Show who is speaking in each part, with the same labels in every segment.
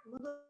Speaker 1: मगर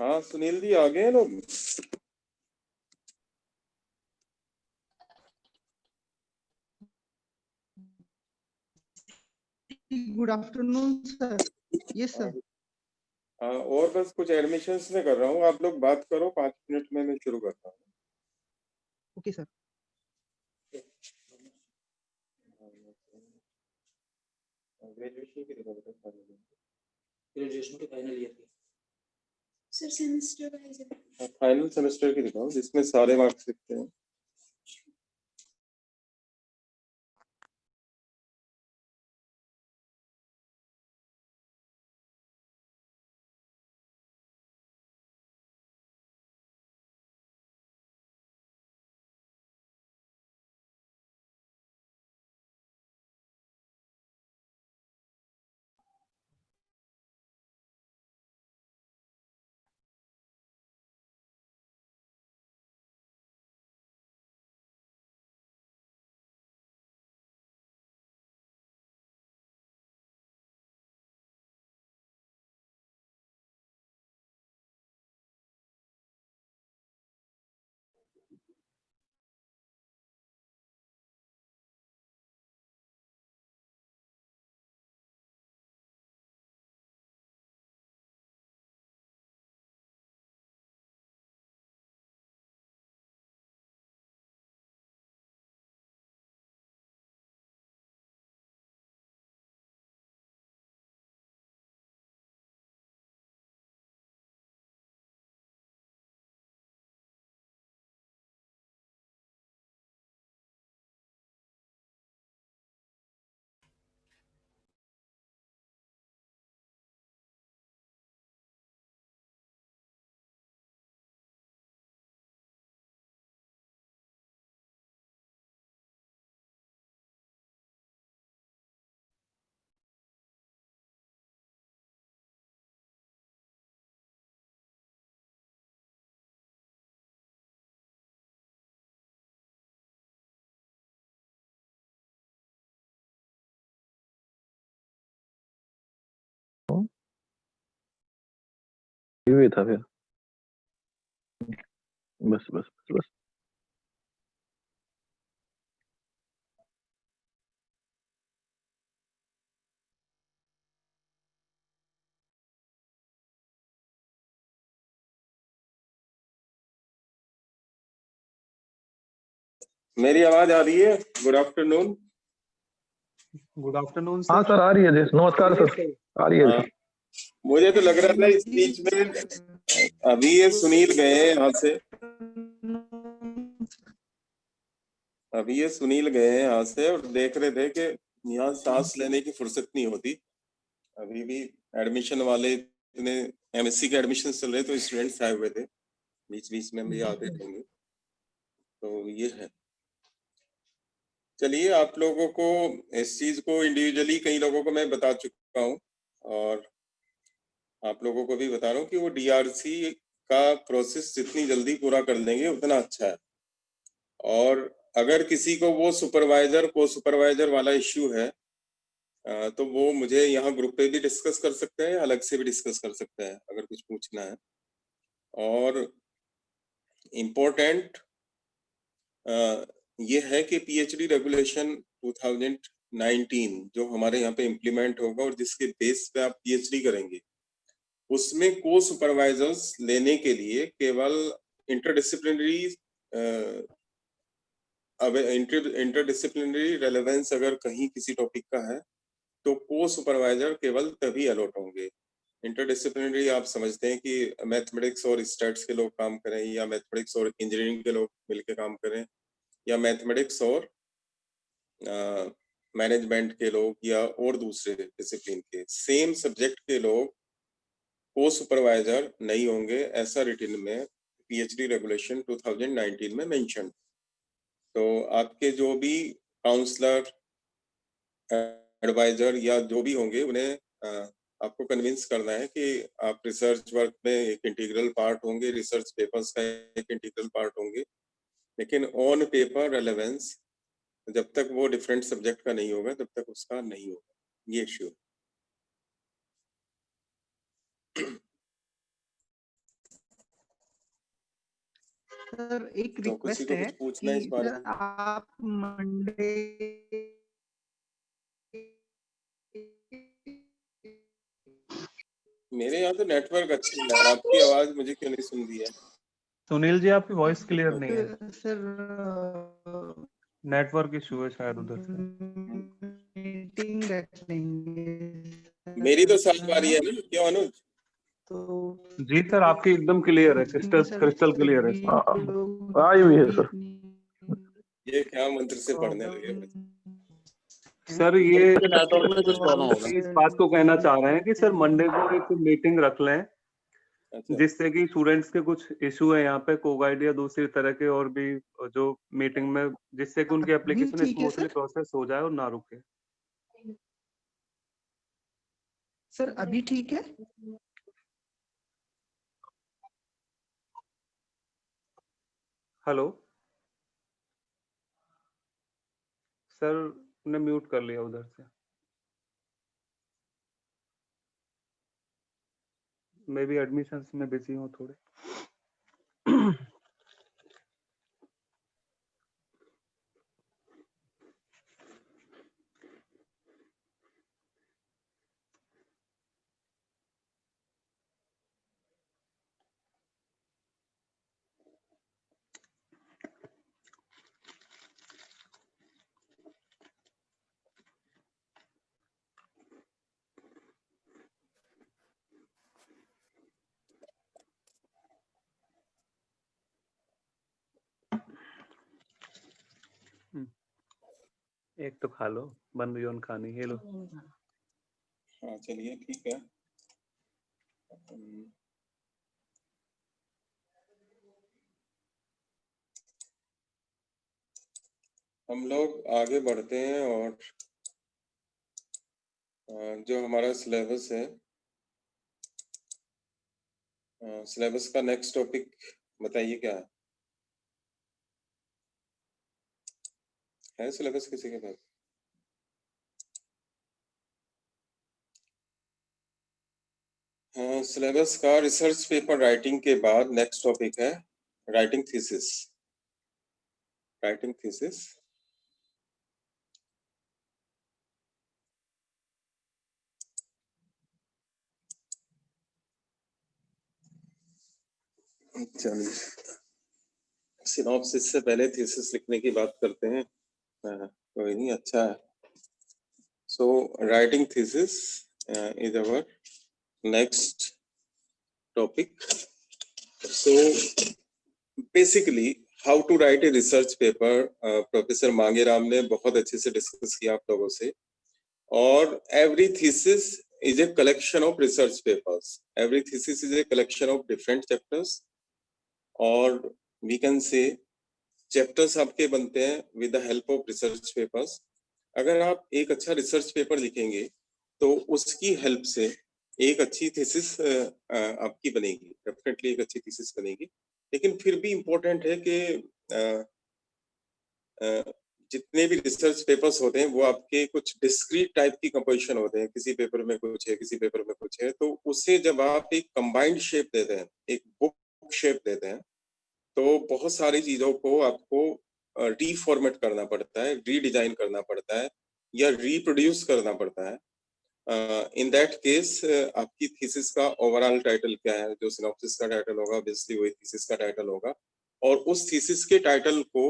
Speaker 1: हाँ सुनील जी, आ गए लोग?
Speaker 2: Good afternoon sir. Yes sir.
Speaker 1: हाँ, और बस कुछ एडमिशंस में कर रहा हूँ, आप लोग बात करो, 5 मिनट में मैं शुरू करता हूँ।
Speaker 2: Okay sir.
Speaker 3: ग्रेजुएशन के फाइनल ईयर की
Speaker 4: sir semester wise
Speaker 1: final semester की दिखाओ जिसमें सारे मार्क्स लिखते हैं।
Speaker 5: हुए था फिर बस बस बस बस
Speaker 1: मेरी आवाज आ रही है? Good afternoon.
Speaker 6: गुड आफ्टरनून
Speaker 5: हाँ सर, आ रही है जी। नमस्कार सर, आ रही है जी।
Speaker 1: मुझे तो लग रहा था इस बीच में अभी ये सुनील गए हैं यहाँ से, और देख रहे थे कि यहाँ सांस लेने की फुर्सत नहीं होती। अभी भी एडमिशन वाले इतने एमएससी के एडमिशन चल रहे, तो स्टूडेंट्स आए हुए थे, बीच बीच में भी आते रहेंगे। तो ये है। चलिए, आप लोगों को इस चीज को इंडिविजुअली कई लोगों को मैं बता चुका हूँ, और आप लोगों को भी बता रहा हूँ कि वो डीआरसी का प्रोसेस जितनी जल्दी पूरा कर लेंगे उतना अच्छा है। और अगर किसी को वो सुपरवाइजर को सुपरवाइजर वाला इश्यू है तो वो मुझे यहाँ ग्रुप पे भी डिस्कस कर सकते हैं, अलग से भी डिस्कस कर सकते हैं अगर कुछ पूछना है। और इम्पोर्टेंट ये है कि पीएचडी रेगुलेशन 2019 जो हमारे यहाँ पे इम्प्लीमेंट होगा और जिसके बेस पे आप पीएचडी करेंगे, उसमें को सुपरवाइजर्स लेने के लिए केवल इंटरडिसिप्लिनरी रेलेवेंस अगर कहीं किसी टॉपिक का है तो को सुपरवाइजर केवल तभी अलॉट होंगे। इंटरडिसिप्लिनरी आप समझते हैं कि मैथमेटिक्स और स्टैट्स के लोग काम करें, या मैथमेटिक्स और इंजीनियरिंग के लोग मिलकर काम करें, या मैथमेटिक्स और मैनेजमेंट के लोग, या और दूसरे डिसिप्लिन के सेम सब्जेक्ट के लोग को सुपरवाइजर नहीं होंगे। ऐसा रिटन में पीएचडी रेगुलेशन 2019 में मेंशन। तो आपके जो भी काउंसलर, एडवाइजर या जो भी होंगे उन्हें आपको कन्विंस करना है कि आप रिसर्च वर्क में एक इंटीग्रल पार्ट होंगे, रिसर्च पेपर्स का एक इंटीग्रल पार्ट होंगे, लेकिन ऑन पेपर रेलेवेंस जब तक वो डिफरेंट सब्जेक्ट का नहीं होगा तब तक उसका नहीं होगा, ये इश्यू।
Speaker 2: सर एक
Speaker 1: तो किसी
Speaker 2: रिक्वेस्ट
Speaker 1: को
Speaker 2: है
Speaker 1: कुछ पूछना है इस
Speaker 2: कि
Speaker 1: बारे
Speaker 2: सर
Speaker 1: में?
Speaker 2: आप मंडे
Speaker 1: मेरे यहाँ तो नेटवर्क अच्छा है, आपकी आवाज मुझे क्यों नहीं सुन रही है?
Speaker 6: सुनील जी आपकी वॉइस क्लियर नहीं है,
Speaker 2: सर
Speaker 6: नेटवर्क इशू है शायद उधर से।
Speaker 2: मीटिंग रख लेंगे
Speaker 1: मेरी तो साफ आ रही है ना, क्यों अनुज?
Speaker 2: तो
Speaker 6: जी सर आपकी एकदम क्लियर है, क्रिस्टल
Speaker 2: सर
Speaker 6: क्रिस्टल क्लियर है।
Speaker 2: सभी लोग
Speaker 5: आई हुई है
Speaker 2: जो
Speaker 5: सर।
Speaker 2: भी
Speaker 1: ये क्या मंत्र से पढ़ने लगे?
Speaker 6: सर ये
Speaker 3: नेटवर्क में कुछ प्रॉब्लम होगा।
Speaker 6: इस बात को कहना चाह रहे हैं कि सर मंडे को एक मीटिंग रख लें,
Speaker 1: अच्छा,
Speaker 6: जिससे कि स्टूडेंट्स के कुछ इशू है यहाँ पे कोविड या दूसरी तरह के और भी जो मीटिंग में, जिससे कि उनकी
Speaker 2: अभी
Speaker 6: एप्लीकेशन
Speaker 2: ठीक है
Speaker 6: स्मूथली
Speaker 2: सर।
Speaker 6: प्रोसेस हो जाए और ना रुके।
Speaker 2: सर अभी ठीक है।
Speaker 6: हेलो सर ने म्यूट कर लिया उधर से, मे बी एडमिशंस में बिजी हो थोड़े। एक तो खा लो, बन रही है खानी, ये लो।
Speaker 1: हाँ चलिए ठीक है। हम लोग आगे बढ़ते हैं और जो हमारा सिलेबस है, सिलेबस का नेक्स्ट टॉपिक बताइए क्या है सिलेबस किसी के पास? सिलेबस का रिसर्च पेपर राइटिंग के बाद नेक्स्ट टॉपिक है राइटिंग थीसिस। राइटिंग थीसिस चलिए, सिनॉप्सिस से पहले थीसिस लिखने की बात करते हैं। कोई नहीं, अच्छा है। So writing thesis is our next topic. So basically how to write a research paper, professor Mangeram ने बहुत अच्छे से डिस्कस किया आप लोगों से। और every thesis is a collection of research papers. Every thesis is a collection of different chapters. और we can say chapters आपके बनते हैं with the help of research papers. अगर आप एक अच्छा रिसर्च पेपर लिखेंगे तो उसकी हेल्प से एक अच्छी थीसिस आपकी बनेगी, डेफिनेटली एक अच्छी थीसिस बनेगी। लेकिन फिर भी इम्पोर्टेंट है कि जितने भी रिसर्च पेपर्स होते हैं वो आपके कुछ डिस्क्रीट टाइप की कंपोजिशन होते हैं, किसी पेपर में कुछ है, किसी पेपर में कुछ है, तो उससे जब आप एक कंबाइंड शेप देते हैं, एक बुक शेप देते हैं, तो बहुत सारी चीजों को आपको रीफॉर्मेट करना पड़ता है, रीडिजाइन करना पड़ता है या रीप्रोड्यूस करना पड़ता है। इन दैट केस आपकी थीसिस का ओवरऑल टाइटल क्या है, जो सिनॉप्सिस का टाइटल होगा ऑब्वियसली वही थीसिस का टाइटल होगा। और उस थीसिस के टाइटल को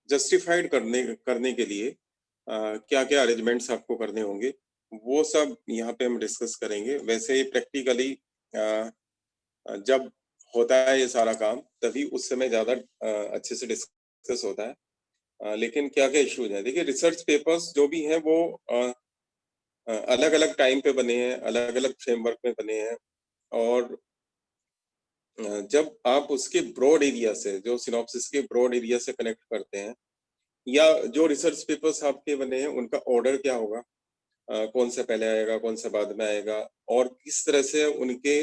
Speaker 1: जस्टिफाइड करने के लिए क्या क्या अरेंजमेंट्स आपको करने होंगे, वो सब यहाँ पे हम डिस्कस करेंगे। वैसे ही प्रैक्टिकली जब होता है ये सारा काम तभी उस समय ज्यादा अच्छे से डिस्कस होता है। लेकिन क्या क्या इश्यूज हैं, देखिए रिसर्च पेपर्स जो भी हैं वो अलग अलग टाइम पे बने हैं, अलग अलग फ्रेमवर्क में बने हैं। और जब आप उसके ब्रॉड एरिया से, जो सिनॉप्सिस के ब्रॉड एरिया से कनेक्ट करते हैं, या जो रिसर्च पेपर्स आपके बने हैं उनका ऑर्डर क्या होगा, कौन सा पहले आएगा, कौन सा बाद में आएगा, और किस तरह से उनके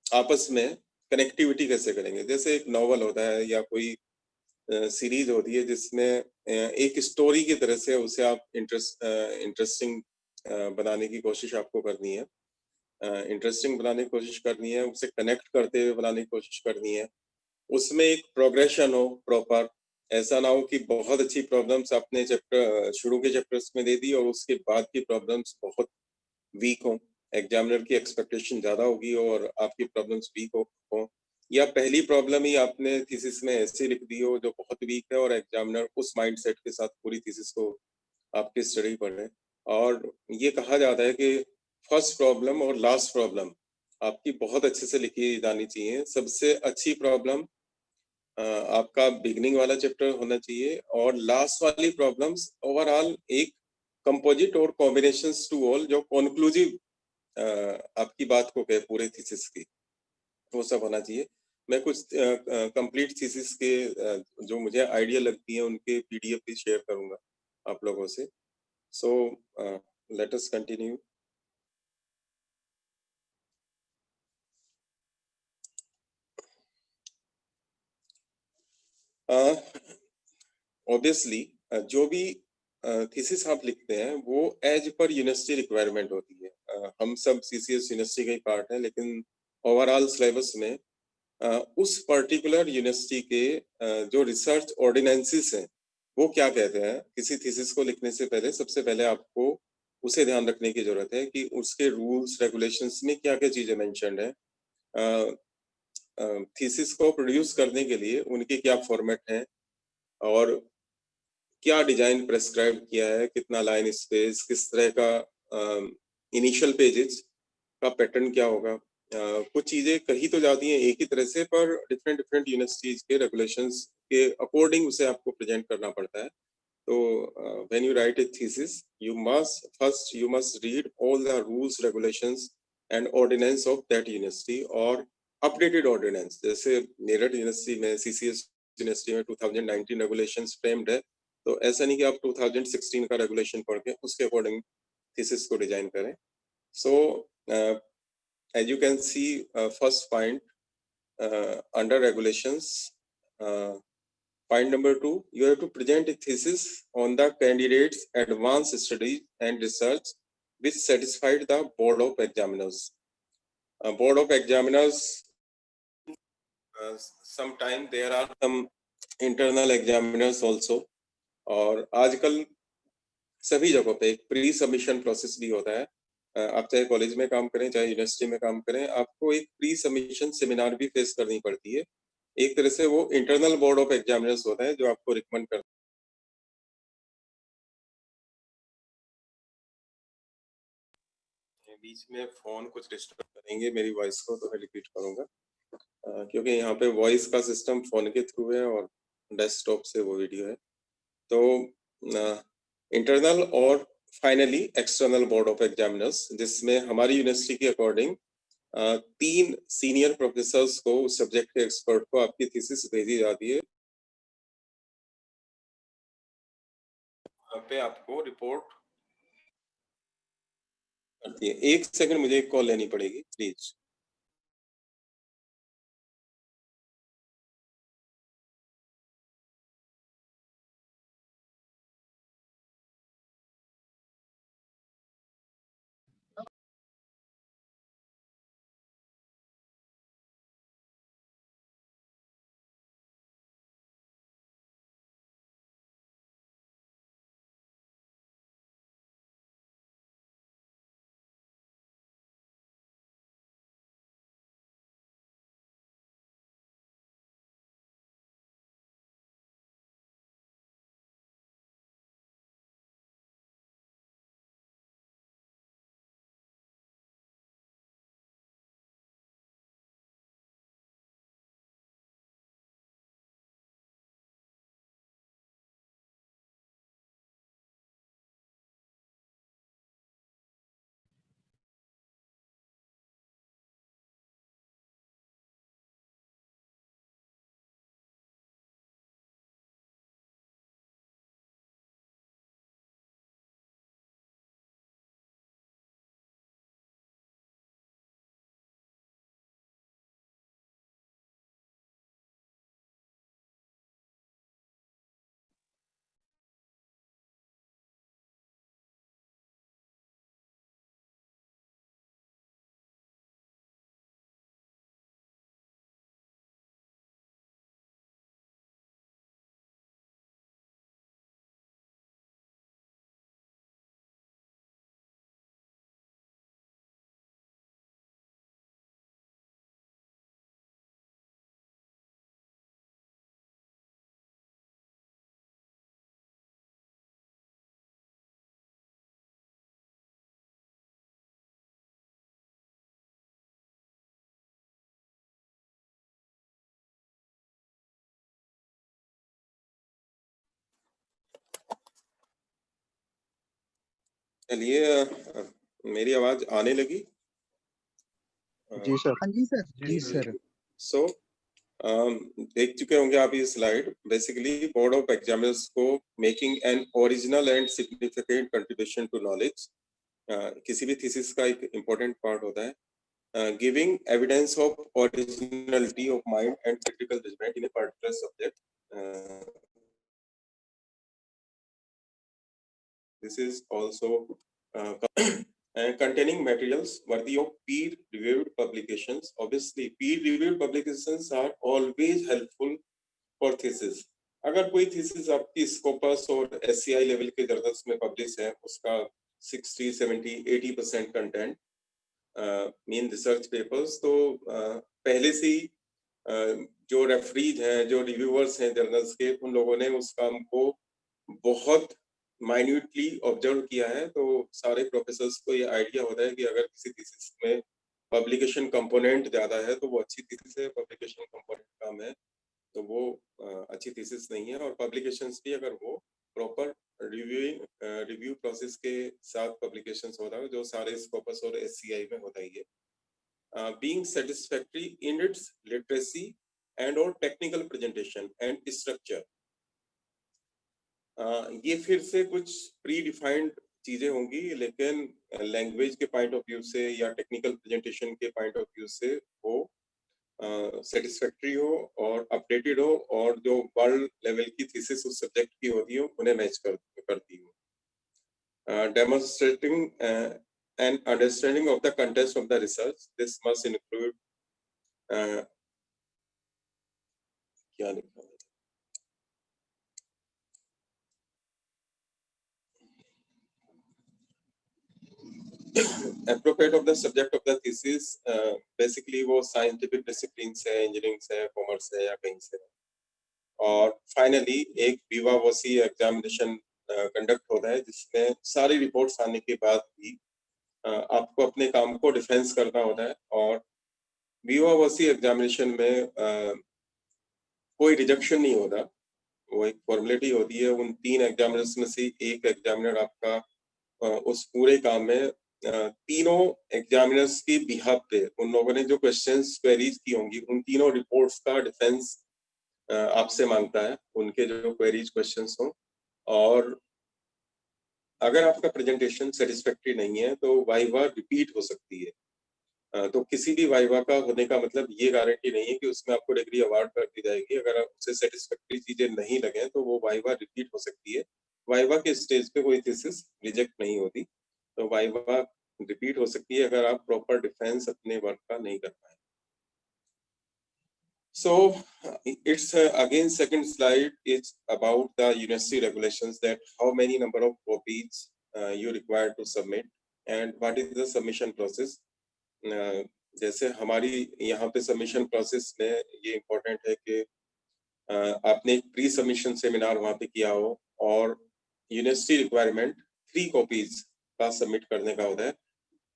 Speaker 1: आपस में कनेक्टिविटी कैसे करेंगे। जैसे एक नॉवल होता है या कोई सीरीज होती है जिसमें एक स्टोरी की तरह से उसे आप इंटरेस्टिंग बनाने की कोशिश आपको करनी है, इंटरेस्टिंग बनाने की कोशिश करनी है, उसे कनेक्ट करते हुए बनाने की कोशिश करनी है, उसमें एक प्रोग्रेशन हो प्रॉपर। ऐसा ना हो कि बहुत अच्छी प्रॉब्लम्स आपने चैप्टर शुरू के चैप्टर्स में दे दी और उसके बाद की प्रॉब्लम्स बहुत वीक हो, एग्जामिनर की एक्सपेक्टेशन ज्यादा होगी और आपकी प्रॉब्लम्स वीक हो, या पहली प्रॉब्लम ही आपने थीसिस में ऐसे लिख दी हो जो बहुत वीक है और एग्जामिनर उस माइंडसेट के साथ पूरी थीसिस को आपकी स्टडी पर है। और ये कहा जाता है कि फर्स्ट प्रॉब्लम और लास्ट प्रॉब्लम आपकी बहुत अच्छे से लिखी जानी चाहिए। सबसे अच्छी प्रॉब्लम आपका बिगनिंग वाला चैप्टर होना चाहिए और लास्ट वाली प्रॉब्लम्स ओवरऑल एक कंपोजिट और कॉम्बिनेशंस टू ऑल जो कॉन्क्लूसिव आपकी बात को कहे पूरे थीसिस की, वो सब होना चाहिए। मैं कुछ कंप्लीट थीसिस के जो मुझे आइडिया लगती है उनके पीडीएफ भी शेयर करूंगा आप लोगों से। So let us continue. Obviously जो भी थीसिस आप लिखते हैं वो एज पर यूनिवर्सिटी रिक्वायरमेंट होती है। हम सब सीसीएस यूनिवर्सिटी का ही पार्ट है, लेकिन ओवरऑल सिलेबस में उस पर्टिकुलर यूनिवर्सिटी के जो रिसर्च ऑर्डिनेंसेस हैं वो क्या कहते हैं। किसी थीसिस को लिखने से पहले सबसे पहले आपको उसे ध्यान रखने की जरूरत है कि उसके रूल्स रेगुलेशंस में क्या क्या चीजें मेंशन्ड है, थीसिस को प्रोड्यूस करने के लिए उनके क्या फॉर्मेट हैं और क्या डिजाइन प्रेस्क्राइब किया है, कितना लाइन स्पेस, किस तरह का इनिशियल पेजेस का पैटर्न क्या होगा। कुछ चीजें कही तो जाती हैं एक ही तरह से, पर डिफरेंट डिफरेंट यूनिवर्सिटीज के रेगुलेशंस के अकॉर्डिंग उसे आपको प्रेजेंट करना पड़ता है। तो when you right A thesis you must read all the rules, regulations and ordinance of that university और अपडेटेड ऑर्डिनेंस। जैसे मेरठ यूनिवर्सिटी में, सीसीएस यूनिवर्सिटी में 2019 रेगुलेशंस फ्रेम्ड है, तो ऐसा नहीं कि आप 2016 का रेगुलेशन पढ़ के उसके अकॉर्डिंग थीसिस को डिजाइन करें। सो as you can see, first point under regulations, point number 2, you have to present a thesis on the candidate's advanced studies and research which satisfied the board of examiners. Board of examiners, sometime there are some internal examiners also, और आजकल सभी जगहों पे एक pre submission process भी होता है। आप चाहे कॉलेज में काम करें चाहे यूनिवर्सिटी में काम करें, आपको एक प्री सबमिशन सेमिनार भी फेस करनी पड़ती है। एक तरह से वो इंटरनल बोर्ड ऑफ एग्जामिनर्स होता है जो आपको रिकमेंड करता है। बीच में फोन कुछ डिस्टर्ब करेंगे मेरी वॉइस को, तो मैं रिपीट करूंगा क्योंकि यहाँ पे वॉइस का सिस्टम फोन के थ्रू है और डेस्कटॉप से वो वीडियो है। तो इंटरनल और finally external board of examiners, जिसमें हमारी यूनिवर्सिटी के अकॉर्डिंग 3 सीनियर प्रोफेसर्स को, उस सब्जेक्ट के एक्सपर्ट को आपकी थीसिस भेजी जाती है। यहाँ पे आपको रिपोर्ट करती है। 1 सेकंड मुझे एक कॉल लेनी पड़ेगी प्लीज। चलिए, मेरी आवाज आने लगी?
Speaker 3: जी सर।
Speaker 2: हाँ जी सर, जी सर।
Speaker 1: सो देख चुके होंगे आप ये slide. Basically board of examiners को making an original and significant contribution to knowledge, किसी भी थीसिस का एक इम्पोर्टेंट पार्ट होता है। Giving evidence of originality of mind and critical judgement in a particular subject. This is also and containing materials worthy of peer-reviewed publications. Obviously, peer-reviewed publications are always helpful for thesis. अगर कोई thesis आपकी Scopus और SCI level के journals में publish है, उसका 60, 70, 80% content mean research papers, तो पहले से ही जो रेफरीज हैं, जो रिव्यूअर्स हैं जर्नल्स के, उन लोगों ने उस काम को बहुत माइन्यूटली ऑब्जर्व किया है। तो सारे प्रोफेसर्स को ये आइडिया होता है कि अगर किसी थीसिस में पब्लिकेशन कंपोनेंट ज्यादा है तो वो अच्छी थीसिस है, पब्लिकेशन कंपोनेंट कम है तो वो अच्छी थीसिस नहीं है। और पब्लिकेशंस भी अगर वो प्रॉपर रिव्यू प्रोसेस के साथ पब्लिकेशंस होता है, जो सारे स्कोपस और एससीआई में होता ही है। Being satisfactory in its literacy and और टेक्निकल प्रेजेंटेशन एंड स्ट्रक्चर। ये फिर से कुछ प्री डिफाइंड चीजें होंगी, लेकिन लैंग्वेज के पॉइंट ऑफ व्यू से या टेक्निकल प्रेजेंटेशन के पॉइंट ऑफ व्यू से वो सेटिस्फैक्टरी हो और अपडेटेड हो, और जो वर्ल्ड लेवल की थीसिस उस सब्जेक्ट की होती है उन्हें मैच करती हो। Demonstrating an understanding of the content of the research. This must include क्या लिखा है, appropriate of the subject of the thesis, basically वो scientific discipline से, engineering से, commerce से या कहीं से। और finally एक विवावोसी एग्जामिनेशन कंडक्ट होता है जिसमें सारी रिपोर्ट्स आने के बाद भी आपको अपने काम को डिफेंस करना होता है। और विवावोसी एग्जामिनेशन में कोई रिजेक्शन नहीं होता, वो एक फॉर्मेलिटी होती है। उन 3 एग्जामिनर्स में से एक एग्जामिनर आपका उस पूरे काम में तीनों एग्जामिनर्स के बिहाफ पे उन लोगों ने जो क्वेश्चंस क्वेरीज की होंगी उन तीनों रिपोर्ट्स का डिफेंस आपसे मांगता है, उनके जो क्वेरीज क्वेश्चंस हो। और अगर आपका प्रेजेंटेशन सेटिस्फैक्टरी नहीं है तो वाइवा रिपीट हो सकती है। तो किसी भी वाइवा का होने का मतलब ये गारंटी नहीं है कि उसमें आपको डिग्री अवार्ड कर दी जाएगी। अगर उसे सेटिस्फैक्टरी चीजें नहीं लगे तो वो वाइवा रिपीट हो सकती है। वाइवा के स्टेज पे कोई थीसिस रिजेक्ट नहीं होती, तो वाइवा रिपीट हो सकती है अगर आप प्रॉपर डिफेंस अपने वर्क का नहीं कर पाए। So it's again second slide is about the university regulations, that how many number of copies you require to submit and what is the submission process. जैसे हमारी यहाँ पे सबमिशन प्रोसेस में ये इम्पोर्टेंट है कि आपने एक प्री सबमिशन सेमिनार वहाँ पे किया हो और यूनिवर्सिटी रिक्वायरमेंट 3 कॉपीज का सबमिट करने का होता है।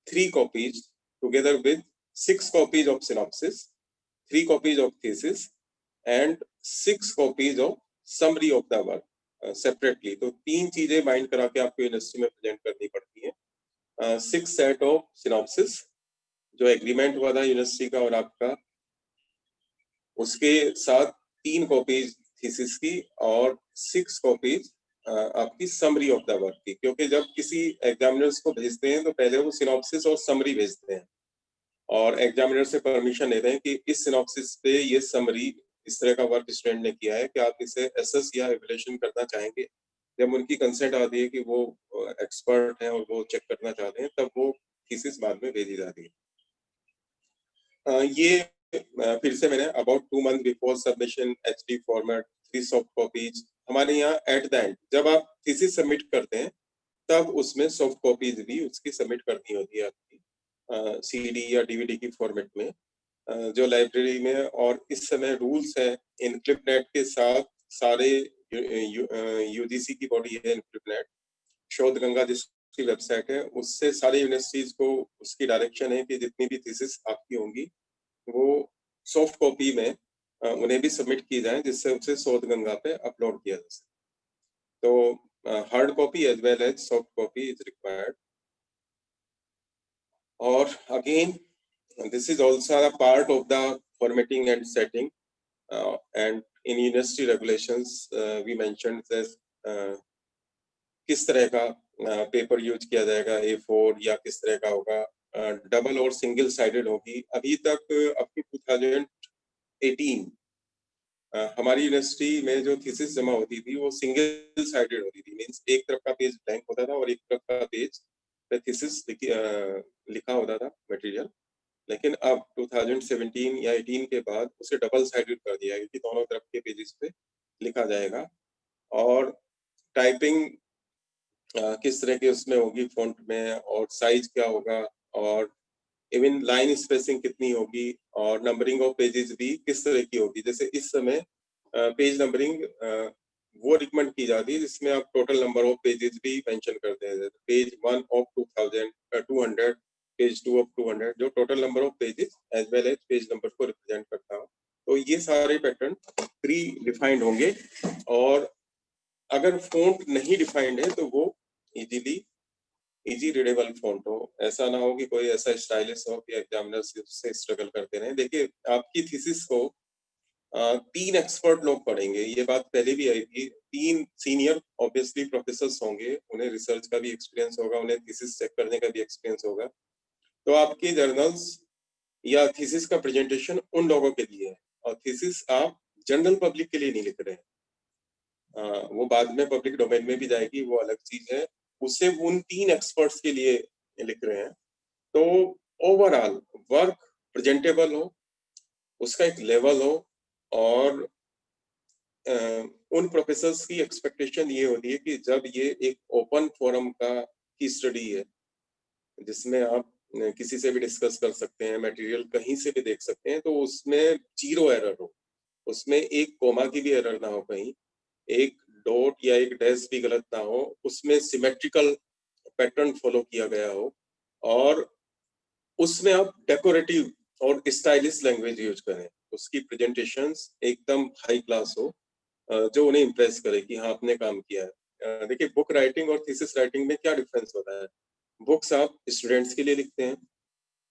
Speaker 1: 3 copies together with 6 copies of synopsis, 3 copies of thesis and 6 copies of summary of the work separately. तो 3 चीजें बाइंड करा के आपको यूनिवर्सिटी में प्रेजेंट करनी पड़ती है। 6 सेट ऑफ सिनॉप्सिस जो एग्रीमेंट हुआ था यूनिवर्सिटी का और आपका, उसके साथ 3 कॉपीज थीसिस की और 6 कॉपीज आपकी समरी ऑफ द वर्क की। क्योंकि जब किसी एग्जामिनर्स को भेजते हैं तो पहले वो सिनॉप्सिस और समरी भेजते हैं और एग्जामिनर से परमिशन लेते हैं कि इस सिनॉप्सिस पे ये समरी इस तरह का वर्क स्टूडेंट ने किया है कि आप इसे एसेस या इवैल्यूएशन करना चाहेंगे। जब उनकी कंसेंट आती है कि वो एक्सपर्ट हैं और वो चेक करना चाहते हैं, तब वो थीसिस बाद में भेजी जाती है। ये फिर से मैंने about 2 month before submission HD format 3 soft copies. हमारे यहाँ एट द एंड जब आप थीसिस सबमिट करते हैं तब उसमें सॉफ्ट कॉपीज भी उसकी सबमिट करनी होती है आपकी CD या DVD की फॉर्मेट में, जो लाइब्रेरी में। और इस समय रूल्स है इनक्लिपनेट के साथ, सारे UGC की बॉडी है इनक्लिपनेट, शोध गंगा जिसकी वेबसाइट है, उससे सारी यूनिवर्सिटीज को उसकी डायरेक्शन है कि जितनी भी थीसिस आपकी होंगी वो सॉफ्ट कॉपी में उन्हें भी सबमिट की जाए, जिससे उसे शोध गंगा पे अपलोड किया जा सके। तो hard copy as well as soft copy is required. और again this is also a part of the formatting and setting, and in university regulations we mentioned this किस तरह का पेपर यूज किया जाएगा, A4 या किस तरह का होगा, डबल और सिंगल साइडेड होगी। अभी तक अप टू 2018 हमारी यूनिवर्सिटी में जो थीसिस जमा होती थी वो सिंगल साइडेड होती थी, मींस एक तरफ का पेज ब्लैंक होता था और एक तरफ का पेज पे थीसिस लिखा होता था मटेरियल। लेकिन अब 2017 या 18 के बाद उसे डबल साइडेड कर दिया है कि दोनों तरफ के पेजेस पे लिखा जाएगा। और टाइपिंग किस तरह की उसमें होगी फॉन्ट में, और साइज क्या होगा, और इवन लाइन स्पेसिंग कितनी होगी, और नंबरिंग ऑफ पेजेस भी किस तरह की होगी। जैसे इस समय पेज नंबरिंग वो रिकमेंड की जाती है जिसमें आप टोटल नंबर ऑफ पेजेस भी मेंशन करते हैं। पेज 1 ऑफ 200, पेज 2 ऑफ 200, जो total number of pages as well as page number को रिप्रेजेंट करता हो। तो ये सारे पैटर्न प्री डिफाइंड होंगे, और अगर फॉन्ट नहीं डिफाइंड है तो वो इजी रीडेबल फॉन्ट हो। ऐसा ना हो कि कोई ऐसा स्टाइलिश हो कि एग्जामिनर्स से स्ट्रगल करते रहे। देखिए, आपकी थीसिस को 3 एक्सपर्ट लोग पढ़ेंगे, ये बात पहले भी आई थी। 3 सीनियर ऑब्वियसली प्रोफेसर्स होंगे, उन्हें रिसर्च का भी एक्सपीरियंस होगा, उन्हें थीसिस चेक करने का भी एक्सपीरियंस होगा। तो आपके जर्नल्स या थीसिस का प्रेजेंटेशन उन लोगों के लिए है, और थीसिस आप जनरल पब्लिक के लिए नहीं लिख रहे हैं। वो बाद में पब्लिक डोमेन में भी जाएगी, वो अलग चीज है। उसे उन 3 एक्सपर्ट्स के लिए लिख रहे हैं। तो ओवरऑल वर्क प्रेजेंटेबल हो, उसका एक लेवल हो, और उन प्रोफेसर्स की एक्सपेक्टेशन ये होती है कि जब ये एक ओपन फोरम की स्टडी है जिसमें आप किसी से भी डिस्कस कर सकते हैं, मटेरियल कहीं से भी देख सकते हैं, तो उसमें 0 एरर हो, उसमें एक कोमा की भी एरर ना हो, कहीं एक डॉट या एक डैश भी गलत ना हो, उसमें सिमेट्रिकल पैटर्न फॉलो किया गया हो, और उसमें आप डेकोरेटिव और स्टाइलिश लैंग्वेज यूज करें, उसकी प्रेजेंटेशंस एकदम हाई क्लास हो, जो उन्हें इम्प्रेस करे कि हाँ आपने काम किया है। देखिए, बुक राइटिंग और थीसिस राइटिंग में क्या डिफरेंस होता है। बुक्स आप स्टूडेंट्स के लिए लिखते हैं,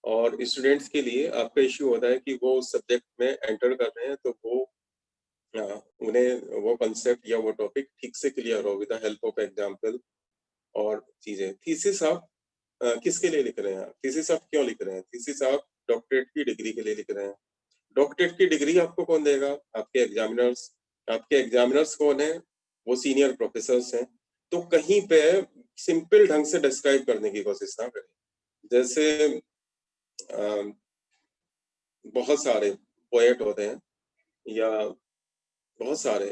Speaker 1: और स्टूडेंट्स के लिए आपका इश्यू होता है कि वो सब्जेक्ट में एंटर कर रहे हैं तो वो उन्हें वो कंसेप्ट या वो टॉपिक ठीक से क्लियर हो with the help of example और चीजें। थीसिस आप किसके लिए लिख रहे हैं, थीसिस आप क्यों लिख रहे हैं? थीसिस आप डॉक्टरेट की डिग्री के लिए लिख रहे हैं। डॉक्टरेट की डिग्री आपको कौन देगा? आपके एग्जामिनर्स। आपके एग्जामिनर्स कौन है? वो सीनियर प्रोफेसर्स हैं। तो कहीं पे सिंपल ढंग से डिस्क्राइब करने की कोशिश ना करें। जैसे बहुत सारे पोएट होते हैं, या बहुत सारे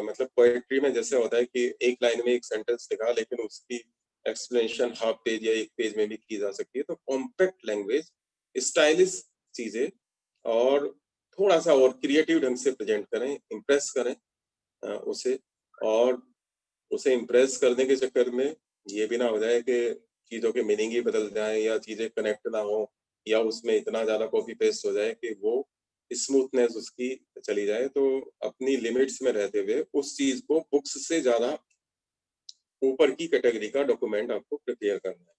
Speaker 1: मतलब पोएट्री में जैसे होता है कि एक लाइन में एक सेंटेंस लिखा, लेकिन उसकी एक्सप्लेनेशन हाफ पेज या एक पेज में भी की जा सकती है। तो कॉम्पैक्ट लैंग्वेज, स्टाइलिश चीजें, और थोड़ा सा और क्रिएटिव ढंग से प्रेजेंट करें, इम्प्रेस करें उसे। और उसे इम्प्रेस करने के चक्कर में ये भी ना हो जाए कि चीजों के मीनिंग ही बदल जाए, या चीजें कनेक्ट ना हो, या उसमें इतना ज्यादा कॉपी पेस्ट हो जाए कि वो स्मूथनेस उसकी चली जाए। तो अपनी लिमिट्स में रहते हुए उस चीज को बुक्स से ज्यादा ऊपर की कैटेगरी का डॉक्यूमेंट आपको प्रिपेयर करना है।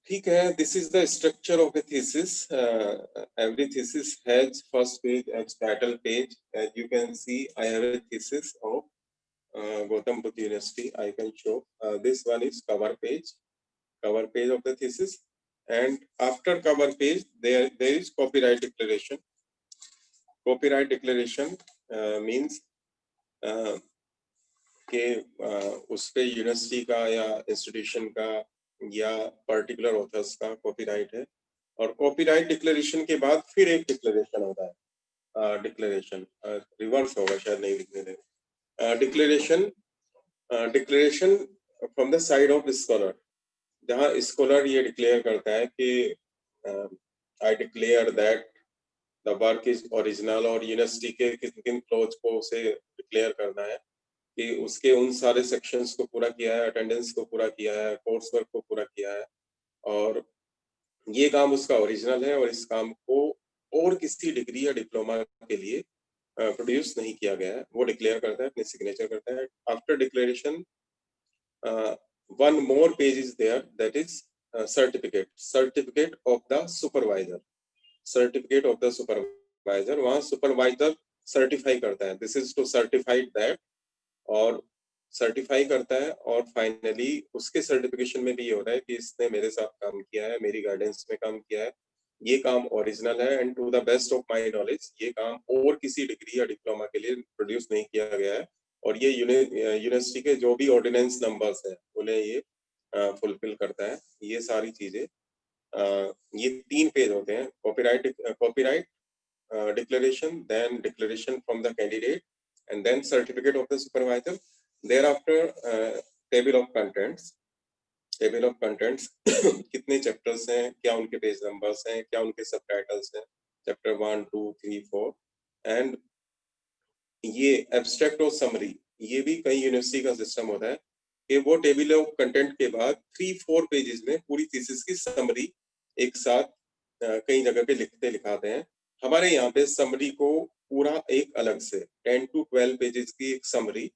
Speaker 1: ठीक है, this is the structure of a thesis. Every thesis has first page as title page. As you can see, I have a thesis of Gautam Buddha University. I can show this one is cover page of the thesis, and after cover page there is copyright declaration. Copyright declaration means कि उस पे university का या institution का या particular authors का copyright है। और कॉपीराइट डिक्लेरेशन के बाद फिर एक डिक्लेरेशन होता है, डिक्लेरेशन रिवर्स होगा शायद, नहीं लिखने देंगे। Declaration from the side of scholar, जहाँ स्कॉलर ये डिक्लेयर करता है कि I declare that the work is original, और यूनिवर्सिटी के किन किन क्लॉज को उसे डिक्लेयर करना है कि उसके उन सारे सेक्शंस को पूरा किया है, अटेंडेंस को पूरा किया है, कोर्स वर्क को पूरा किया है, और ये काम उसका ओरिजिनल है, और इस काम को और किसी डिग्री या डिप्लोमा के लिए प्रोड्यूस नहीं किया गया है। वो डिक्लेयर करता है, अपने सिग्नेचर करता है। After declaration one more page is there, that is certificate of the supervisor. Certificate of the supervisor, वहाँ supervisor certify करता है, this is to certify that, और सर्टिफाई करता है, और फाइनली उसके सर्टिफिकेशन में भी ये हो रहा है कि इसने मेरे साथ काम किया है, मेरी गाइडेंस में काम किया है, ये काम ओरिजिनल है, and to the best of my knowledge ये काम और किसी डिग्री या डिप्लोमा के लिए प्रोड्यूस नहीं किया गया है, और ये यूनिवर्सिटी के जो भी ऑर्डिनेंस नंबर्स हैं उन्हें ये फुलफिल करता है। ये सारी चीजें ये 3 पेज होते हैं, copyright declaration, then declaration from the candidate, and then certificate of the supervisor. Thereafter, table of contents. Table of contents कितने चैप्टर्स हैं, क्या उनके पेज नंबर्स हैं, क्या उनके सब टाइटल्स हैं, चैप्टर 1, 2, 3, 4, एंड ये एब्स्ट्रैक्ट और समरी, ये भी कई यूनिवर्सिटी का सिस्टम होता है कि वो टेबल ऑफ कंटेंट के बाद 3-4 पेजेस में पूरी थीसिस की समरी एक साथ कई जगह पे लिखाते हैं। हमारे यहाँ पे समरी को पूरा एक अलग से 10 to 12 पेजेस की एक समरी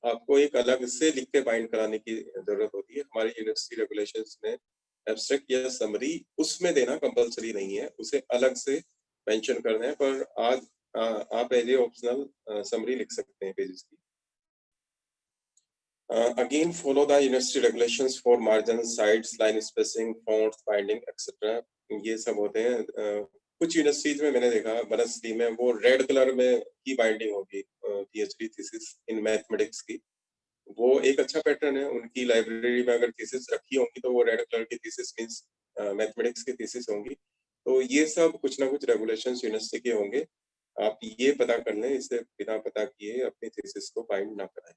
Speaker 1: आपको एक अलग से लिख के बाइंड कराने की जरूरत होती है। हमारी यूनिवर्सिटी रेगुलेशंस में एब्स्ट्रैक्ट या समरी उसमें देना कंपलसरी नहीं है, उसे अलग से मेंशन करना है, पर आज आप एज ए ऑप्शनल समरी लिख सकते हैं पेजेस की। Again follow the university regulations for margin, sides, line spacing, fonts, binding etcetera, ये सब होते हैं। कुछ यूनिवर्सिटीज में मैंने देखा, बनस्ली में वो रेड कलर में की बाइंडिंग होगी पीएचडी थीसिस इन मैथमेटिक्स की, वो एक अच्छा पैटर्न है। उनकी लाइब्रेरी में अगर थीसिस रखी होंगी तो वो रेड कलर की थीसिस मींस मैथमेटिक्स की थीसिस होंगी। तो ये सब कुछ ना कुछ रेगुलेशंस यूनिवर्सिटी के होंगे, आप ये पता कर लें, इसे बिना पता किए अपनी थीसिस को बाइंड ना कराएं।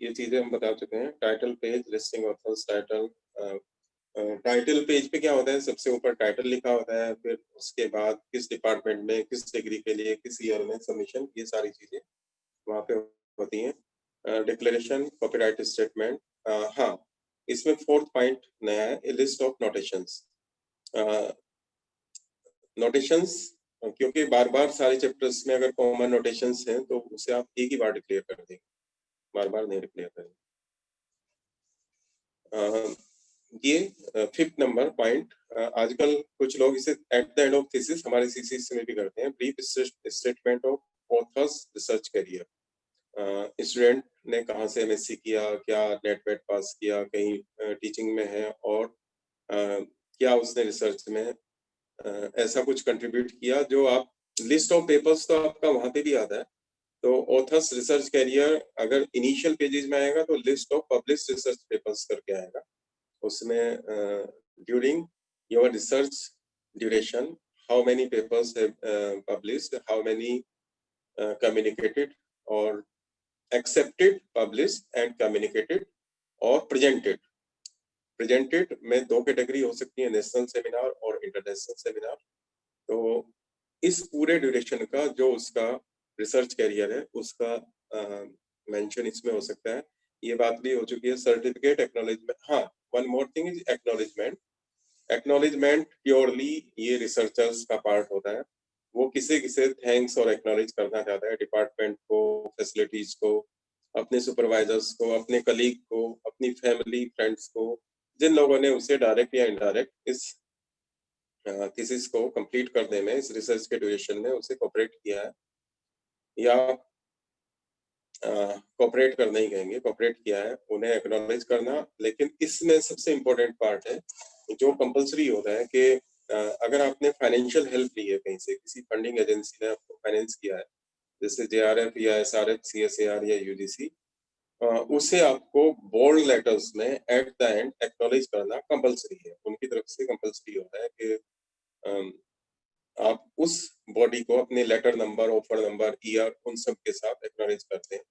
Speaker 1: ये चीजें हम बता चुके हैं। Title page, listing authors, title page पे क्या होता है, सबसे ऊपर टाइटल लिखा होता है, फिर उसके बाद किस डिपार्टमेंट में, किस डिग्री के लिए, किस ईयर में सबमिशन, ये सारी चीजें वहाँ पे होती हैं। डिक्लेरेशन, कॉपीराइट स्टेटमेंट, हाँ इसमें 4th पॉइंट नया है, लिस्ट ऑफ नोटेशंस। नोटेशंस क्योंकि बार बार सारे चैप्टर्स में अगर कॉमन नोटेशंस हैं तो उसे आप एक ही बार डिक्लेयर कर देंगे, बार बार नहीं डिक्लेयर करेंगे। ये 5th नंबर पॉइंट, आजकल कुछ लोग इसे eight the end of thesis, हमारे थीसिस में भी करते हैं, brief statement of authors research career. Student ने कहाँ से एमएससी किया, क्या नेट वेट पास किया, कहीं टीचिंग में है, और क्या उसने रिसर्च में ऐसा कुछ कंट्रीब्यूट किया जो आप, लिस्ट ऑफ पेपर्स तो आपका वहां पे भी आता है। तो ऑथर्स रिसर्च कैरियर अगर इनिशियल पेजेस में आएगा तो list of publish research papers करके आएगा, उसमें during your research duration how many papers have published, how many communicated और एक्सेप्टेड, पब्लिश्ड एंड कम्युनिकेटेड और प्रेजेंटेड। प्रेजेंटेड में 2 कैटेगरी हो सकती है, नेशनल सेमिनार और इंटरनेशनल सेमिनार। तो इस पूरे ड्यूरेशन का जो उसका रिसर्च कैरियर है उसका मेंशन इसमें हो सकता है। ये बात भी हो चुकी है। सर्टिफिकेट, एक्नॉलेजमेंट, हाँ one more thing is acknowledgement. Acknowledgement purely ये रिसर्चर्स का पार्ट होता है, वो किसे किसे थैंक्स और एक्नॉलेज करना चाहता है, डिपार्टमेंट को, फैसिलिटीज को, अपने सुपरवाइजर्स को, अपने कलीग को, अपनी फैमिली फ्रेंड्स को, जिन लोगों ने उसे डायरेक्ट या इनडायरेक्ट इस थीसिस को कंप्लीट करने में, इस रिसर्च के ड्यूरेशन में उसे कोऑपरेट किया है, या कोऑपरेट करना ही कहेंगे, कोऑपरेट किया है, उन्हें एक्नॉलेज करना। लेकिन इसमें सबसे इम्पोर्टेंट पार्ट है जो कंपलसरी होता है कि अगर आपने फाइनेंशियल हेल्प ली है कहीं से, किसी फंडिंग एजेंसी ने आपको फाइनेंस किया है, जैसे जेआरएफ या एसआरएफ, सीएसएआर या यूजीसी, उसे आपको बोल्ड लेटर्स में एट द एंड एक्नॉलेज करना कंपलसरी है, उनकी तरफ से कंपलसरी होता है कि आप उस बॉडी को अपने letter number, offer number, year, उन सब के साथ एक्नॉलेज करते हैं।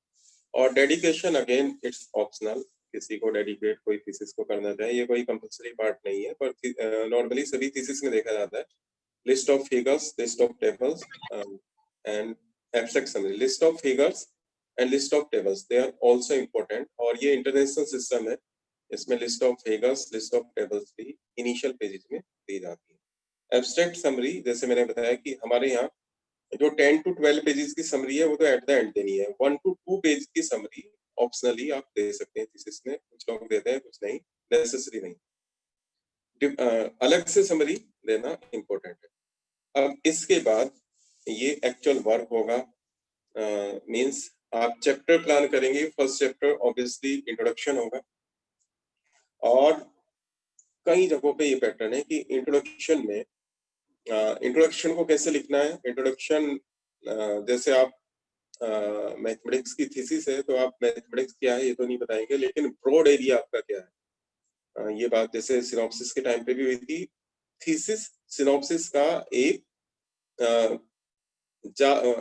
Speaker 1: और डेडिकेशन अगेन इट्स ऑप्शनल, किसी को डेडिकेट कोई थीसिस को करना चाहे, ये कोई कंपलसरी पार्ट नहीं है, पर नॉर्मली सभी थीसिस में देखा जाता है। List of figures, list of tables and abstract summary, list of figures and list of tables, they are also important. और ये इंटरनेशनल सिस्टम है, इसमें list of figures, list of tables भी इनिशियल पेजेस में दी जाती है। एब्स्ट्रैक्ट समरी, जैसे मैंने बताया कि हमारे यहाँ जो 10 to 12 पेजेस की समरी है वो तो एट द एंड देनी है। 1 to 2 पेज की समरी ऑप्शनली आप दे सकते हैं थीसिस में, कुछ लोग देते हैं कुछ नहीं, नेसेसरी नहीं। अलग से समरी देना इम्पोर्टेंट है। अब इसके बाद ये एक्चुअल वर्क होगा, मींस आप चैप्टर प्लान करेंगे। फर्स्ट चैप्टर ऑब्वियसली इंट्रोडक्शन होगा, और कई जगहों पे ये पैटर्न है कि इंट्रोडक्शन में इंट्रोडक्शन को कैसे लिखना है। इंट्रोडक्शन जैसे आप मैथमेटिक्स की थीसिस है तो आप मैथमेटिक्स क्या है ये तो नहीं बताएंगे, लेकिन ब्रॉड एरिया आपका क्या है। ये बात जैसे सिनॉप्सिस के टाइम पे भी हुई थी। थीसिस सिनॉप्सिस का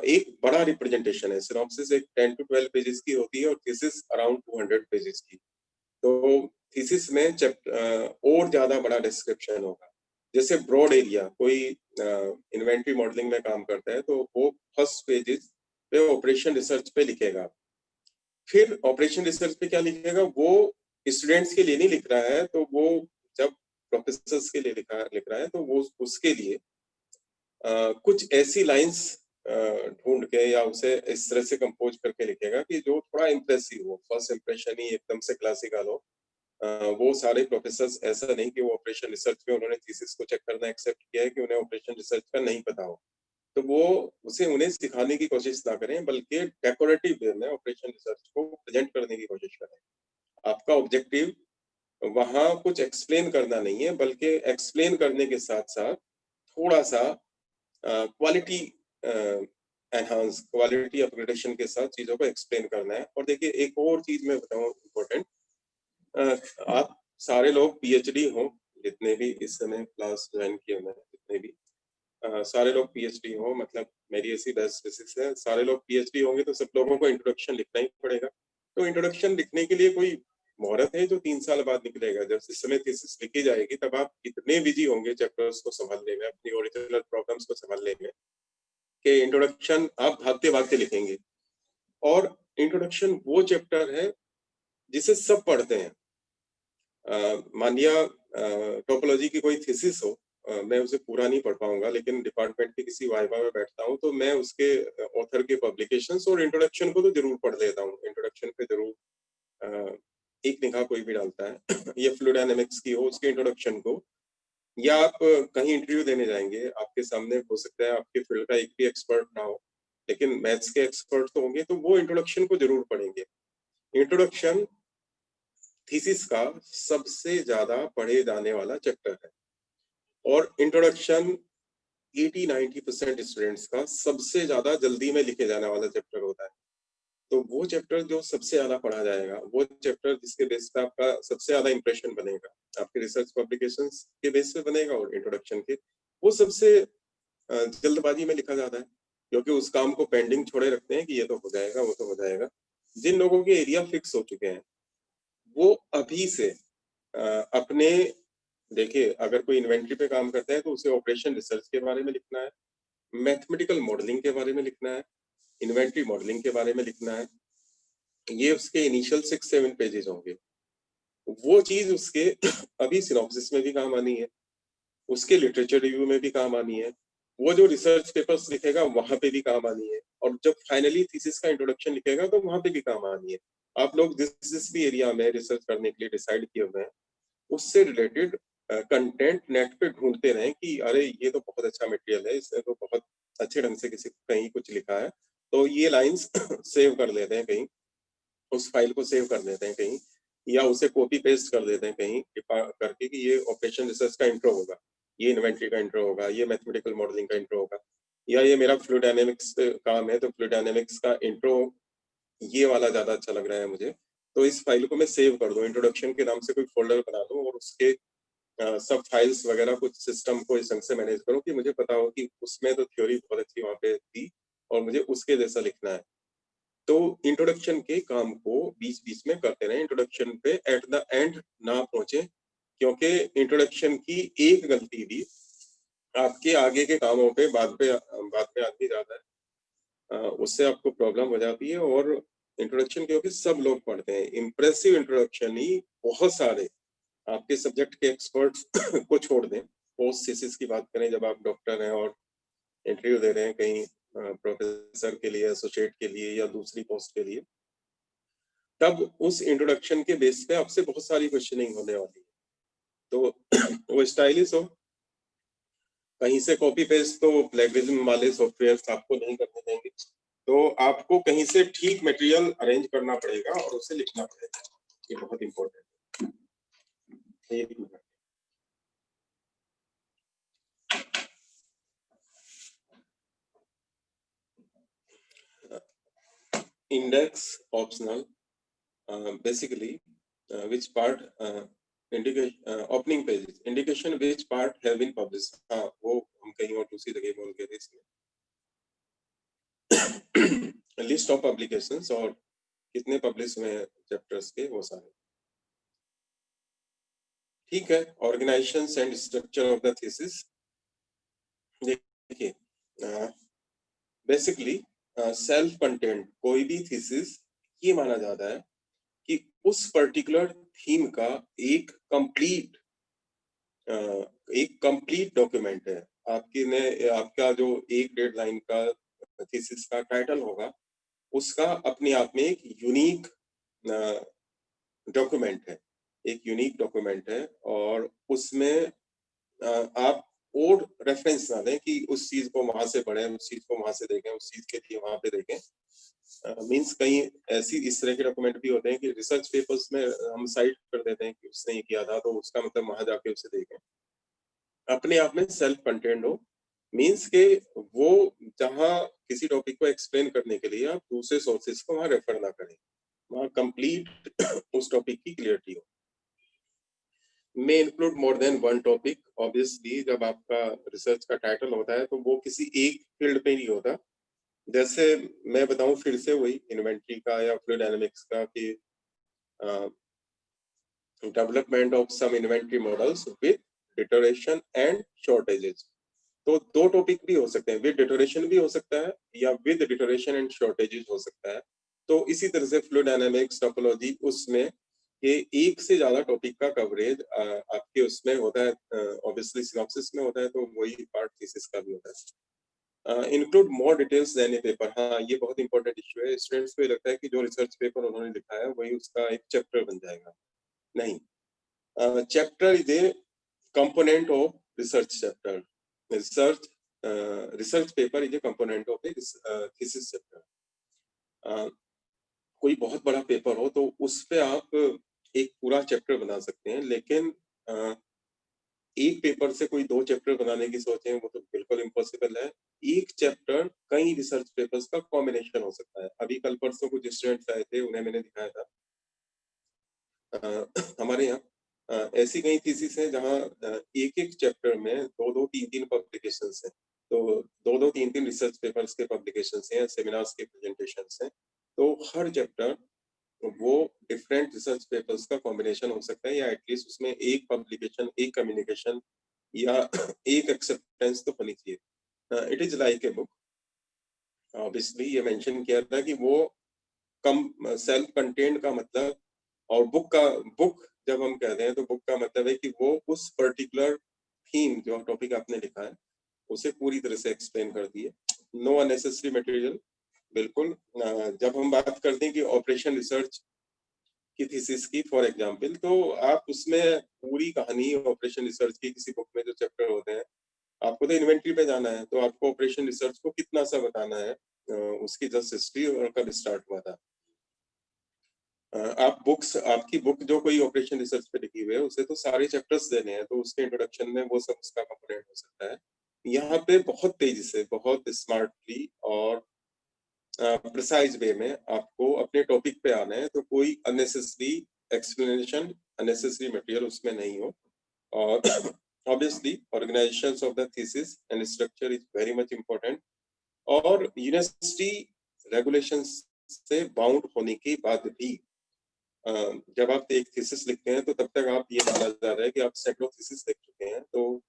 Speaker 1: एक बड़ा रिप्रेजेंटेशन है। सिनॉप्सिस एक 10 to 12 पेजेस की होती है और थीसिस अराउंड 200 पेजेस की। तो थीसिस में और ज्यादा बड़ा डिस्क्रिप्शन होगा। जैसे ब्रॉड एरिया, कोई इन्वेंटरी मॉडलिंग में काम करता है तो वो फर्स्ट पेजेस पे ऑपरेशन रिसर्च पे लिखेगा। फिर ऑपरेशन रिसर्च पे क्या लिखेगा, वो स्टूडेंट्स के लिए नहीं लिख रहा है, तो वो जब प्रोफेसर्स के लिए लिख रहा है तो वो उसके लिए कुछ ऐसी लाइंस ढूंढ के या उसे इस तरह से कंपोज करके लिखेगा कि जो थोड़ा इम्प्रेसिव हो। फर्स्ट इंप्रेशन ही एकदम से क्लासिकल हो। वो सारे प्रोफेसर्स ऐसा नहीं कि वो ऑपरेशन रिसर्च में उन्होंने थीसिस को चेक करना एक्सेप्ट किया है कि उन्हें ऑपरेशन रिसर्च का नहीं पता हो, तो वो उन्हें सिखाने की कोशिश ना करें, बल्कि डेकोरेटिव वे में ऑपरेशन रिसर्च को प्रेजेंट करने की कोशिश करें। आपका ऑब्जेक्टिव वहां कुछ एक्सप्लेन करना नहीं है, बल्कि एक्सप्लेन करने के साथ साथ थोड़ा सा क्वालिटी एनहांस, क्वालिटी अपग्रेडेशन के साथ चीजों को एक्सप्लेन करना है। और देखिए एक और चीज मैं बताऊं इम्पोर्टेंट, आप सारे लोग पीएचडी हो, जितने भी इस समय क्लास ज्वाइन किए हुए हैं, जितने भी सारे लोग पीएचडी हो, मतलब मेरी ऐसी बेसिस है, सारे लोग पीएचडी होंगे तो सब लोगों को इंट्रोडक्शन लिखना ही पड़ेगा। तो इंट्रोडक्शन लिखने के लिए कोई मुहूर्त है जो 3 साल बाद निकलेगा। जब इस समय थीसिस लिखी जाएगी तब आप इतने बिजी होंगे चैप्टर्स को संभालने में, अपनी ओरिजिनल प्रॉब्लम्स को संभालने में, कि इंट्रोडक्शन आप भागते भागते लिखेंगे। और इंट्रोडक्शन वो चैप्टर है जिसे सब पढ़ते हैं। मान लिया टोपोलॉजी की कोई थीसिस हो, मैं उसे पूरा नहीं पढ़ पाऊंगा, लेकिन डिपार्टमेंट के किसी वाइवा में बैठता हूँ तो मैं उसके ऑथर के पब्लिकेशंस और इंट्रोडक्शन को तो जरूर पढ़ लेता हूँ। इंट्रोडक्शन पे जरूर एक निगाह कोई भी डालता है। ये फ्लूइड डायनामिक्स की हो उसके इंट्रोडक्शन को, या आप कहीं इंटरव्यू देने जाएंगे, आपके सामने हो सकता है आपके फील्ड का एक भी एक्सपर्ट ना हो, लेकिन मैथ्स के एक्सपर्ट तो होंगे, तो वो इंट्रोडक्शन को जरूर पढ़ेंगे। इंट्रोडक्शन थीसिस का सबसे ज्यादा पढ़े जाने वाला चैप्टर है, और इंट्रोडक्शन 80-90% स्टूडेंट्स का सबसे ज्यादा जल्दी में लिखे जाने वाला चैप्टर होता है। तो वो चैप्टर जो सबसे ज्यादा पढ़ा जाएगा, वो चैप्टर जिसके बेस पे आपका सबसे ज्यादा इंप्रेशन बनेगा, आपके रिसर्च पब्लिकेशंस के बेस पे बनेगा, और इंट्रोडक्शन के वो सबसे जल्दबाजी में लिखा जाता है, क्योंकि उस काम को पेंडिंग छोड़े रखते हैं कि ये तो हो जाएगा, वो तो हो जाएगा। जिन लोगों के एरिया फिक्स हो चुके हैं वो अभी से अपने, देखिए अगर कोई इन्वेंटरी पे काम करता है तो उसे ऑपरेशन रिसर्च के बारे में लिखना है, मैथमेटिकल मॉडलिंग के बारे में लिखना है, इन्वेंटरी मॉडलिंग के बारे में लिखना है। ये उसके इनिशियल 6-7 पेजेस होंगे। वो चीज उसके अभी सिनॉप्सिस में भी काम आनी है, उसके लिटरेचर रिव्यू में भी काम आनी है, वो जो रिसर्च पेपर्स लिखेगा वहां पे भी काम आनी है, और जब फाइनली थीसिस का इंट्रोडक्शन लिखेगा तो वहां पे भी काम आनी है। आप लोग जिस भी एरिया में रिसर्च करने के लिए डिसाइड किए हुए हैं उससे रिलेटेड कंटेंट नेट पे ढूंढते रहें कि अरे ये तो बहुत अच्छा मटेरियल है, इसने तो बहुत अच्छे ढंग से किसी कहीं कुछ लिखा है, तो ये लाइंस सेव कर लेते हैं कहीं, उस फाइल को सेव कर लेते हैं कहीं, या उसे कॉपी पेस्ट कर देते हैं कहीं करके कि ये ऑपरेशन रिसर्च का इंट्रो होगा, ये इन्वेंटरी का इंट्रो होगा, ये मैथमेटिकल मॉडलिंग का इंट्रो होगा, या ये मेरा फ्लूइड डायनामिक्स काम है तो फ्लूइड डायनामिक्स का इंट्रो ये वाला ज्यादा अच्छा लग रहा है मुझे, तो इस फाइल को मैं सेव कर दूं, इंट्रोडक्शन के नाम से कोई फोल्डर बना दूं और उसके सब फाइल्स वगैरह कुछ सिस्टम को इस ढंग से मैनेज करूं कि मुझे पता हो कि उसमें तो थ्योरी बहुत अच्छी वहां पे थी और मुझे उसके जैसा लिखना है। तो इंट्रोडक्शन के काम को बीच बीच में करते रहे, इंट्रोडक्शन पे एट द एंड ना पहुंचे, क्योंकि इंट्रोडक्शन की एक गलती भी आपके आगे के कामों पे बाद में आदमी जाता है, उससे आपको प्रॉब्लम हो जाती है। और इंट्रोडक्शन क्योंकि सब लोग पढ़ते हैं, इम्प्रेसिव इंट्रोडक्शन ही बहुत सारे आपके सब्जेक्ट के एक्सपर्ट्स को छोड़ दें। पोस्ट थीसिस की बात करें, जब आप डॉक्टर हैं और इंटरव्यू दे रहे हैं कहीं प्रोफेसर के लिए, एसोसिएट के लिए या दूसरी पोस्ट के लिए, तब उस इंट्रोडक्शन के बेस पे आपसे बहुत सारी क्वेश्चनिंग होने वाली है। तो वो स्टाइलिश हो, कहीं से कॉपी पेस्ट तो प्लेगरिज्म वाले सॉफ्टवेयर आपको नहीं करने देंगे, तो आपको कहीं से ठीक मटेरियल अरेंज करना पड़ेगा और उसे लिखना पड़ेगा। ये बहुत इंपॉर्टेंट है। एक minute. Index optional, basically which part indication opening pages indication which part have been published। हाँ, वो हम कहीं और दूसरी जगह बोल के थे इसमें। लिस्ट ऑफ पब्लिकेशंस और कितने पब्लिश हुए हैं चैप्टर्स के, वो सारे। ठीक है। Organisation and structure of the thesis. देखिए, बेसिकली सेल्फ कंटेंट कोई भी थीसिस ये माना जाता है कि उस पर्टिकुलर थीम का एक कंप्लीट डॉक्यूमेंट है। आपका जो एक डेडलाइन का थीसिस का टाइटल होगा, उसका अपने आप में एक यूनिक डॉक्यूमेंट है, और उसमें आप और रेफरेंस ना दें कि उस चीज को वहां से पढ़ें, उस चीज को वहां से देखें, उस चीज के लिए वहां पे देखें। मींस कहीं इस तरह के डॉक्यूमेंट भी होते हैं कि रिसर्च पेपर्स में हम साइट कर देते हैं कि उसने ये किया था, तो उसका मतलब वहां जाके उसे देखें। अपने आप में सेल्फ कंटेंट हो, मींस के वो जहां किसी टॉपिक को एक्सप्लेन करने के लिए आप दूसरे सोर्सेज को वहां रेफर ना करें, वहां कंप्लीट उस टॉपिक की क्लियरिटी हो। may include more than one topic। obviously जब आपका रिसर्च का टाइटल होता है तो वो किसी एक फील्ड पे नहीं होता। जैसे मैं बताऊं फिर से वही इन्वेंट्री का या फ्लूइड डायनामिक्स का कि development of some inventory models with deterioration and shortages. तो दो टॉपिक भी हो सकते हैं, विद डिटोरेशन भी हो सकता है या विद डिटोरेशन एंड शॉर्टेजेस हो सकता है। तो इसी तरह से फ्लूइड डायनामिक्स, टोपोलॉजी, उसमें ये एक से ज्यादा टॉपिक का कवरेज आपके उसमें होता है। ऑब्वियसली सिनॉप्सिस में होता है, तो वही पार्ट थीसिस का भी होता है। इंक्लूड मोर डिटेल्स देन ए पेपर। हाँ, ये बहुत इंपॉर्टेंट इश्यू है। स्टूडेंट्स को लगता है कि जो रिसर्च पेपर उन्होंने लिखा है वही उसका एक चैप्टर बन जाएगा। नहीं, chapter is a component of research chapter. Research paper is a component of a thesis chapter. कोई बहुत बड़ा पेपर हो तो उस पे आप एक पूरा चैप्टर बना सकते हैं, लेकिन एक पेपर से कोई 2 चैप्टर बनाने की सोचें, वो तो बिल्कुल इम्पॉसिबल है। एक चैप्टर कई रिसर्च पेपर्स का कॉम्बिनेशन हो सकता है। अभी कल परसों कुछ स्टूडेंट्स आए थे, उन्हें मैंने दिखाया था। हमारे यहाँ ऐसी कई थीसिस हैं जहाँ एक चैप्टर में 2-2, 3-3 पब्लिकेशंस हैं। तो 2-2, 3-3 रिसर्च पेपर्स के पब्लिकेशंस हैं, सेमिनार्स के प्रेजेंटेशंस हैं। तो हर चैप्टर वो डिफरेंट रिसर्च पेपर्स का कॉम्बिनेशन हो सकता है, या एटलीस्ट उसमें एक पब्लिकेशन, एक कम्युनिकेशन या एक एक्सेप्टेंस तो होनी चाहिए। It is like a book. Obviously ये मेंशन किया था कि वो कम सेल्फ कंटेंट का मतलब, और बुक जब हम कहते हैं तो बुक का मतलब है कि वो उस पर्टिकुलर थीम, जो टॉपिक आपने लिखा है, उसे पूरी तरह से एक्सप्लेन कर दिए। Know unnecessary material. बिल्कुल। जब हम बात करते हैं कि ऑपरेशन रिसर्च की थीसिस की, फॉर एग्जांपल, तो आप उसमें पूरी कहानी ऑपरेशन रिसर्च की किसी बुक में जो चैप्टर होते हैं, आपको तो इन्वेंट्री पे जाना है, तो आपको ऑपरेशन रिसर्च को कितना सा बताना है, उसकी जस्ट हिस्ट्री और कब स्टार्ट हुआ था। आपकी बुक जो कोई ऑपरेशन रिसर्च पे लिखी हुई है, उसे तो सारे चैप्टर्स देने हैं, तो उसके इंट्रोडक्शन में वो सब उसका कंपोनेंट हो सकता है। यहाँ पे बहुत तेजी से, बहुत स्मार्टली और प्रिसाइज वे में आपको अपने टॉपिक पे आना है, तो कोई अननेसेसरी एक्सप्लेनेशन, अननेसेसरी मटेरियल उसमें नहीं हो। और obviously organisation of the thesis and structure is very much important. और यूनिवर्सिटी रेगुलेशंस से बाउंड होने के बाद भी जब आप एक थीसिस लिखते हैं तो तब तक आप ये माना जा रहा है कि आप सैकड़ों थीसिस लिख चुके हैं। तो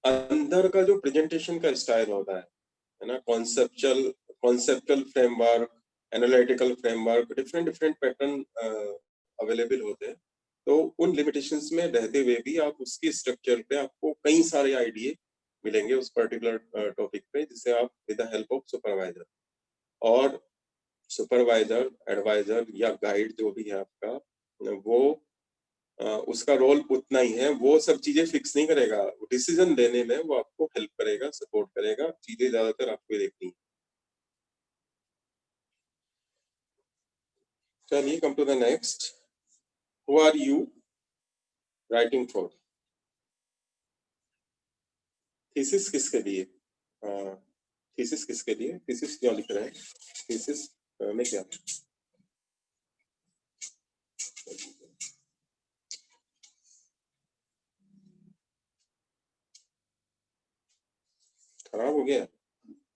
Speaker 1: अंदर का जो प्रेजेंटेशन का स्टाइल होता है ना, conceptual framework, analytical framework, different pattern available होते हैं। तो उन लिमिटेशंस में रहते हुए भी आप उसकी स्ट्रक्चर पे आपको कई सारे आइडिया मिलेंगे उस पर्टिकुलर टॉपिक पे, जिसे आप with the help of supervisor, और सुपरवाइजर, एडवाइजर या गाइड जो भी है आपका, वो उसका रोल उतना ही है, वो सब चीजें फिक्स नहीं करेगा, डिसीजन लेने में वो आपको हेल्प करेगा, सपोर्ट करेगा, चीजें ज्यादातर आपको ही देखनी है। चलिए, come to the next, who are you writing for? Thesis किसके लिए? थीसिस किसके लिए? थीसिस क्यों लिख रहे हैं? थीसिस में क्या खराब हो गया?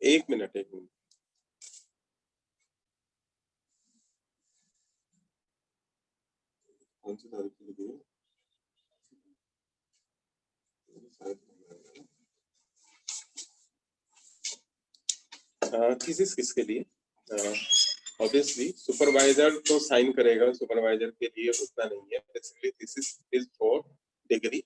Speaker 1: एक मिनट। कौन सी तारीख की लिखी है? थीसिस किसके लिए? ऑब्वियसली सुपरवाइजर तो साइन करेगा, सुपरवाइजर के लिए उतना नहीं है। Basically thesis is for degree.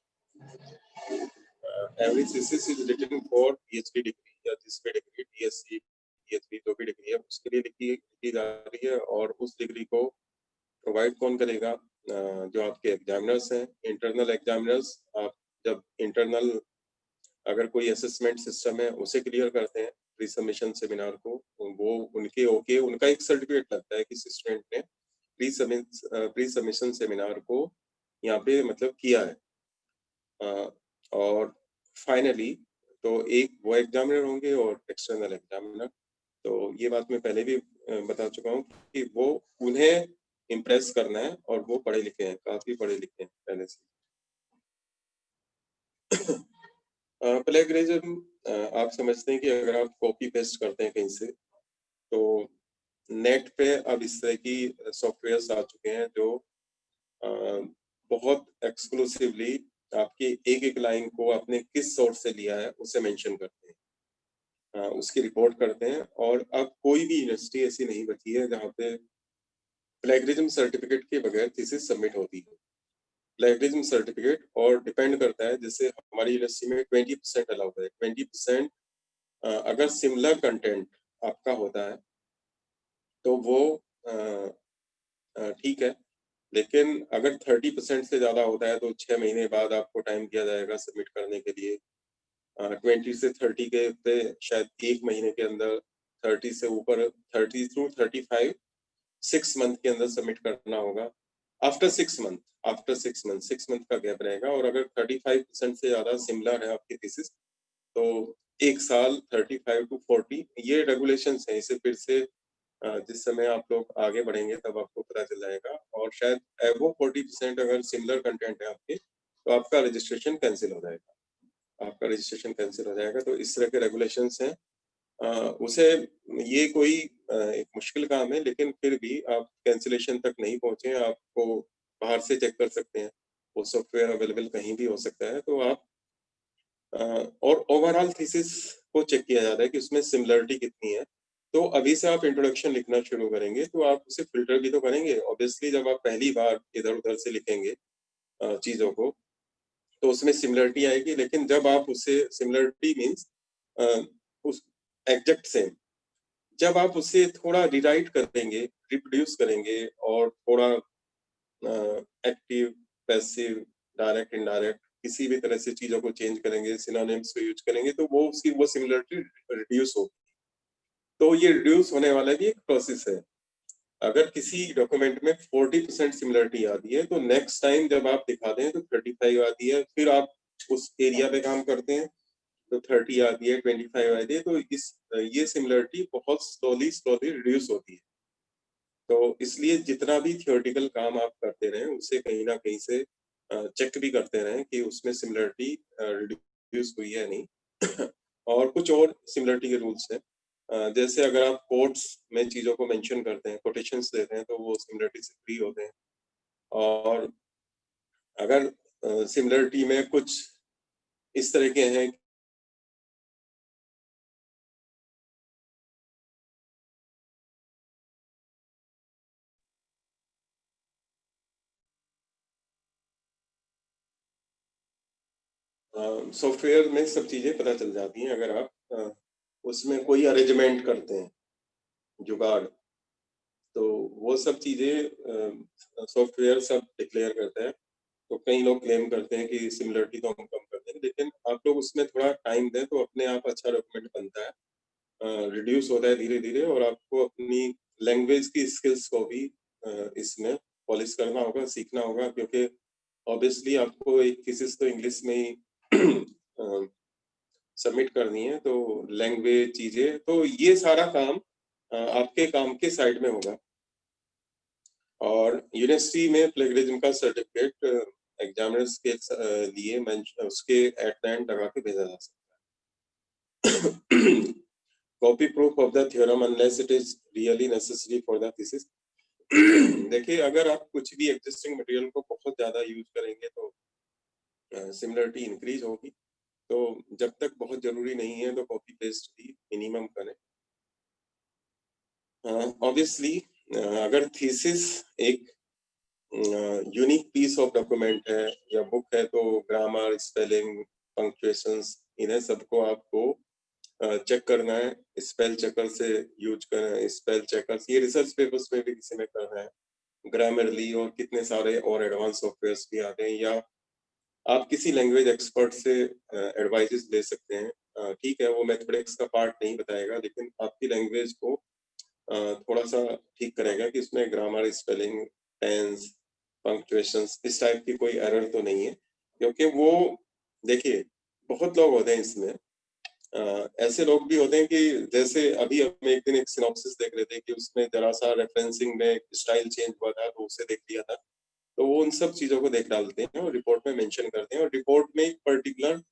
Speaker 1: Every thesis is written for PhD degree या जिस भी डिग्री, डीएससी, पीएचडी जो भी डिग्री है उसके लिए लिखी जा रही है। और उस डिग्री को प्रोवाइड कौन करेगा? जो आपके एग्जामिनर्स हैं, इंटरनल एग्जामिनर्स। आप जब इंटरनल अगर कोई असेसमेंट सिस्टम है उसे क्लियर करते हैं प्री सबमिशन सेमिनार को, वो उनके ओके, उनका एक सर्टिफिकेट लगता है कि स्टूडेंट ने प्री सबमिशन सेमिनार को यहाँ पे मतलब किया है। और फाइनली तो एक वो एग्जामिनर होंगे और एक्सटर्नल एग्जामिनर। तो ये बात मैं पहले भी बता चुका हूँ कि वो उन्हें इम्प्रेस करना है, और वो पढ़े लिखे हैं, काफी पढ़े लिखे हैं पहले से। प्लेगरिज्म आप समझते हैं कि अगर आप कॉपी पेस्ट करते हैं कहीं से, तो नेट पे अब इस तरह की सॉफ्टवेयर्स आ चुके हैं जो बहुत एक्सक्लूसिवली आपकी एक एक लाइन को आपने किस सोर्स से लिया है उसे मेंशन करते हैं, उसकी रिपोर्ट करते हैं। और अब कोई भी यूनिवर्सिटी ऐसी नहीं बची है जहाँ पे प्लेगरिज्म सर्टिफिकेट के बगैर थीसिस सबमिट होती है। प्लेगरिज्म सर्टिफिकेट और डिपेंड करता है, जैसे हमारी यूनिवर्सिटी में 20% अलाउड है। 20% अगर सिमिलर कंटेंट आपका होता है तो वो ठीक है, लेकिन अगर 30% से ज्यादा होता है तो 6 महीने बाद आपको टाइम दिया जाएगा सबमिट करने के लिए। 20 से 30 के पे शायद 1 महीने के अंदर, 30 से ऊपर 30 थ्रू 35 6 मंथ के अंदर सबमिट करना होगा। आफ्टर 6 मंथ का गैप रहेगा। और अगर 35% से ज्यादा सिमिलर है आपकी थीसिस तो 1 साल, 35 टू 40 ये रेगुलेशंस है। इसे फिर से जिस समय आप लोग आगे बढ़ेंगे तब आपको पता चल जाएगा। और शायद एबो 40% अगर सिमिलर कंटेंट है आपके तो आपका रजिस्ट्रेशन कैंसिल हो जाएगा। तो इस तरह के रेगुलेशंस हैं। उसे ये कोई एक मुश्किल काम है, लेकिन फिर भी आप कैंसिलेशन तक नहीं पहुंचे, आपको बाहर से चेक कर सकते हैं, वो सॉफ्टवेयर अवेलेबल कहीं भी हो सकता है। तो आप और ओवरऑल थीसिस को चेक किया जाता है कि उसमें सिमिलरिटी कितनी है। तो अभी से आप इंट्रोडक्शन लिखना शुरू करेंगे तो आप उसे फिल्टर भी तो करेंगे। ऑब्वियसली जब आप पहली बार इधर उधर से लिखेंगे चीजों को तो उसमें सिमिलरिटी आएगी, लेकिन जब आप उसे सिमिलरिटी मीन्स उस एग्जैक्ट सेम, जब आप उसे थोड़ा रिराइट करेंगे, रिप्रोड्यूस करेंगे और थोड़ा एक्टिव, पैसिव, डायरेक्ट, इनडायरेक्ट किसी भी तरह से चीजों को चेंज करेंगे, सिनोनिम्स को यूज करेंगे, तो वो उसकी वो सिमिलरिटी रिड्यूस होगी। तो ये रिड्यूस होने वाला भी एक प्रोसेस है। अगर किसी डॉक्यूमेंट में 40% सिमिलरिटी आती है तो नेक्स्ट टाइम जब आप दिखाते हैं तो 35 आती है, फिर आप उस एरिया पे काम करते हैं तो 30 आती है, 25 आती है। तो ये सिमिलरिटी बहुत स्लोली रिड्यूस होती है। तो इसलिए जितना भी थियोरेटिकल काम आप करते रहें उसे कहीं ना कहीं से चेक भी करते रहें कि उसमें सिमिलरिटी रिड्यूस हुई है नहीं। और कुछ और सिमिलरिटी के रूल्स हैं, जैसे अगर आप कोट्स में चीजों को मेंशन करते हैं, कोटेशंस देते हैं, तो वो सिमिलरिटी से फ्री होते हैं। और अगर सिमिलरिटी में कुछ इस तरह के हैं सॉफ्टवेयर में सब चीजें पता चल जाती हैं अगर आप उसमें कोई अरेंजमेंट करते हैं, जुगाड़, तो वो सब चीजें सॉफ्टवेयर सब डिक्लेयर करता है। तो कई लोग क्लेम करते हैं कि सिमिलरिटी तो हम कम कर देंगे, लेकिन आप लोग उसमें थोड़ा टाइम दें तो अपने आप अच्छा डॉक्यूमेंट बनता है, रिड्यूस होता है धीरे धीरे, और आपको अपनी लैंग्वेज की स्किल्स को भी इसमें पॉलिश करना होगा, सीखना होगा, क्योंकि ऑब्वियसली आपको एक थीसिस तो इंग्लिश में ही सबमिट करनी है, तो लैंग्वेज चीजें, तो ये सारा काम आपके काम के साइड में होगा। और यूनिवर्सिटी में प्लेगरिज्म का सर्टिफिकेट एग्जामिनर्स के लिए उसके एट द एंड लगा के भेजा जा सकता है। Copy proof of the theorem unless it is really necessary for the thesis. देखिए, अगर आप कुछ भी एग्जिस्टिंग मटेरियल को बहुत ज्यादा यूज करेंगे तो सिमिलरिटी इंक्रीज होगी, तो जब तक बहुत जरूरी नहीं है तो कॉपी पेस्ट भी मिनिमम करें। ऑब्वियसली अगर थीसिस एक यूनिक पीस ऑफ डॉक्यूमेंट है या बुक है, तो ग्रामर, स्पेलिंग, पंक्चुएशंस, इन्हें सबको आपको चेक करना है, स्पेल चेकर से यूज करना है, स्पेल चेकर्स, ये रिसर्च पेपर्स में भी किसी में करना है, ग्रामरली, और कितने सारे और एडवांस सॉफ्टवेयर्स भी आते हैं, या आप किसी लैंग्वेज एक्सपर्ट से एडवाइजेस ले सकते हैं। ठीक है, वो मैथमेटिक्स का पार्ट नहीं बताएगा, लेकिन आपकी लैंग्वेज को थोड़ा सा ठीक करेगा कि इसमें ग्रामर, स्पेलिंग, टेंस, पंक्चुएशंस, इस टाइप की कोई एरर तो नहीं है। क्योंकि वो देखिए, बहुत लोग होते हैं इसमें, ऐसे लोग भी होते हैं कि जैसे अभी हम एक दिन एक सिनॉप्सिस देख रहे थे कि उसमें जरा सा रेफरेंसिंग में स्टाइल चेंज हुआ था, तो उसे देख लिया था, तो वो उन सब चीजों को देख डालते हैं और रिपोर्ट में मेंशन करते हैं। और रिपोर्ट में एक पर्टिकुलर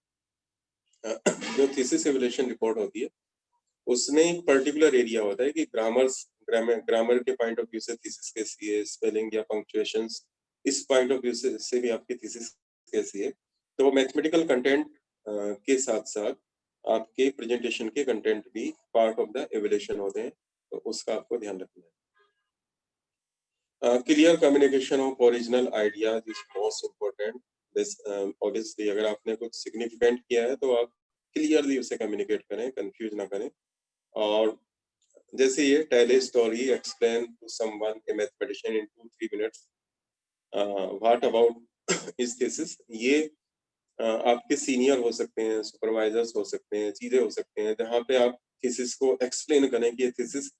Speaker 1: जो थीसिस इवैल्यूएशन रिपोर्ट होती है, उसमें एक पर्टिकुलर एरिया होता है कि ग्रामर के पॉइंट ऑफ व्यू से थीसिस कैसी है, स्पेलिंग या पंक्चुएशंस, इस पॉइंट ऑफ व्यू से भी आपकी थीसिस कैसी है। तो मैथमेटिकल कंटेंट के साथ साथ आपके प्रेजेंटेशन के कंटेंट भी पार्ट ऑफ द इवैल्यूएशन होते हैं, तो उसका आपको ध्यान रखना है। Clear communication of original ideas is most important. This obviously अगर आपने कुछ सिग्निफिकेंट किया है तो आप क्लियरली उसे कम्युनिकेट करें, कंफ्यूज ना करें। और जैसे ये tell a story, explain to someone a mathematician in 2-3 minutes, what about his thesis, ये आपके सीनियर हो सकते हैं, सुपरवाइजर्स हो सकते हैं, चीजें हो सकते हैं जहाँ पे आप थीसिस को एक्सप्लेन करें कि ये थीसिस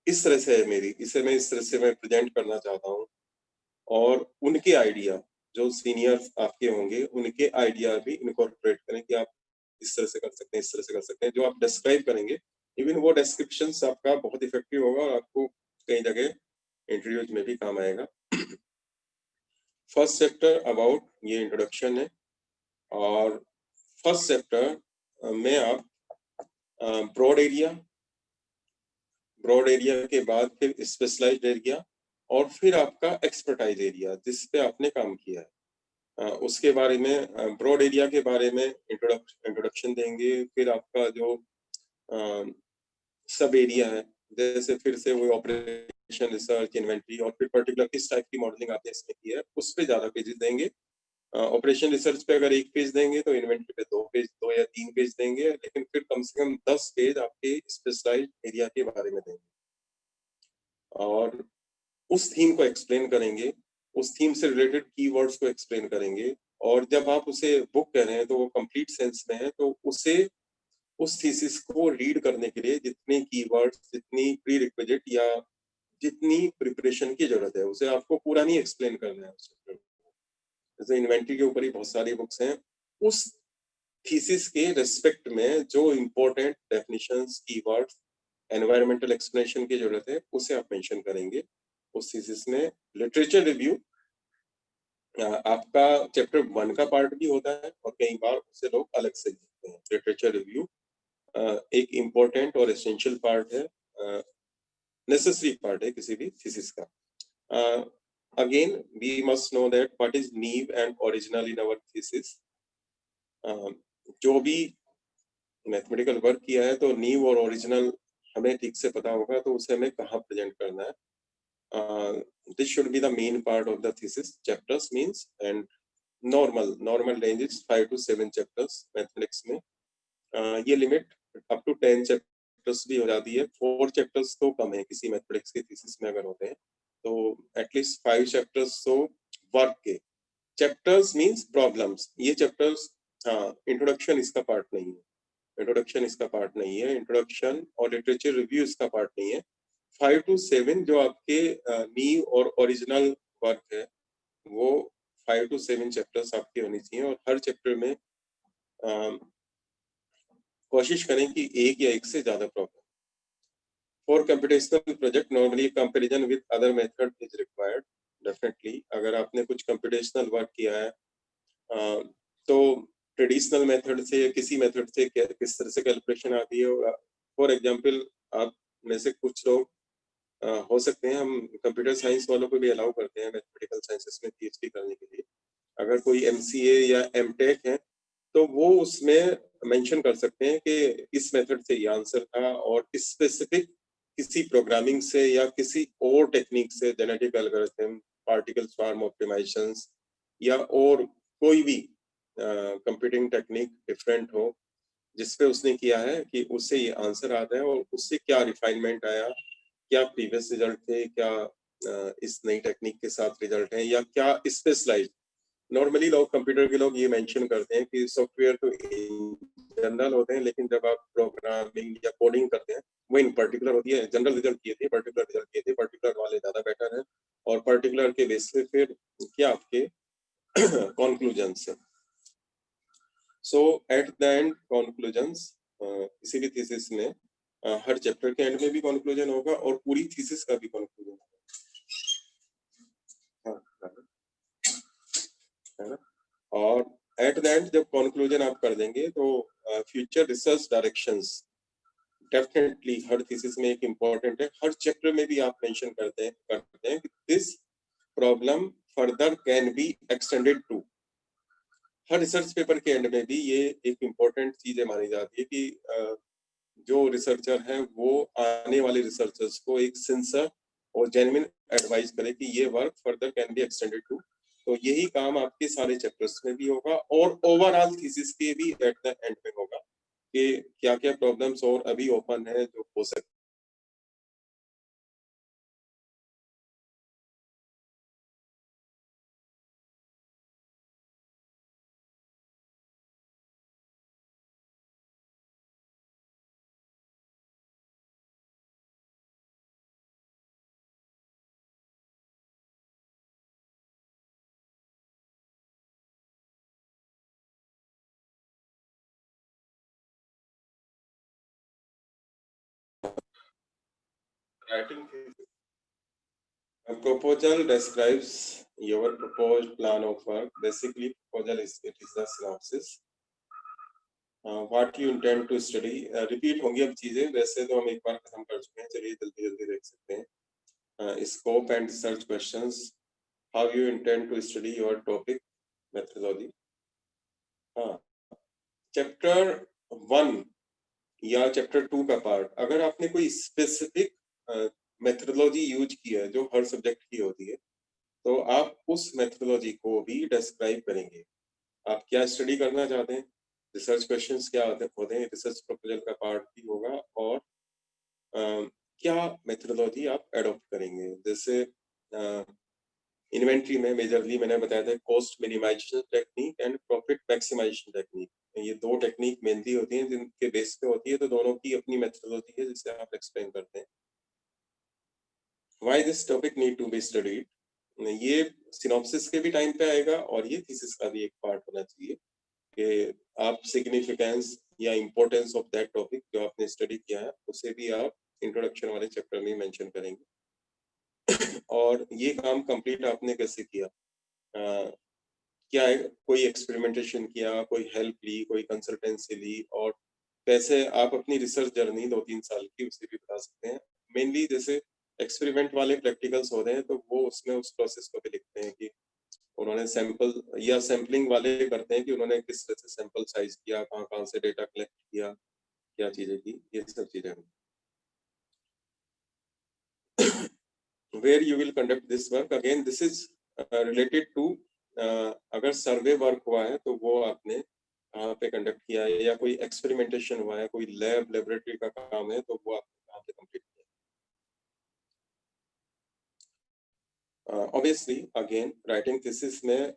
Speaker 1: इस तरह से है मेरी, इसे मैं इस तरह से मैं प्रेजेंट करना चाहता हूँ, और उनके आइडिया, जो सीनियर्स आपके होंगे, उनके आइडिया भी इनकॉर्पोरेट करें कि आप इस तरह से कर सकते हैं, इस तरह से कर सकते हैं। जो आप डिस्क्राइब करेंगे, इवन वो डिस्क्रिप्शन आपका बहुत इफेक्टिव होगा और आपको कई जगह इंटरव्यूज में भी काम आएगा। फर्स्ट चैप्टर अबाउट, ये इंट्रोडक्शन है, और फर्स्ट चैप्टर में आप ब्रॉड एरिया के बाद फिर स्पेशलाइज्ड एरिया, और फिर आपका एक्सपर्टाइज एरिया जिस पे आपने काम किया है, उसके बारे में, ब्रॉड एरिया के बारे में इंट्रोडक्शन देंगे। फिर आपका जो सब एरिया है, जैसे फिर से वो ऑपरेशन, रिसर्च, इन्वेंटरी, और फिर पर्टिकुलर किस टाइप की मॉडलिंग आपने इसमें की है, उस पे ज्यादा पेजेस देंगे। ऑपरेशन रिसर्च पे अगर 1 पेज देंगे तो इन्वेंटरी पे 2 या 3 पेज देंगे, लेकिन फिर कम से कम 10 पेज आपके स्पेशलाइज्ड एरिया के बारे में देंगे, और उस थीम को एक्सप्लेन करेंगे, उस थीम से रिलेटेड कीवर्ड्स को एक्सप्लेन करेंगे। और जब आप उसे बुक कर रहे हैं तो वो कंप्लीट सेंस में है, तो उसे, उस थीसिस को रीड करने के लिए जितने कीवर्ड्स, जितनी प्री रिक्विजिट या जितनी प्रिपरेशन की जरूरत है, उसे आपको पूरा नहीं एक्सप्लेन करना है। जैसे इन्वेंटरी के ऊपर ही बहुत सारी बुक्स हैं, उस थीसिस के रिस्पेक्ट में जो important definitions, keywords, environmental explanation की जरूरत है, उसे आप मेंशन करेंगे उस थीसिस में। लिटरेचर रिव्यू आपका चैप्टर 1 का पार्ट भी होता है, और कई बार उसे लोग अलग से लिखते हैं। लिटरेचर रिव्यू एक इम्पोर्टेंट और एसेंशियल पार्ट है, नेसेसरी पार्ट है किसी भी थीसिस का। Again we must know that what is new and original in our thesis. जो भी मैथमेटिकल वर्क किया है तो नीव और ओरिजिनल हमें ठीक से पता होगा, तो उसे हमें कहाँ प्रेजेंट करना है। This should be the main part of the thesis chapters means, and normal range is 5 to 7 chapters mathematics में। ये लिमिट अप टू 10 चैप्टर्स भी हो जाती है। 4 चैप्टर्स तो कम है किसी मैथमेटिक्स के थीसिस में अगर होते हैं, तो एटलीस्ट 5 चैप्टर्स तो वर्क के। Chapters means problems. ये चैप्टर्स, हाँ, इंट्रोडक्शन इसका पार्ट नहीं है, इंट्रोडक्शन और लिटरेचर रिव्यू इसका पार्ट नहीं है। 5 to 7 जो आपके नीव और ओरिजिनल वर्क है, वो 5 to 7 चैप्टर्स आपके होनी चाहिए। और हर चैप्टर में कोशिश करें कि एक या एक से ज्यादा problem. For computational project normally comparison with other method is required. Definitely अगर आपने कुछ कंप्यूटेशनल वर्क किया है तो ट्रेडिशनल मेथड से, किसी मेथड से किस तरह से कैलकुलेशन आती है। फॉर एग्जांपल, आप में से कुछ लोग हो सकते हैं, हम कंप्यूटर साइंस वालों को भी अलाउ करते हैं मैथमेटिकल साइंसेस में पीएचडी करने के लिए। अगर कोई एमसीए या एमटेक है तो वो उसमें मेंशन कर सकते हैं कि इस मेथड से ये आंसर था, और स्पेसिफिक किसी प्रोग्रामिंग से या किसी और टेक्निक से, genetic algorithm, particle swarm optimisation या और कोई भी कंप्यूटिंग टेक्निक डिफरेंट हो जिसपे उसने किया है कि उससे ये आंसर आता है, और उससे क्या रिफाइनमेंट आया, क्या प्रीवियस रिजल्ट थे, क्या इस नई टेक्निक के साथ रिजल्ट है, या क्या स्पेशलाइज्ड। नॉर्मली लोग, कंप्यूटर के लोग ये मेंशन करते हैं कि सॉफ्टवेयर तो जनरल होते हैं, लेकिन जब आप प्रोग्रामिंग या कोडिंग करते हैं वो इन पर्टिकुलर होती है। जनरल रिजल्ट किए थे, पर्टिकुलर वाले ज्यादा बेटर है, और पर्टिकुलर के बेस पे फिर क्या आपके कंक्लूजन्स है। सो एट द एंड कंक्लूजन्स, किसी भी थीसिस में हर चैप्टर के एंड में भी कंक्लूजन होगा और पूरी थीसिस का भी कंक्लूजन होगा, है ना। और एट द एंड जब कंक्लूजन आप कर देंगे तो फ्यूचर रिसर्च डायरेक्शंस डेफिनेटली हर थीसिस में एक इम्पोर्टेंट है। हर चैप्टर में भी आप मेंशन करते हैं कि this problem further can be extended to. हर रिसर्च पेपर के एंड में भी ये एक इम्पोर्टेंट चीज मानी जाती है कि जो रिसर्चर है वो आने वाले रिसर्चर्स को एक सिंसियर और जेन्युइन एडवाइस करे कि ये work further can be extended to. तो यही काम आपके सारे चैप्टर्स में भी होगा और ओवरऑल थीसिस के भी एट द एंड में होगा कि क्या क्या प्रॉब्लम्स और अभी ओपन है जो हो सकते। Writing thesis. A proposal describes your proposed plan of work. Basically, proposal is the synopsis. What you intend to study. Repeat होंगी अब चीजें, वैसे तो हम एक बार खत्म कर चुके हैं। चलिए जल्दी देख सकते हैं। Scope and research questions. How you intend to study your topic, methodology. हाँ, चैप्टर 1 या चैप्टर 2 का पार्ट, अगर आपने कोई स्पेसिफिक मेथोडोलॉजी यूज की है जो हर सब्जेक्ट की होती है, तो आप उस मेथोडोलॉजी को भी डिस्क्राइब करेंगे। आप क्या स्टडी करना चाहते हैं, रिसर्च क्वेश्चंस क्या होते हैं, रिसर्च प्रपोजल का पार्ट भी होगा, और क्या मेथोडोलॉजी आप एडॉप्ट करेंगे। जैसे इन्वेंट्री में मेजरली मैंने बताया था cost minimisation technique and profit maximisation technique. ये 2 टेक्निक मेनली होती हैं जिनके बेस पे होती है, तो दोनों की अपनी मेथोडोलॉजी है जिसे आप एक्सप्लेन करते हैं। Why this topic need to be studied, ये सिनॉप्सिस के भी टाइम पे आएगा और ये थीसिस का भी एक पार्ट होना चाहिए कि आप सिग्निफिकेंस या इम्पोर्टेंस ऑफ दैट टॉपिक जो आपने स्टडी किया है उसे भी आप इंट्रोडक्शन वाले चैप्टर में मेंशन करेंगे। और ये काम कंप्लीट आपने कैसे किया, क्या है, कोई एक्सपेरिमेंटेशन किया, कोई हेल्प ली, कोई कंसल्टेंसी ली, और कैसे आप अपनी रिसर्च जर्नी 2-3 साल की उसे भी बता सकते हैं। मेनली जैसे एक्सपेरिमेंट वाले प्रैक्टिकल्स होते हैं तो वो उसमें उस प्रोसेस को भी लिखते हैं कि उन्होंने सैंपल या सैंपलिंग वाले करते हैं कि उन्होंने किस तरह से सैंपल साइज किया, कहाँ से डेटा कलेक्ट किया, क्या चीजें की, ये सब चीजें। Where you will conduct this work, again this is related to अगर सर्वे वर्क हुआ है तो वो आपने कहाँ पे कंडक्ट किया है, या कोई एक्सपेरिमेंटेशन हुआ है, कोई लेबोरेटरी का काम है, तो वो आपने कहाँ पे कंप्लीट किया। Obviously, again, writing thesis में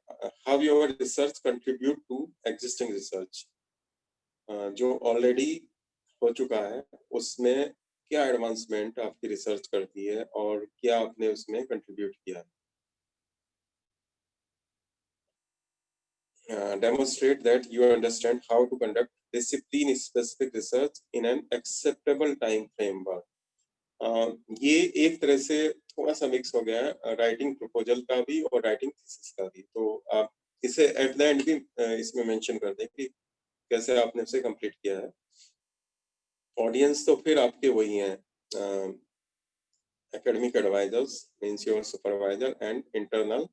Speaker 1: how your research contribute to existing research, जो ऑलरेडी हो चुका है उसमें क्या एडवांसमेंट आपकी रिसर्च करती है और क्या आपने उसमें कंट्रीब्यूट किया है। Demonstrate that you understand how to conduct discipline specific research in an acceptable time framework. ये एक तरह से थोड़ा सा मिक्स हो गया है राइटिंग प्रपोजल का भी और राइटिंग थीसिस का भी, तो आप इसे एट द एंड भी इसमें मेंशन कर दें कि कैसे आपने उसे कंप्लीट किया है। ऑडियंस तो फिर आपके वही हैं, academic advisers means your supervisor and internal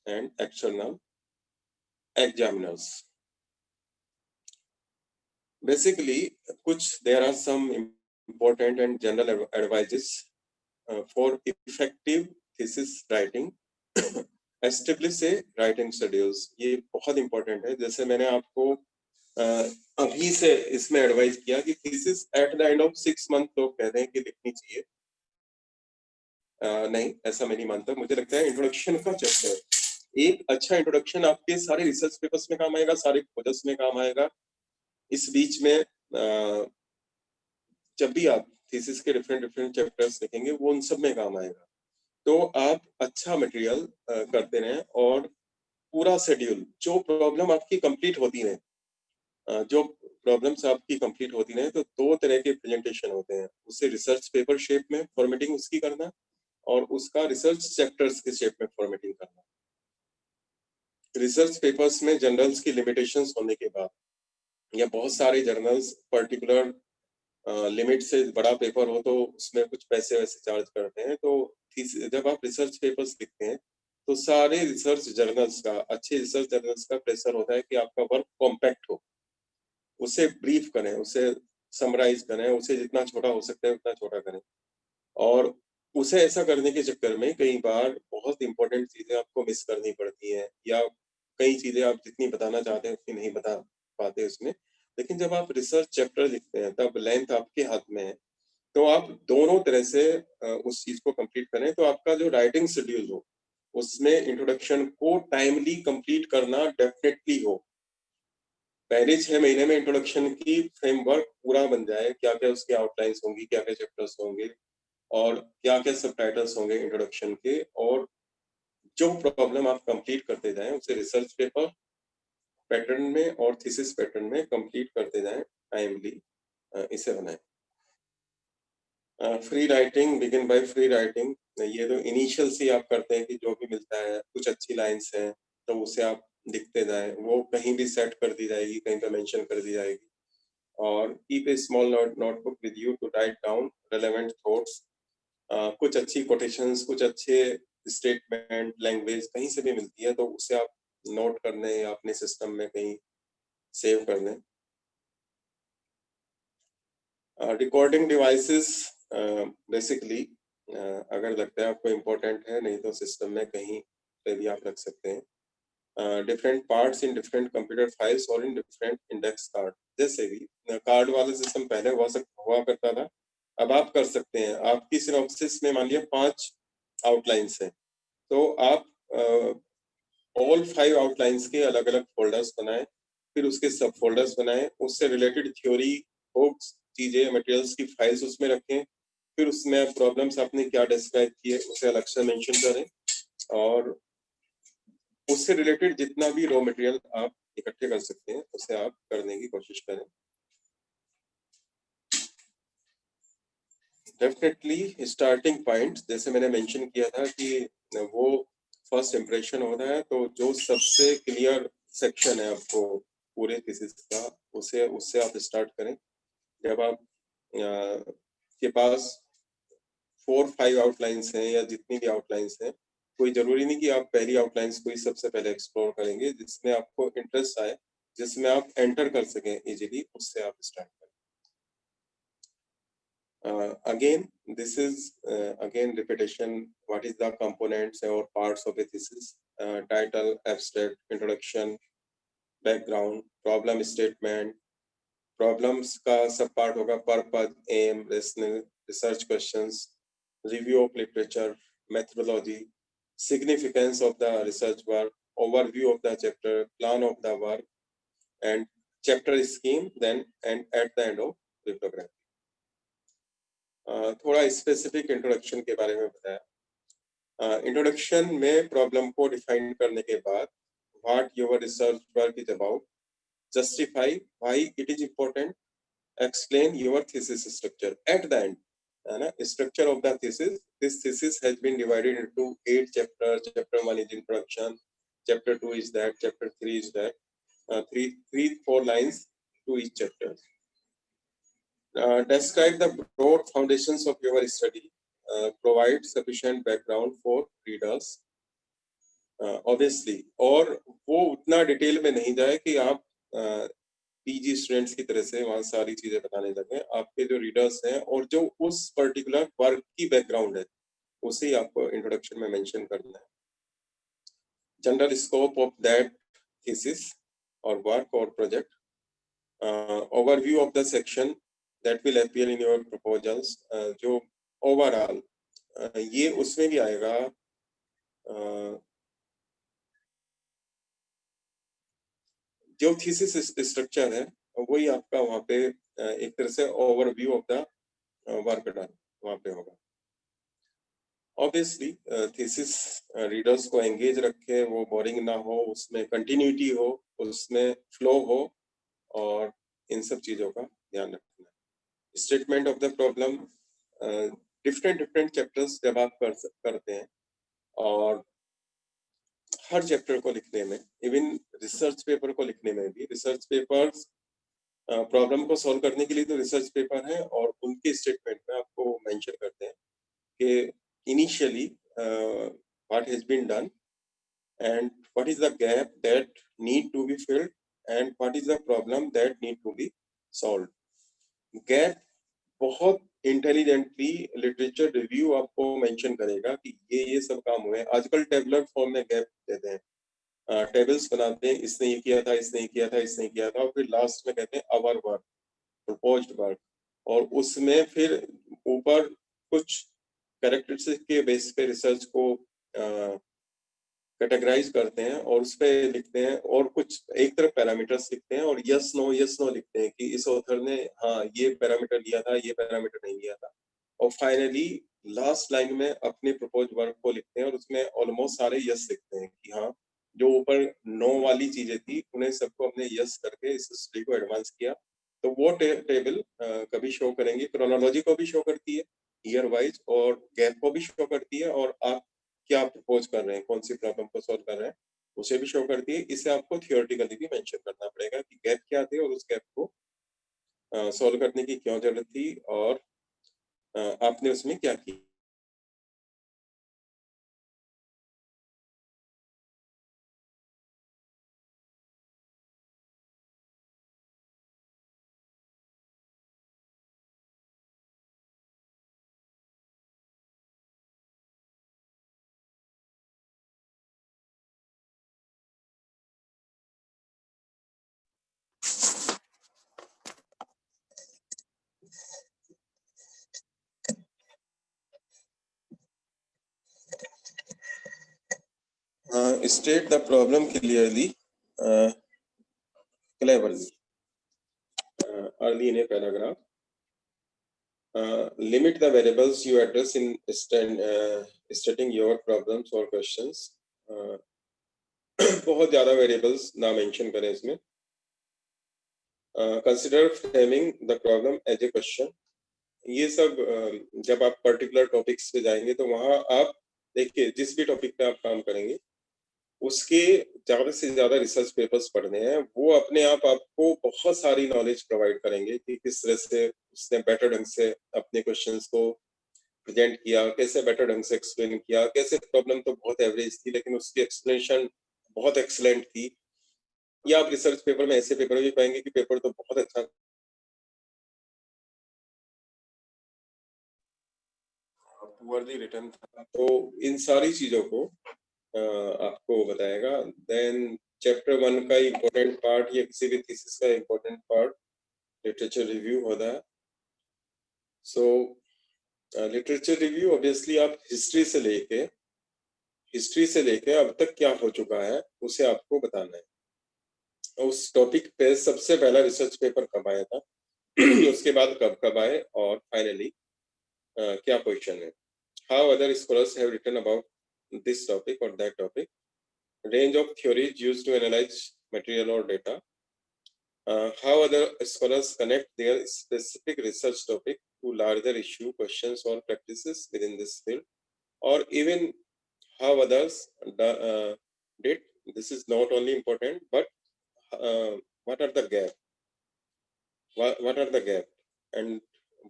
Speaker 1: and external examiners. Basically कुछ there are some important and general advices for effective thesis writing. Establish a writing schedules. ये बहुत important है। जैसे मैंने आपको अभी से इसमें एडवाइस किया कि thesis at the end of 6 month लोग कहते हैं कि लिखनी चाहिए, नहीं ऐसा मैं नहीं मानता। मुझे लगता है इंट्रोडक्शन का चैप्टर, एक अच्छा इंट्रोडक्शन आपके सारे रिसर्च पेपर्स में काम आएगा, सारे प्रोजेक्ट्स में काम आएगा। इस बीच में जब भी आप थीसिस के डिफरेंट चैप्टर्स लिखेंगे वो उन सब में काम आएगा। तो आप अच्छा मटेरियल करते रहें और पूरा शेड्यूल, जो प्रॉब्लम आपकी कंप्लीट होती है, जो प्रॉब्लम्स आपकी कंप्लीट होती हैं, तो 2 तरह के प्रेजेंटेशन होते हैं, उसे रिसर्च पेपर शेप में फॉर्मेटिंग उसकी करना और उसका रिसर्च चैप्टर्स के शेप में फॉर्मेटिंग करना। रिसर्च पेपर्स में जर्नल्स की लिमिटेशंस होने के बाद या बहुत सारे जर्नल्स पर्टिकुलर लिमिट से बड़ा पेपर हो तो उसमें कुछ पैसे वैसे चार्ज करते हैं। तो जब आप रिसर्च पेपर्स लिखते हैं तो सारे रिसर्च जर्नल्स का, अच्छे रिसर्च जर्नल्स का प्रेशर होता है कि आपका वर्क कॉम्पैक्ट हो, उसे ब्रीफ करें, उसे समराइज करें, उसे जितना छोटा हो सकता है उतना छोटा करें। और उसे ऐसा करने के चक्कर में कई बार बहुत इंपॉर्टेंट चीजें आपको मिस करनी पड़ती हैं, या कई चीजें आप जितनी बताना चाहते हैं उतनी नहीं बता पाते उसमें। लेकिन जब आप रिसर्च चैप्टर लिखते हैं तब लेंथ आपके हाथ में है, तो आप दोनों तरह से उस चीज को कंप्लीट करें। तो आपका जो राइटिंग शेड्यूल हो उसमें इंट्रोडक्शन को टाइमली कंप्लीट करना डेफिनेटली हो। पहले 6 महीने में इंट्रोडक्शन की फ्रेमवर्क पूरा बन जाए, क्या क्या उसकी आउटलाइंस होंगी, क्या क्या चैप्टर्स होंगे और क्या क्या सबटाइटल्स होंगे इंट्रोडक्शन के, और जो प्रॉब्लम आप कंप्लीट करते जाएं उसे रिसर्च पेपर पैटर्न में और थीसिस पैटर्न में कंप्लीट करते जाएं टाइमली, इसे बनाएं। Free writing, begin by free writing. ये तो इनिशियल से आप करते हैं कि जो भी मिलता है, कुछ अच्छी लाइंस हैं तो उसे आप लिखते जाएं, वो कहीं भी सेट कर दी जाएगी, कहीं पे मेंशन कर दी जाएगी। और keep a small notebook with you to write down relevant thoughts. कुछ अच्छी कोटेशंस, कुछ अच्छे स्टेटमेंट, लैंग्वेज कहीं से भी मिलती है तो उसे आप नोट कर लें या अपने सिस्टम में कहीं सेव कर लें। रिकॉर्डिंग डिवाइसेस बेसिकली अगर लगता है आपको इम्पोर्टेंट है, नहीं तो सिस्टम में कहीं पे भी आप रख सकते हैं। Different parts in different computer files और इन डिफरेंट इंडेक्स कार्ड। जैसे भी कार्ड वाला सिस्टम पहले हुआ करता था, अब आप कर सकते हैं। आपकी सिनॉप्सिस में मान लिया 5 आउटलाइंस हैं, तो आप ऑल 5 आउटलाइंस के अलग अलग फोल्डर्स बनाएं, फिर उसके सब फोल्डर्स बनाएं, उससे रिलेटेड थ्योरी, बुक्स, चीजें, मटेरियल्स की फाइल्स उसमें रखें, फिर उसमें प्रॉब्लम्स आपने क्या डिस्क्राइब किए उसे अलग से मेंशन करें, और उससे रिलेटेड जितना भी रॉ मटेरियल आप इकट्ठे कर सकते हैं उसे आप करने की कोशिश करें। डेफिनेटली स्टार्टिंग पॉइंट, जैसे मैंने मेंशन किया था कि वो फर्स्ट इम्प्रेशन होता है, तो जो सबसे क्लियर सेक्शन है आपको पूरे थीसिस का, उससे आप स्टार्ट करें। जब आप के पास 4-5 आउटलाइंस हैं या जितनी भी आउटलाइंस हैं, कोई जरूरी नहीं कि आप पहली आउटलाइंस को ही सबसे पहले एक्सप्लोर करेंगे, जिसमें आपको इंटरेस्ट आए, जिसमें आप एंटर कर सकें इजीली, उससे आप स्टार्ट करें। Again, this is again repetition. What is the components or parts of a thesis? Title, abstract, introduction, background, problem statement. Problems का सब part होगा purpose, aim, rationale, research questions, review of literature, methodology, significance of the research work, overview of the chapter, plan of the work, and chapter scheme, then and at the end of bibliography. थोड़ा specific introduction के बारे में बताया. Introduction में problem को define करने के बाद what your research work is about, justify why it is important, explain your thesis structure. At the end है ना, structure of the thesis. This thesis has been divided into 8 chapters. Chapter 1 is introduction, chapter 2 is that, chapter 3 is that. 4 lines to each chapter. Describe the broad foundations of your study. Provide sufficient background for readers. Obviously, और वो उतना detail में नहीं जाए कि आप PG students की तरह से वहाँ सारी चीजें बताने लगे. आपके जो रीडर्स हैं और जो उस पर्टिकुलर वर्क की बैकग्राउंड है उसे ही आपको इंट्रोडक्शन में मेंशन करना है. General scope of that thesis or work or project, overview of the section that will appear in your proposals. जो overall ये उसमें भी आएगा. जो थीसिस स्ट्रक्चर है वही आपका वहाँ पे एक तरह से overview of the work done वहाँ पे होगा. ऑब्वियसली थीसिस रीडर्स को एंगेज रखे, वो बोरिंग ना हो, उसमें कंटिन्यूटी हो, उसमें फ्लो हो, और इन सब चीजों का ध्यान रखना. Statement of the problem. Different chapters जब आप करते हैं और हर चैप्टर को लिखने में, इवन रिसर्च पेपर को लिखने में भी, रिसर्च पेपर्स प्रॉब्लम को सॉल्व करने के लिए तो रिसर्च पेपर है और उनके स्टेटमेंट में आपको मेंशन करते हैं कि initially what has been done and what is the gap that need to be filled and what is the problem that need to be solved. Gap बहुत इंटेलिजेंटली लिटरेचर रिव्यू आपको mention करेगा कि ये सब काम हुए. आजकल टेबलर फॉर्म में गैप देते हैं, टेबल्स बनाते हैं, इसने ये किया था, इसने ये किया था, इसने किया था, और फिर लास्ट में कहते हैं आवर वर्क, प्रपोज्ड वर्क, और उसमें फिर ऊपर कुछ कैरेक्टरिस्टिक के बेस पे रिसर्च को कैटेगराइज करते हैं और उस पे लिखते हैं, और कुछ एक तरफ पैरामीटर्स लिखते हैं और यस नो लिखते हैं कि इस ऑथर ने हाँ ये पैरामीटर लिया था, ये पैरामीटर नहीं लिया था, और फाइनली लास्ट लाइन में अपने प्रपोज वर्क को लिखते हैं और उसमें ऑलमोस्ट सारे यस लिखते हैं कि हाँ जो ऊपर नो वाली चीजें थी उन्हें सबको हमने यस करके इस स्टडी को एडवांस किया. तो वो टेबल कभी शो करेंगे, क्रोनोलॉजी को भी शो करती है ईयर वाइज, और गैप को भी शो करती है, और आप क्या प्रपोज कर रहे हैं, कौन सी प्रॉब्लम को सॉल्व कर रहे हैं उसे भी शो करती है. इसे आपको थियोरेटिकली भी मेंशन करना पड़ेगा कि गैप क्या थे और उस गैप को सॉल्व करने की क्यों जरूरत थी और आपने उसमें क्या किया. State the problem clearly, cleverly, early in a paragraph. Limit the variables you address in stating your problems or questions. बहुत ज़्यादा variables ना mention करें इसमें. Consider framing the problem as a question. ये सब जब आप particular topics पे जाएंगे तो वहाँ आप देखिए जिस भी टॉपिक पे आप काम करेंगे उसके ज्यादा से ज्यादा रिसर्च पेपर्स पढ़ने हैं. वो अपने आप आपको बहुत सारी नॉलेज प्रोवाइड करेंगे कि किस तरह से उसने बेटर ढंग से अपने क्वेश्चंस को प्रेजेंट किया, कैसे बेटर ढंग से एक्सप्लेन किया, कैसे प्रॉब्लम तो बहुत एवरेज थी लेकिन उसकी एक्सप्लेनेशन बहुत एक्सीलेंट थी. या आप रिसर्च पेपर में ऐसे पेपर भी पाएंगे कि पेपर तो बहुत अच्छा पुअरली रिटन था, तो इन सारी चीजों को आपको बताएगा। देन चैप्टर 1 का इम्पोर्टेंट पार्ट या किसी भी थीसिस का इम्पोर्टेंट पार्ट लिटरेचर रिव्यू होता है। सो लिटरेचर रिव्यू ऑब्वियसली आप हिस्ट्री से लेके अब तक क्या हो चुका है उसे आपको बताना है। उस टॉपिक पे सबसे पहला रिसर्च पेपर कब आया था उसके बाद कब आए, और फाइनली क्या पोजीशन है। How other scholars have written about this topic और that topic, range of theories used to analyze material or data, how other scholars connect their specific research topic to larger issue, questions or practices within this field, or even how others did. This is not only important, but what are the gap? What are the gap? And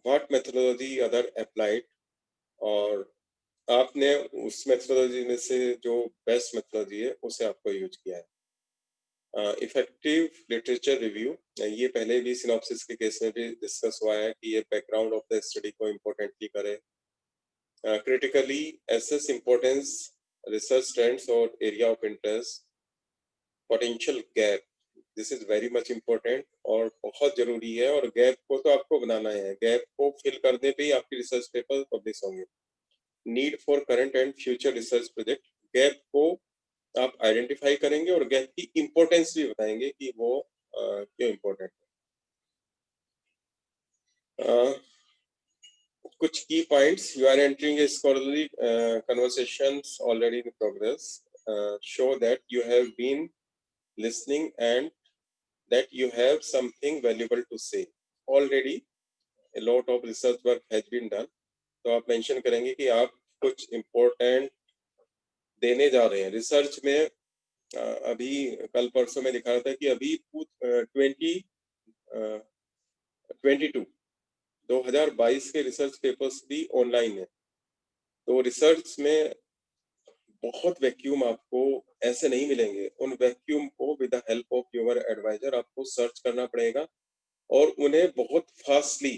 Speaker 1: what methodology other applied, और आपने उस methodology में से जो best methodology है उसे आपको use किया है। इफेक्टिव लिटरेचर रिव्यू, ये पहले भी सिनॉप्सिस के केस में भी डिस्कस हुआ है कि ये बैकग्राउंड ऑफ द स्टडी को इम्पोर्टेंटली करे। Critically assess importance, research trends और area of interest, potential gap, this is very much important और बहुत जरूरी है, और गैप को तो आपको बनाना है, गैप को फिल करने पे ही आपके रिसर्च पेपर पब्लिश होंगे। Need for current and future research project, gap को आप आइडेंटिफाई करेंगे और गैप की इम्पोर्टेंस भी बताएंगे कि वो क्यों इम्पोर्टेंट है। कुछ key points, you are entering a scholarly conversations already in progress, show that you have been listening and that you have something valuable to say. Already a lot of research work has been done, तो आप mention करेंगे कि आप कुछ important देने जा रहे हैं रिसर्च में। अभी कल परसों में दिखा रहा था कि अभी 2022 के रिसर्च पेपर्स भी ऑनलाइन है, तो रिसर्च में बहुत वैक्यूम आपको ऐसे नहीं मिलेंगे। उन वैक्यूम को with the help of your advisor आपको सर्च करना पड़ेगा और उन्हें बहुत फास्टली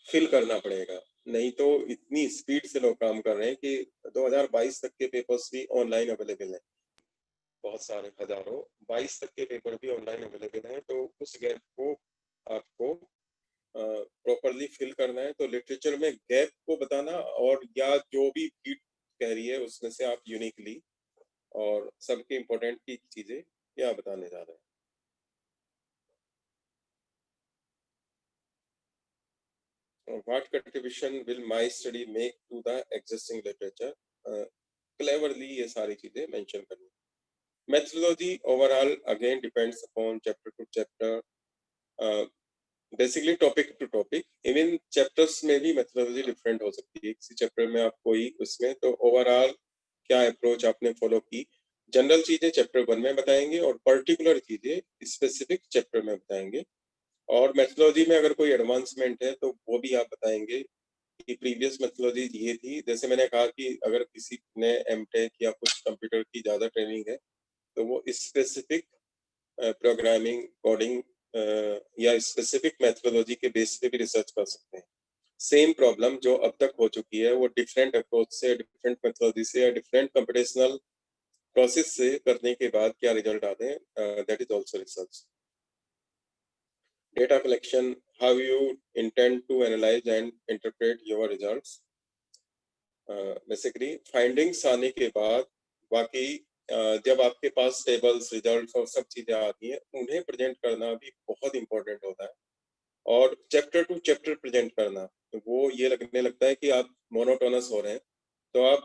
Speaker 1: फिल करना पड़ेगा, नहीं तो इतनी स्पीड से लोग काम कर रहे हैं कि 2022 तक के पेपर्स भी ऑनलाइन अवेलेबल हैं, बहुत सारे हजारों 22 तक के पेपर भी ऑनलाइन अवेलेबल हैं। तो उस गैप को आपको प्रॉपरली फिल करना है। तो लिटरेचर में गैप को बताना, और या जो भी फीड कह रही है उसमें से आप यूनिकली और सबके इम्पोर्टेंट की चीजें क्या बताने जा रहे हैं। What contribution will my study make to the existing literature? Cleverly ये सारी चीजें मेंशन करनी। Methodology overall again depends upon chapter to chapter, basically topic to topic. Even chapters में भी methodology different हो सकती है। किसी चैप्टर में आप कोई उसमें तो ओवरऑल क्या अप्रोच आपने फॉलो की, जनरल चीजें चैप्टर 1 में बताएंगे और पर्टिकुलर चीजें स्पेसिफिक चैप्टर में बताएंगे। और मेथोडोलॉजी में अगर कोई एडवांसमेंट है तो वो भी आप बताएंगे कि प्रीवियस मेथोडोलॉजी ये थी। जैसे मैंने कहा कि अगर किसी ने एमटेक या कुछ कंप्यूटर की ज्यादा ट्रेनिंग है तो वो स्पेसिफिक प्रोग्रामिंग, कोडिंग या स्पेसिफिक मेथोडोलॉजी के बेस पे भी रिसर्च कर सकते हैं। सेम प्रॉब्लम जो अब तक हो चुकी है वो डिफरेंट अप्रोच से, डिफरेंट मेथोडोलॉजी से या डिफरेंट कंप्यूटेशनल प्रोसेस से करने के बाद क्या रिजल्ट आते हैं, that is also research. Data collection, how you intend to analyze and interpret your results. Basically findings आने के बाद बाकी जब आपके पास टेबल्स, रिजल्ट्स और सब चीजें आती हैं उन्हें प्रेजेंट करना भी बहुत इंपॉर्टेंट होता है। और चैप्टर टू चैप्टर प्रेजेंट करना, तो वो ये लगने लगता है कि आप मोनोटोनस हो रहे हैं, तो आप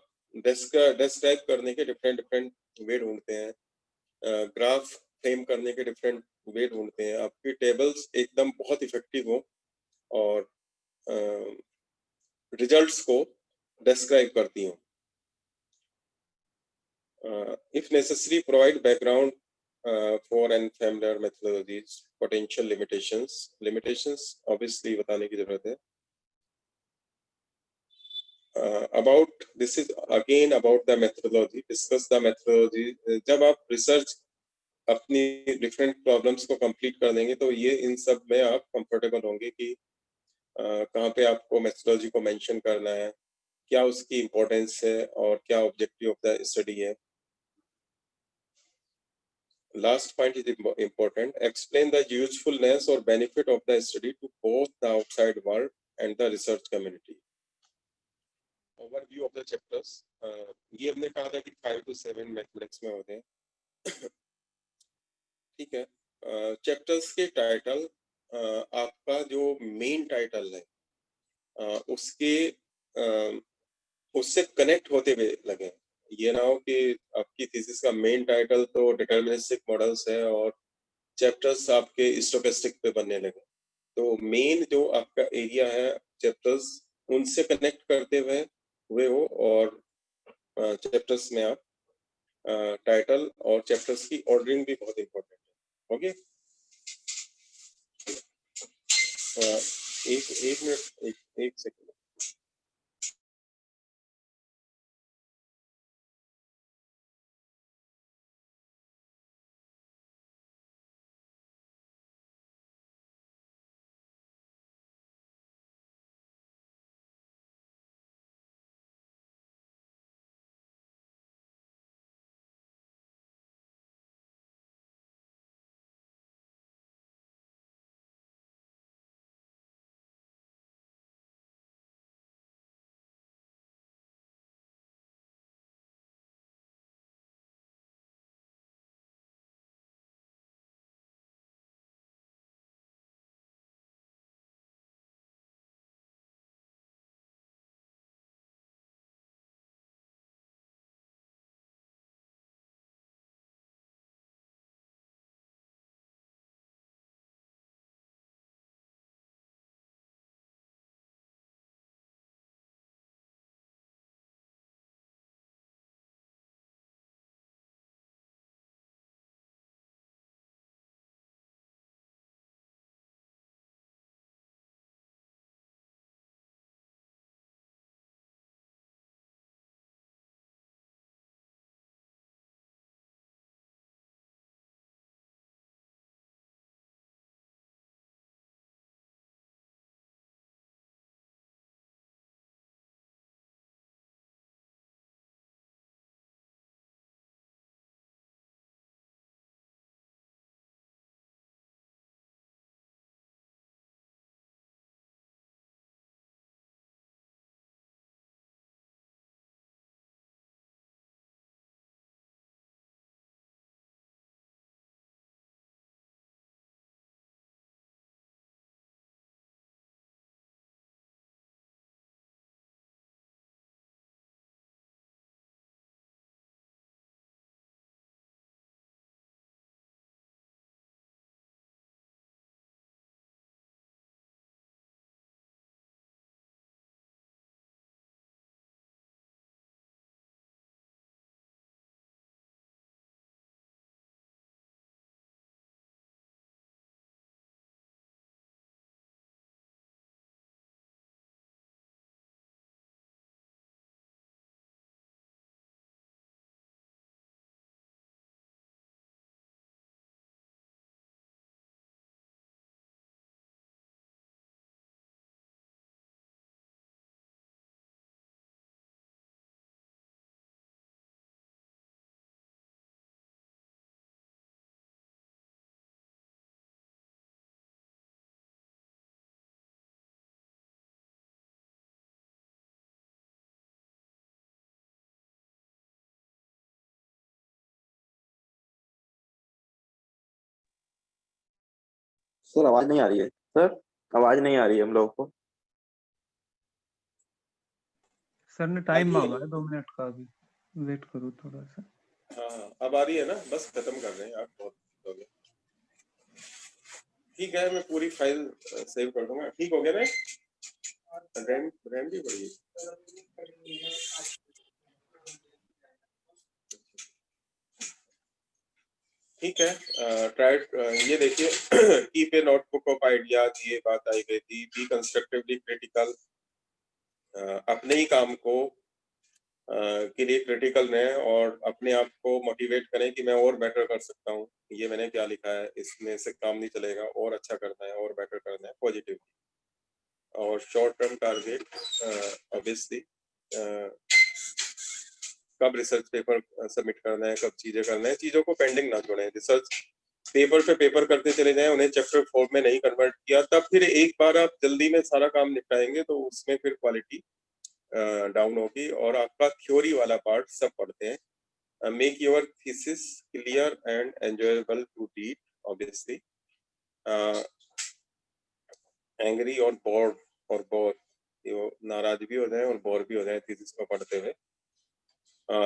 Speaker 1: डिस्क्राइब करने के डिफरेंट वे ढूंढते हैं, ग्राफ फ्रेम करने के डिफरेंट वे ढूंढते हैं। आपकी टेबल्स एकदम बहुत इफेक्टिव हो और रिजल्ट्स को डिस्क्राइब करती हो। If necessary provide background for unfamiliar methodologies, potential limitations obviously बताने की जरूरत है। About this is again about the methodology, discuss the methodology. जब आप रिसर्च अपनी डिफरेंट प्रॉब्लम्स को कंप्लीट कर देंगे तो ये इन सब में आप कंफर्टेबल होंगे कि कहाँ पे आपको मेथोडोलॉजी को मेंशन करना है, क्या उसकी इम्पोर्टेंस है और क्या ऑब्जेक्टिव ऑफ द स्टडी है। Last point is important. Explain the usefulness or benefit of the study to both the outside world and the research community. Overview of the chapters. ये हमने कहा था कि 5 to 7 मैथमेटिक्स में होते हैं। ठीक है। चैप्टर्स के टाइटल आपका जो मेन टाइटल है उससे कनेक्ट होते हुए लगे। ये ना हो कि आपकी थीसिस का मेन टाइटल तो डिटरमिनिस्टिक मॉडल्स है और चैप्टर्स आपके स्टोकेस्टिक पे बनने लगे। तो मेन जो आपका एरिया है चैप्टर्स उनसे कनेक्ट करते हुए हो और चैप्टर्स में आप टाइटल और चैप्टर्स की ऑर्डरिंग भी बहुत इंपॉर्टेंट है। ओके, एक मिनट, एक सेकंड।
Speaker 3: सर आवाज नहीं आ रही है। सर आवाज नहीं आ रही है हम लोगों को।
Speaker 2: सर ने टाइम मांगा है 2 मिनट का, अभी वेट करो थोड़ा सा।
Speaker 1: हाँ, अब आ रही है ना, बस खत्म कर रहे हैं आप, बहुत हो गया। ठीक है, मैं पूरी फाइल सेव कर दूंगा। ठीक हो गया ना? रैम भी बढ़ी है। ठीक है, ये देखिए keep a notebook of ideas, ये बात आई गई थी। बी कंस्ट्रक्टिवली क्रिटिकल, अपने ही काम को के लिए क्रिटिकल रहें और अपने आप को मोटिवेट करें कि मैं और बेटर कर सकता हूँ। ये मैंने क्या लिखा है, इसमें से काम नहीं चलेगा, और अच्छा करना है और बेटर करना है, पॉजिटिव। और शॉर्ट टर्म टारगेट ऑब्वियसली कब रिसर्च पेपर सबमिट करना है, कब चीजें करना है, चीजों को पेंडिंग ना छोड़ें। रिसर्च पेपर पे पेपर करते चले जाएं, उन्हें चैप्टर 4 में नहीं कन्वर्ट किया, तब फिर एक बार आप जल्दी में सारा काम निपटाएंगे तो उसमें फिर क्वालिटी डाउन होगी। और आपका थ्योरी वाला पार्ट सब पढ़ते हैं। Make your thesis clear and enjoyable to read, obviously. Angry और बोर ये नाराज भी हो जाए और बोर भी हो जाए थीसिस को पढ़ते हुए।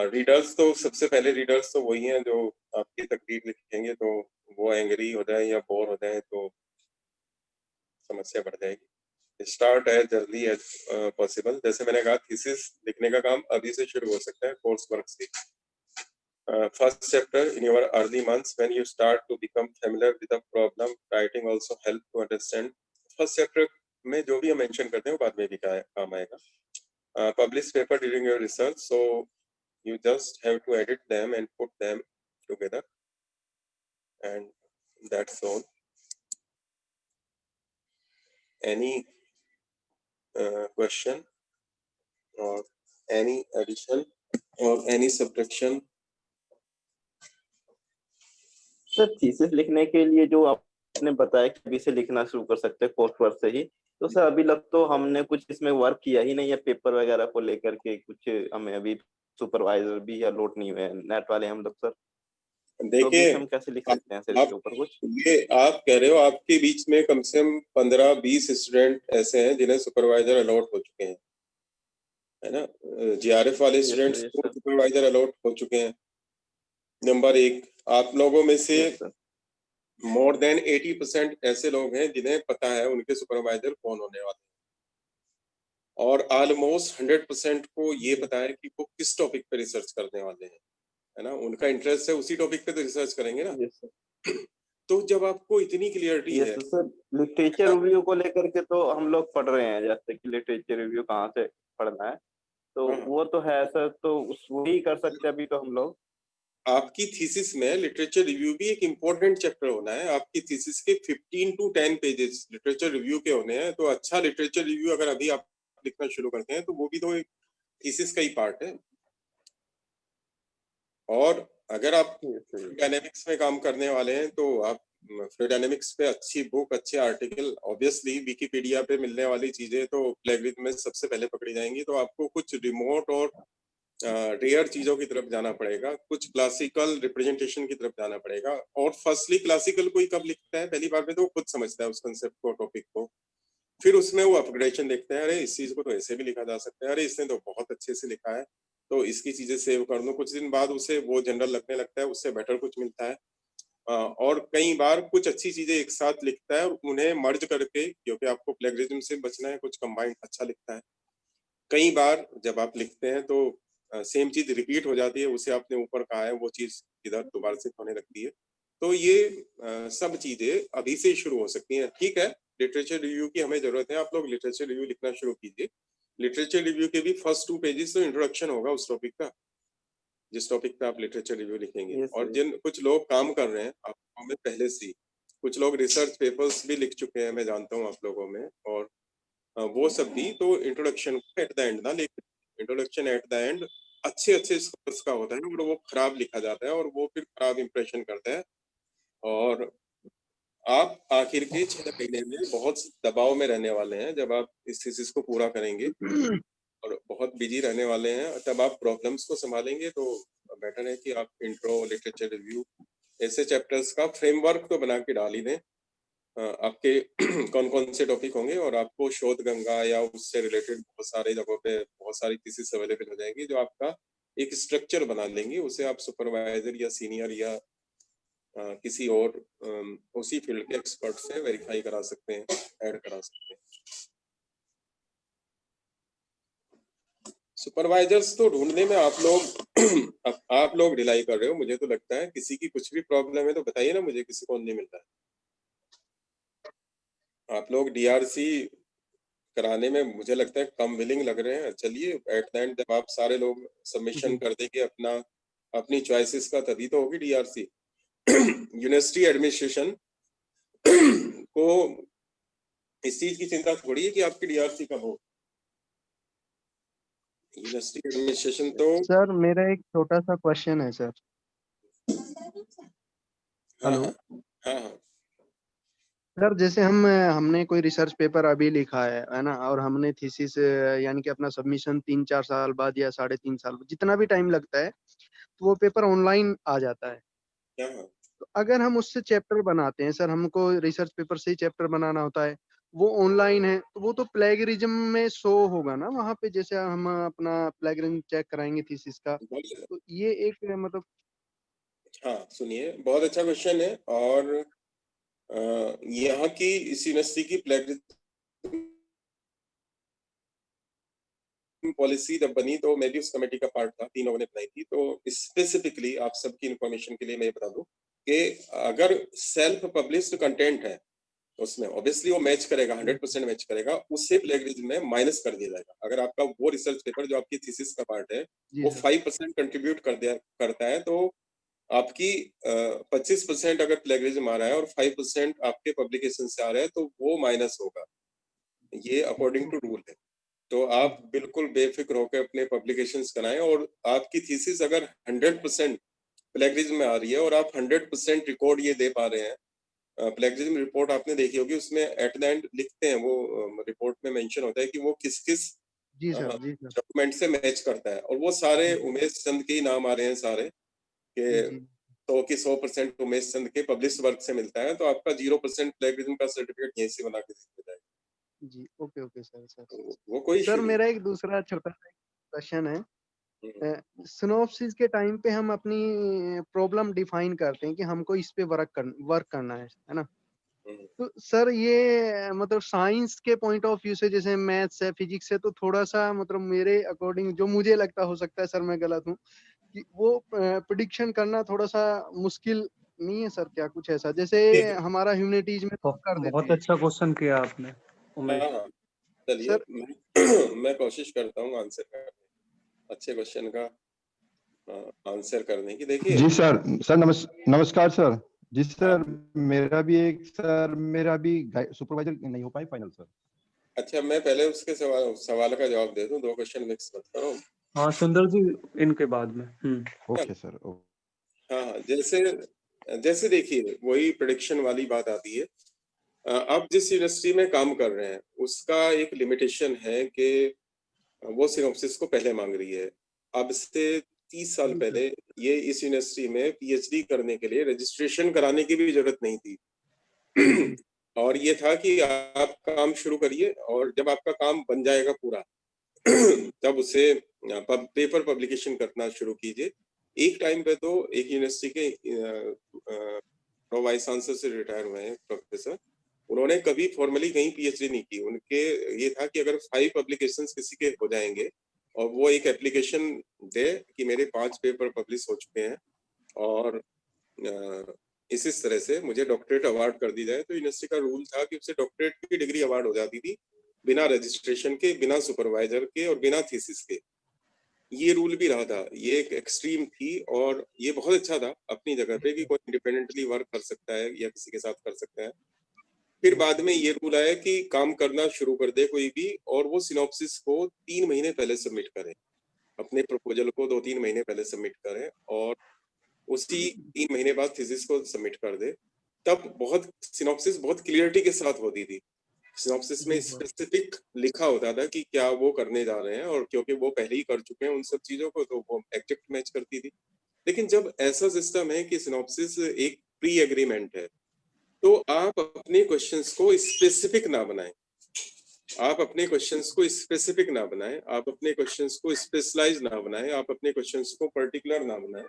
Speaker 1: रीडर्स तो सबसे पहले रीडर्स तो वही हैं जो आपकी तकरीर लिखेंगे, तो वो एंग्री हो जाए या बोर हो जाए तो समस्या बढ़ जाएगी। स्टार्ट एज जल्दी एज पॉसिबल। जैसे मैंने कहा, थीसिस लिखने का काम अभी से शुरू हो सकता है, कोर्स वर्क से। First chapter in your early months when you start to become familiar with the problem, writing also help to understand. First chapter में जो भी हम मेंशन करते हैं वो बाद में भी काम आएगा। Publish paper during your research, so you just have to edit them and put them together, and that's all. Any question or any addition or any subtraction?
Speaker 3: Sir thesis लिखने के लिए जो आपने बताया कि अभी से लिखना शुरू कर सकते हैं कोर्स वर्क से ही, तो सर अभी लग तो हमने कुछ इसमें वर्क किया ही नहीं है, पेपर वगैरह को लेकर के कुछ हमें अभी सुपरवाइजर भी या लोड नहीं हुए नेट वाले हम लोग सर।
Speaker 1: देखिए,
Speaker 3: तो हम कैसे लिख सकते हैं सर इसके ऊपर कुछ?
Speaker 1: ये आप कह रहे हो आपके बीच में कम से कम 15-20 स्टूडेंट ऐसे हैं जिन्हें सुपरवाइजर अलॉट हो चुके हैं, है ना? जीआरएफ वाले स्टूडेंट्स को सुपरवाइजर अलॉट हो चुके हैं। नंबर 1, आप लोगों में से मोर देन 80% ऐसे लोग हैं जिन्हें पता है उनके सुपरवाइजर कौन होने वाले हैं, और ऑलमोस्ट 100% को ये पता है कि वो किस टॉपिक पे रिसर्च करने वाले हैं, है ना? उनका इंटरेस्ट है उसी टॉपिक पे तो रिसर्च करेंगे ना। तो जब आपको इतनी क्लियरिटी है,
Speaker 3: सर लिटरेचर रिव्यू को लेकर के तो हम लोग पढ़ रहे हैं, जैसे कि लिटरेचर रिव्यू कहाँ से पढ़ना है, तो वो तो है सर, तो वही कर सकते हैं अभी तो हम लोग।
Speaker 1: आपकी थीसिस में लिटरेचर रिव्यू भी एक इम्पोर्टेंट चैप्टर होना है। आपकी थीसिस के 15 to 10 पेजेस लिटरेचर रिव्यू के होने हैं, तो अच्छा लिटरेचर रिव्यू अगर अभी आप लिखना शुरू करते हैं तो वो भी तो एक थीसिस का ही पार्ट है। और अगर आप डायनेमिक्स में काम करने वाले हैं तो आप फ्लूइड डायनेमिक्स पे अच्छी बुक, अच्छे आर्टिकल, ऑब्वियसली विकिपीडिया पे मिलने वाली चीजें तो प्लेगरिज्म में सबसे पहले पकड़ी जाएंगी। तो आपको कुछ रिमोट और रेयर चीजों की तरफ जाना पड़ेगा, कुछ क्लासिकल रिप्रेजेंटेशन की तरफ जाना पड़ेगा। और फर्स्टली क्लासिकल कोई कब लिखता है, पहली बार में तो वो खुद समझता है उस कंसेप्ट को, टॉपिक को, फिर उसमें वो अपग्रेडेशन देखते हैं, अरे इस चीज को तो ऐसे भी लिखा जा सकता है, अरे इसने तो बहुत अच्छे से लिखा है तो इसकी चीजें सेव कर दो। कुछ दिन बाद उसे वो जनरल लगने लगता है, उससे बेटर कुछ मिलता है। और कई बार कुछ अच्छी चीजें एक साथ लिखता है और उन्हें मर्ज करके, क्योंकि आपको प्लेगरिज्म से बचना है, कुछ कंबाइंड अच्छा लिखता है। कई बार जब आप लिखते हैं तो सेम चीज रिपीट हो जाती है, उसे आपने ऊपर कहा है वो चीज इधर दोबारा से होने लगती है। तो ये सब चीजें अभी से शुरू हो सकती हैं। ठीक है, लिटरेचर रिव्यू की हमें जरूरत है, आप लोग लिटरेचर रिव्यू लिखना शुरू कीजिए। लिटरेचर रिव्यू के भी फर्स्ट 2 पेजेस तो इंट्रोडक्शन होगा उस टॉपिक का, जिस टॉपिक पे आप लिटरेचर रिव्यू लिखेंगे। और जिन कुछ लोग काम कर रहे हैं आप में पहले से, कुछ लोग रिसर्च पेपर्स भी लिख चुके हैं, मैं जानता हूँ आप लोगों में, और वो सब भी तो इंट्रोडक्शन एट द एंड ना लेकर, इंट्रोडक्शन एट द एंड अच्छे स्कोर्स का होता है और वो खराब लिखा जाता है और वो फिर खराब इंप्रेशन करता है। और आप आखिर के 6 महीने में बहुत दबाव में रहने वाले हैं जब आप इस थीसिस को पूरा करेंगे और बहुत बिजी रहने वाले हैं, तब आप प्रॉब्लम्स को संभालेंगे। तो बेटर है कि आप इंट्रो, लिटरेचर रिव्यू, ऐसे चैप्टर्स का फ्रेमवर्क तो बना के डाल ही दें। आपके कौन कौन से टॉपिक होंगे, और आपको शोध गंगा या उससे रिलेटेड बहुत सारे जगहों पे बहुत सारी थीसिस अवेलेबल हो जाएंगी जो आपका एक स्ट्रक्चर बना लेंगी। उसे आप सुपरवाइजर या सीनियर या किसी और उसी फील्ड के एक्सपर्ट से वेरीफाई करा सकते हैं, ऐड करा सकते हैं। सुपरवाइजर्स तो ढूंढने में आप लोग रिलाई कर रहे हो, मुझे तो लगता है किसी की कुछ भी प्रॉब्लम है तो बताइए ना मुझे, किसी को नहीं मिलता है। आप लोग डीआरसी कराने में मुझे लगता है कम विलिंग लग रहे हैं। चलिए, एट द एंड जब आप सारे लोग सबमिशन कर देंगे अपनी चॉइसेस का, तभी तो होगी डीआरसी। यूनिवर्सिटी एडमिनिस्ट्रेशन को इस चीज की चिंता थोड़ी है कि आपकी डीआरसी कब हो। यूनिवर्सिटी एडमिनिस्ट्रेशन तो
Speaker 7: सर मेरा एक छोटा सा क्वेश्चन है सर।
Speaker 1: हाँ
Speaker 7: हेलो
Speaker 1: हाँ
Speaker 7: सर, जैसे हमने कोई रिसर्च पेपर अभी लिखा है ना, और हमने थीसिस यानी कि अपना सबमिशन 3-4 साल बाद या 3.5 साल जितना भी टाइम लगता है, तो वो पेपर ऑनलाइन आ जाता है।
Speaker 1: हाँ
Speaker 7: तो अगर हम उससे चैप्टर बनाते हैं सर, हमको रिसर्च पेपर से ही चैप्टर बनाना होता है, वो ऑनलाइन है, तो वो तो प्लेगरिज्म में शो होगा ना वहाँ पे, जैसे हम अपना प्लेगरिज्म चेक कराएंगे थीसिस का। तो ये एक मतलब
Speaker 1: हाँ सुनिए, बहुत अच्छा क्वेश्चन है। और यहाँ की इस यूनिवर्सिटी की प्लेगरिज्म पॉलिसी जब बनी तो मैं भी उस कमेटी का पार्ट था, 3 लोगों ने बनाई थी। तो स्पेसिफिकली आप सबकी इंफॉर्मेशन के लिए मैं बता दूं कि अगर सेल्फ पब्लिश्ड कंटेंट है उसमें ऑब्वियसली वो मैच करेगा, 100% मैच करेगा, उससे प्लेगरिज्म में माइनस कर दिया जाएगा। अगर आपका वो रिसर्च पेपर जो आपकी थीसिस का पार्ट है
Speaker 7: जी
Speaker 1: वो
Speaker 7: सर।
Speaker 1: 5% कंट्रीब्यूट करता है, तो आपकी 25% अगर प्लेगरिज्म आ रहा है और 5% आपके पब्लिकेशन से आ रहा है तो वो माइनस होगा। ये अकॉर्डिंग टू रूल है। तो आप बिल्कुल बेफिक्र होकर अपने पब्लिकेशंस कराएं। और आपकी थीसिस अगर 100% प्लेगरिज्म में आ रही है और आप 100% रिकॉर्ड ये दे पा रहे हैं, प्लेगरिज्म रिपोर्ट आपने देखी होगी, उसमें एट द एंड लिखते हैं, वो रिपोर्ट में मेंशन होता है कि वो किस किस
Speaker 7: जी सर। जी सर।
Speaker 1: डॉक्यूमेंट से मैच करता है। और वो सारे उमेश चंद के ही नाम आ रहे हैं सारे, कि
Speaker 7: जी
Speaker 1: 100% उमेश चंद के पब्लिश वर्क से मिलता है, तो आपका 0% प्लेगरिज्म का सर्टिफिकेट यहीं से बना के दे दिया जाएगा।
Speaker 7: जी। Okay okay sir. सर
Speaker 1: वो कोई
Speaker 7: सर
Speaker 1: इशू नहीं।
Speaker 7: मेरा एक दूसरा छोटा सा क्वेश्चन है।
Speaker 1: हम्म,
Speaker 7: सिनॉप्सिस के टाइम पे हम अपनी प्रॉब्लम डिफाइन करते हैं कि हमको इस पे वर्क करना है ना।
Speaker 1: हम्म।
Speaker 7: तो सर ये मतलब साइंस के पॉइंट ऑफ व्यू से, जैसे मैथ्स है, फिजिक्स है, तो थोड़ा सा मतलब मेरे अकॉर्डिंग जो मुझे लगता, हो सकता है सर मैं गलत हूँ, कि वो प्रिडिक्शन करना थोड़ा सा मुश्किल नहीं है सर? क्या कुछ ऐसा जैसे हमारा ह्यूमैनिटीज में तो कर देते
Speaker 6: बहुत
Speaker 7: हैं
Speaker 6: अच्छा क्वेश्चन किया आपने उमेश।
Speaker 1: हाँ चलिए,
Speaker 7: सर।
Speaker 1: मैं कोशिश करता हूँ आंसर करने, अच्छे क्वेश्चन का आंसर करने की। देखिए
Speaker 8: जी सर। सर नमस्कार सर। जी सर, मेरा भी सुपरवाइजर नहीं हो पाई फाइनल सर।
Speaker 1: अच्छा, मैं पहले उसके सवाल का जवाब दे दूं, 2 क्वेश्चन मिक्स मत करो।
Speaker 6: हाँ सुंदर जी, इनके बाद में।
Speaker 8: Okay sir.
Speaker 1: हाँ जैसे जैसे देखिए, वही प्रेडिक्शन वाली बात आती है। आप जिस इंडस्ट्री में काम कर रहे हैं उसका एक लिमिटेशन है कि वो सिनॉप्सिस को पहले मांग रही है। अब से 30 साल
Speaker 7: जी सर।
Speaker 1: पहले ये इस यूनिवर्सिटी में पीएचडी करने के लिए रजिस्ट्रेशन कराने की भी जरूरत नहीं थी। और ये था कि आप काम शुरू करिए और जब आपका काम बन जाएगा पूरा तब उसे पेपर पब्लिकेशन करना शुरू कीजिए। एक टाइम पे तो एक यूनिवर्सिटी के वाइस चांसलर से रिटायर हुए हैं प्रोफेसर, उन्होंने कभी फॉर्मली कहीं पीएचडी नहीं की। उनके ये था कि अगर 5 पब्लिकेशंस किसी के हो जाएंगे और वो एक एप्लीकेशन दे कि मेरे 5 पेपर पब्लिश हो चुके हैं और इस तरह से मुझे डॉक्टरेट अवार्ड कर दी जाए, तो यूनिवर्सिटी का रूल था कि उसे डॉक्टरेट की डिग्री अवार्ड हो जाती थी बिना रजिस्ट्रेशन के, बिना सुपरवाइजर के और बिना थीसिस के। ये रूल भी रहा था। ये एक एक्सट्रीम थी और ये बहुत अच्छा था अपनी जगह पे कि कोई इंडिपेंडेंटली वर्क कर सकता है या किसी के साथ कर सकता है। फिर बाद में ये रूल आया कि काम करना शुरू कर दे कोई भी और वो सिनॉप्सिस को 3 महीने पहले सबमिट करें, अपने प्रपोजल को 2-3 महीने पहले सबमिट करें और उसी 3 महीने बाद थीसिस को सबमिट कर दे। तब बहुत सिनॉप्सिस बहुत क्लियरिटी के साथ होती थी। सिनॉप्सिस में स्पेसिफिक लिखा होता था कि क्या वो करने जा रहे हैं, और क्योंकि वो पहले ही कर चुके हैं उन सब चीजों को, तो वो एग्जैक्ट मैच करती थी। लेकिन जब ऐसा सिस्टम है कि सिनॉप्सिस एक प्री एग्रीमेंट है, तो आप अपने क्वेश्चंस को स्पेसिफिक ना बनाएं, आप अपने क्वेश्चंस को स्पेसिफिक ना बनाएं, आप अपने क्वेश्चंस को स्पेशलाइज ना बनाएं, आप अपने क्वेश्चंस को पर्टिकुलर ना बनाएं,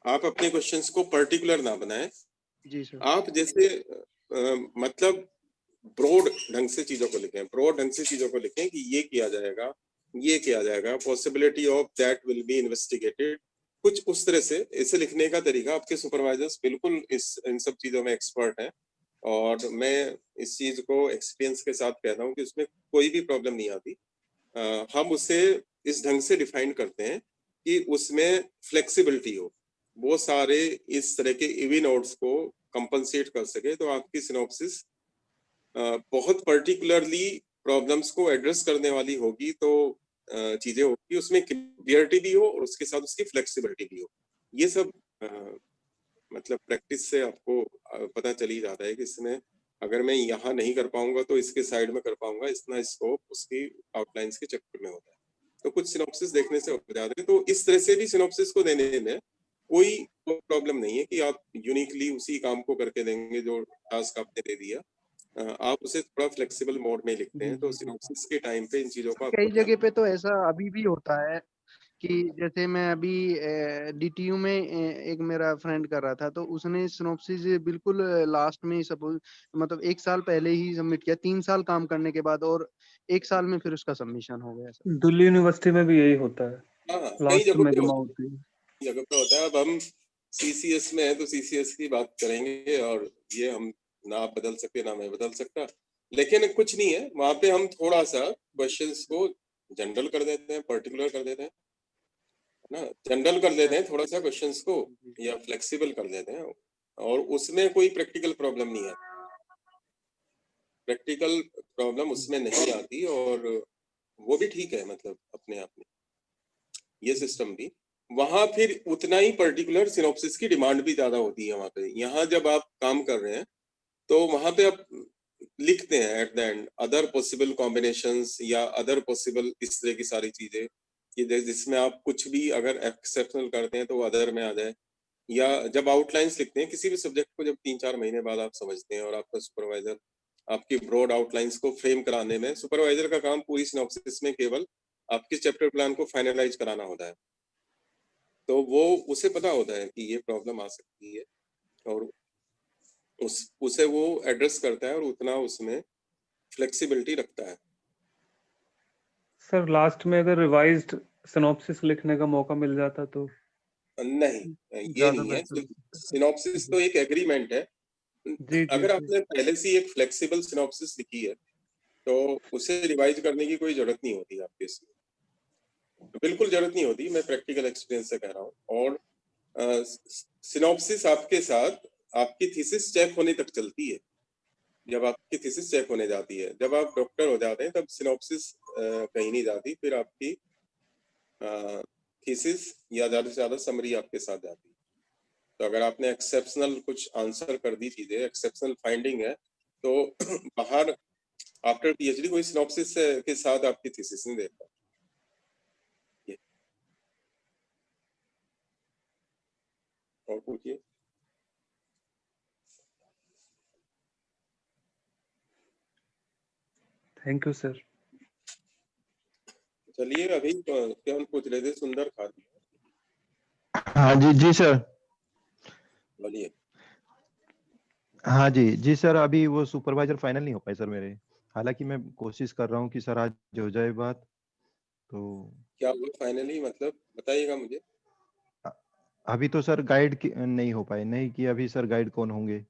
Speaker 1: आप अपने क्वेश्चंस को पर्टिकुलर ना बनाएं।
Speaker 7: जी सर।
Speaker 1: आप जैसे मतलब ब्रॉड ढंग से चीजों को लिखें, ब्रॉड ढंग से चीजों को लिखें कि ये किया जाएगा, ये किया जाएगा, possibility of that will be investigated, कुछ उस तरह से। इसे लिखने का तरीका, आपके सुपरवाइजर्स बिल्कुल इन सब चीजों में एक्सपर्ट हैं और मैं इस चीज को एक्सपीरियंस के साथ कहता हूँ कि उसमें कोई भी प्रॉब्लम नहीं आती। हम उसे इस ढंग से डिफाइन करते हैं कि उसमें फ्लेक्सिबिलिटी हो, वो सारे इस तरह के इवी नोड्स को कंपनसेट कर सके, तो आपकी सिनॉप्सिस बहुत पर्टिकुलरली प्रॉब्लम्स को एड्रेस करने वाली होगी तो चीजें होगी, उसमें क्लियरिटी भी हो और उसके साथ उसकी फ्लेक्सिबिलिटी भी हो। ये सब मतलब प्रैक्टिस से आपको पता चल ही जाता है कि इसमें अगर मैं यहाँ नहीं कर पाऊंगा तो इसके साइड में कर पाऊंगा, इतना स्कोप उसकी आउटलाइंस के चक्कर में होता है। तो कुछ सिनॉप्सिस देखने से हो जाते हैं, तो इस तरह से भी सिनॉप्सिस को देने में कोई प्रॉब्लम नहीं है कि आप यूनिकली उसी काम को करके देंगे जो टास्क आपने दे दिया। आप उसे थोड़ा फ्लेक्सिबल मोड में लिखते हैं, तो सिनॉप्सिस के टाइम पे इन चीजों का
Speaker 7: कई जगह पे तो ऐसा अभी भी होता है कि जैसे मैं अभी डीटीयू में एक मेरा फ्रेंड कर रहा था, तो उसने सिनॉप्सिस बिल्कुल लास्ट में सपोज मतलब 1 साल पहले ही सबमिट किया, 3 साल काम करने के बाद, और 1 साल में फिर उसका सबमिशन हो गया सर।
Speaker 2: दिल्ली यूनिवर्सिटी में भी यही होता है,
Speaker 1: हाँ, कई
Speaker 2: लास्ट
Speaker 1: जगह
Speaker 2: में
Speaker 1: पे
Speaker 2: जमा
Speaker 1: होता
Speaker 2: होती है।
Speaker 1: जगह पे होता है। अब हम सीसीएस में है तो सीसीएस की बात करेंगे, और ये हम ना आप बदल सकते ना मैं बदल सकता, लेकिन कुछ नहीं है, वहां पे हम थोड़ा सा क्वेश्चंस को जनरल कर देते हैं, पर्टिकुलर कर देते हैं ना, जनरल कर देते हैं थोड़ा सा क्वेश्चंस को, या फ्लेक्सिबल कर देते हैं, और उसमें कोई प्रैक्टिकल प्रॉब्लम नहीं है, प्रैक्टिकल प्रॉब्लम उसमें नहीं आती, और वो भी ठीक है मतलब अपने आप में ये सिस्टम भी। वहां फिर उतना ही पर्टिकुलर सिनॉप्सिस की डिमांड भी ज्यादा होती है वहां पे। यहाँ जब आप काम कर रहे हैं तो वहां पे आप लिखते हैं eight the and other possible combinations या अदर पॉसिबल इस तरह की सारी चीजें कि जिसमें आप कुछ भी अगर एक्सेप्शनल करते हैं तो वो अदर में आ जाए। या जब आउटलाइंस लिखते हैं किसी भी सब्जेक्ट को, जब 3-4 महीने बाद आप समझते हैं और आपका सुपरवाइजर आपकी ब्रॉड आउटलाइंस को फ्रेम कराने में, सुपरवाइजर का काम पूरी सिनॉप्सिस में केवल आपके चैप्टर प्लान को फाइनलाइज कराना होता है, तो वो उसे पता होता है कि ये प्रॉब्लम आ सकती है, और उसे वो एड्रेस करता है और उतना उसमें फ्लेक्सिबिलिटी रखता है।
Speaker 2: सर लास्ट में अगर रिवाइज्ड सिनॉप्सिस लिखने का मौका मिल जाता तो
Speaker 1: नहीं, ये
Speaker 2: ज्यादा
Speaker 1: नहीं है।
Speaker 2: बेहतर।
Speaker 1: सिनॉप्सिस तो एक एग्रीमेंट है।
Speaker 2: जी जी
Speaker 1: अगर
Speaker 2: जी।
Speaker 1: आपने पहले से ही एक फ्लेक्सिबल सिनॉप्सिस लिखी है तो उसे रिवाइज करने की कोई जरूरत नहीं होती आपके इसमें, बिल्कुल जरूरत नहीं होती। मैं प्रैक्टिकल एक्सपीरियंस से कह रहा हूँ। और सिनॉप्सिस आपके साथ आपकी थीसिस चेक होने तक चलती है। जब आपकी थीसिस चेक होने जाती है, जब आप डॉक्टर हो जाते हैं तब सिनॉप्सिस कहीं नहीं जाती, फिर आपकी थीसिस या ज्यादा से ज्यादा समरी आपके साथ जाती है। तो अगर आपने एक्सेप्शनल कुछ आंसर कर दी चीजें, एक्सेप्शनल फाइंडिंग है, तो बाहर आफ्टर पीएचडी कोई सिनॉप्सिस के साथ आपकी थीसिस नहीं देता। और पूछिए।
Speaker 2: Thank you sir.
Speaker 1: चलिए अभी क्या हम पूछ रहे थे, सुंदर खान,
Speaker 8: हाँ जी जी सर।
Speaker 1: बोलिए।
Speaker 8: हाँ जी जी सर, अभी वो सुपरवाइजर फाइनल नहीं हो पाए सर मेरे। हालांकि मैं कोशिश कर रहा हूँ कि सर आज हो जाए बात। तो
Speaker 1: क्या हुआ फाइनली, मतलब बताइएगा मुझे।
Speaker 8: अ- अभी तो सर गाइड नहीं हो पाए, नहीं कि अभी सर गाइड कौन होंगे।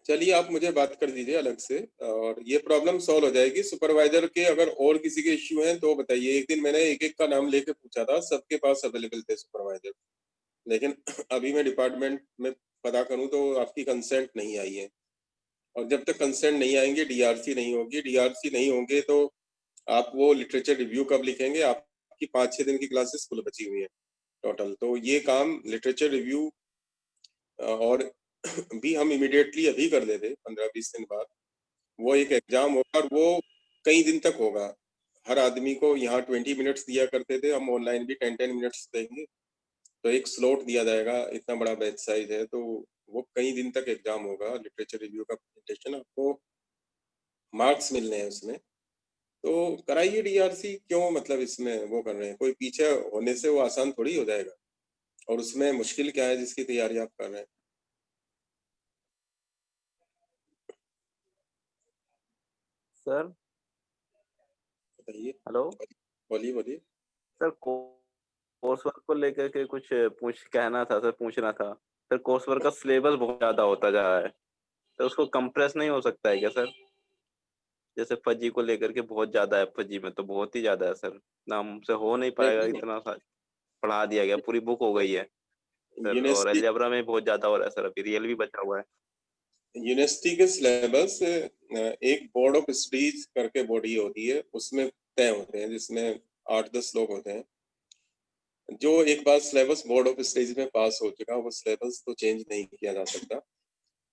Speaker 1: चलिए आप मुझे बात कर दीजिए अलग से, और ये प्रॉब्लम सॉल्व हो जाएगी। सुपरवाइजर के अगर और किसी के इश्यू हैं तो बताइए। एक दिन मैंने एक एक का नाम लेके पूछा था, सबके पास अवेलेबल थे सुपरवाइजर, लेकिन अभी मैं डिपार्टमेंट में पता करूं तो आपकी कंसेंट नहीं आई है, और जब तक कंसेंट नहीं आएंगे डीआरसी नहीं होगी। डीआरसी नहीं होंगे तो आप वो लिटरेचर रिव्यू कब लिखेंगे? आपकी 5-6 दिन की क्लासेस कुल बची हुई है टोटल, तो ये काम लिटरेचर रिव्यू और भी हम इमिडिएटली अभी कर देते 15-20 दिन बाद। वो एक एग्जाम होगा और वो कई दिन तक होगा। हर आदमी को यहाँ 20 मिनट्स दिया करते थे, हम ऑनलाइन भी 10-10 मिनट्स देंगे, तो एक स्लॉट दिया जाएगा। इतना बड़ा बैच साइज है, तो वो कई दिन तक एग्जाम होगा। लिटरेचर रिव्यू का प्रेजेंटेशन, आपको मार्क्स मिलने हैं उसमें, तो कराइए डीआरसी। क्यों मतलब इसमें वो कर रहे हैं? कोई पीछे होने से वो आसान थोड़ी हो जाएगा, और उसमें मुश्किल क्या है जिसकी तैयारी आप कर रहे हैं?
Speaker 3: सर
Speaker 1: बताइए,
Speaker 3: हेलो
Speaker 1: बोलिए बोलिए।
Speaker 3: सर, कोर्स वर्क को लेकर के कुछ कहना था सर, पूछना था सर। कोर्स वर्क का सिलेबस बहुत ज्यादा होता जा रहा है, तो उसको कंप्रेस नहीं हो सकता है क्या सर? जैसे फजी को लेकर के बहुत ज्यादा है, फजी में तो बहुत ही ज्यादा है सर, ना हमसे हो नहीं पाएगा।
Speaker 1: देखिए,
Speaker 3: इतना सा पढ़ा दिया गया, पूरी बुक हो गई है सर। और
Speaker 1: यूनिवर्सिटी
Speaker 3: अलजेब्रा में बहुत ज्यादा हो रहा है सर, अभी रियल भी बचा हुआ है।
Speaker 1: यूनिवर्सिटी के सिलेबस एक बोर्ड ऑफ स्टडीज करके बॉडी होती है, उसमें तय होते हैं, जिसमें 8-10 लोग होते हैं। जो एक बार सिलेबस बोर्ड ऑफ स्टडीज में पास हो चुका, वो सिलेबस तो चेंज नहीं किया जा सकता।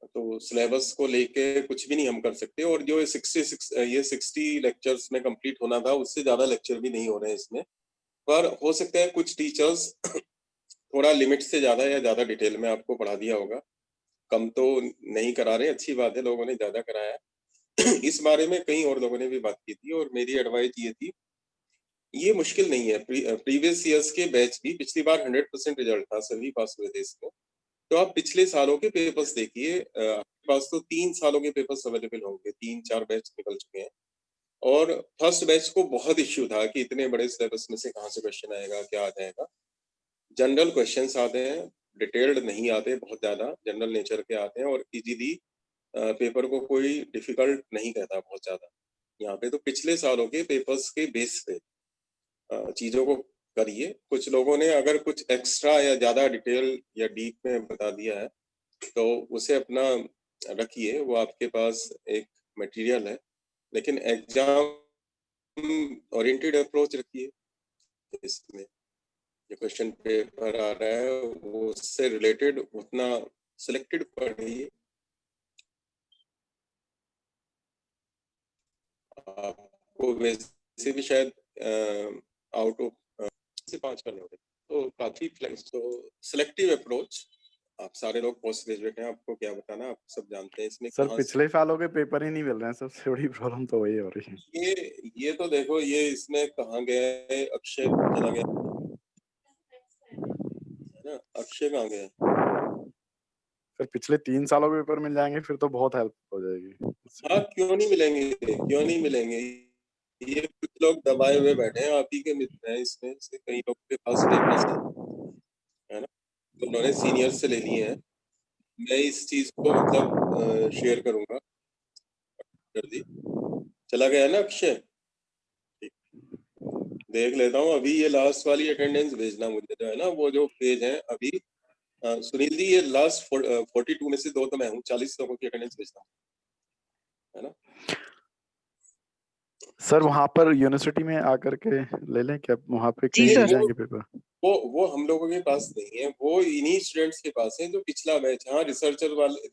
Speaker 1: तो सिलेबस को लेके कुछ भी नहीं हम कर सकते। और जो 60 लेक्चर्स में कंप्लीट होना था, उससे ज्यादा लेक्चर भी नहीं हो रहे हैं इसमें। पर हो सकता है कुछ टीचर्स थोड़ा लिमिट से ज्यादा या ज्यादा डिटेल में आपको पढ़ा दिया होगा। कम तो नहीं करा रहे, अच्छी बात है, लोगों ने ज्यादा कराया। इस बारे में कई और लोगों ने भी बात की थी और मेरी एडवाइस ये थी, ये मुश्किल नहीं है। प्रीवियस ईयर्स के बैच भी पिछली बार 100% रिजल्ट था, सभी पास हुए थे इसमें। तो आप पिछले सालों के पेपर्स देखिए, आपके पास तो 3 सालों के पेपर्स अवेलेबल होंगे, 3-4 बैच निकल चुके हैं। और फर्स्ट बैच को बहुत इश्यू था कि इतने बड़े सिलेबस में से कहाँ से क्वेश्चन आएगा, क्या आ जाएगा। जनरल क्वेश्चंस आते हैं, डिटेल्ड नहीं आते, बहुत ज्यादा जनरल नेचर के आते हैं और इजीली पेपर को कोई डिफिकल्ट नहीं कहता बहुत ज्यादा। यहाँ पे तो पिछले सालों के पेपर्स के बेस पे चीजों को करिए। कुछ लोगों ने अगर कुछ एक्स्ट्रा या ज्यादा डिटेल या डीप में बता दिया है तो उसे अपना रखिए, वो आपके पास एक मटेरियल है। लेकिन एग्जाम ओरिएंटेड अप्रोच रखिए। इसमें जो क्वेश्चन पेपर आ रहा है वो उससे रिलेटेड उतना सिलेक्टेड पढ़िए। आपको वैसे भी शायद आउट ऑफ से 5 करने होंगे, तो काफी फ्लेक्स। तो सिलेक्टिव अप्रोच। आप सारे लोग पोस्ट ग्रेजुएट हैं, आपको क्या बताना, आप सब जानते हैं इसमें
Speaker 9: सर
Speaker 1: कहाँ
Speaker 9: पिछले सालों के पेपर ही नहीं मिल रहे हैं, सबसे बड़ी प्रॉब्लम तो वही हो रही है।
Speaker 1: ये तो देखो, ये इसमें कहाँ गया है, अक्षय चला गया है ना, अक्षय कहाँ गया?
Speaker 9: सर पिछले 3 सालों के पेपर मिल जाएंगे फिर तो बहुत हेल्प हो जाएगी।
Speaker 1: हाँ, क्यों नहीं मिलेंगे, क्यों नहीं मिलेंगे। ये कुछ लोग दबाए हुए बैठे हैं, आप ही के मित्र हैं इसमें से कई लोग के पास पेपर्स है ना, तो उन्होंने सीनियर से ले लिए हैं। मैं इस चीज को मतलब शेयर करूंगा। जल्दी चला गया ना अक्षय? देख लेता हूँ अभी। ये लास्ट वाली अटेंडेंस भेजना मुझे, जो है ना वो जो पेज है अभी। सुनील जी, ये लास्ट 42 में से 2 तो मैं हूँ, 40 लोगों की अटेंडेंस भेजना है ना।
Speaker 9: सर वहां पर यूनिवर्सिटी में आकर के ले लें क्या, वहां पे
Speaker 1: जी
Speaker 9: कहीं मिल
Speaker 1: सर।
Speaker 9: जाएंगे पेपर?
Speaker 1: वो हम लोगों के पास नहीं है, वो इन्हीं स्टूडेंट्स के पास है जो पिछला बैच। हाँ, रिसर्चर वाले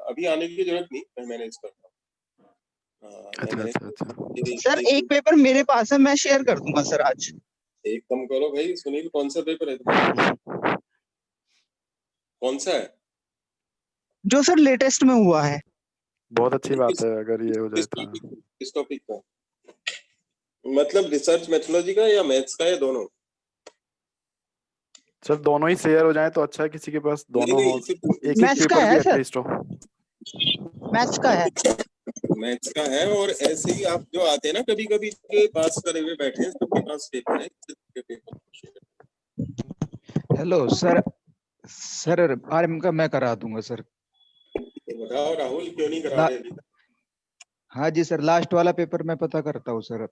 Speaker 1: अभी आने की जरूरत नहीं, मैं मैनेज करता हूँ।
Speaker 10: सर एक पेपर मेरे पास है, मैं शेयर कर दूंगा सर आज।
Speaker 1: एक कम करो भाई। सुनील, कौन सा पेपर है तुम्हारा? कौन सा है?
Speaker 10: जो सर लेटेस्ट में हुआ है।
Speaker 9: बहुत अच्छी बात है अगर ये हो जाए तो।
Speaker 1: किस टॉपिक का? मतलब रिसर्च मेथोडोलॉजी का या मैथ्स का या दोनों?
Speaker 9: सर दोनों ही शेयर हो जाए तो अच्छा है, किसी के पास दोनों हो, एक
Speaker 10: मैथ्स का
Speaker 9: पेपर भी
Speaker 10: है सर।
Speaker 9: एटलीस्ट हो।
Speaker 10: मैथ्स का है।
Speaker 1: मैथ्स का है। और ऐसे ही आप जो आते हैं ना कभी कभी, के पास करे हुए बैठे हैं, सबके पास पेपर है।
Speaker 11: Hello sir. सर आरएम का मैं करा दूंगा सर।
Speaker 1: बताओ राहुल, क्यों नहीं करा रहे अभी तक?
Speaker 11: हाँ जी सर, लास्ट वाला पेपर मैं पता करता हूँ सर,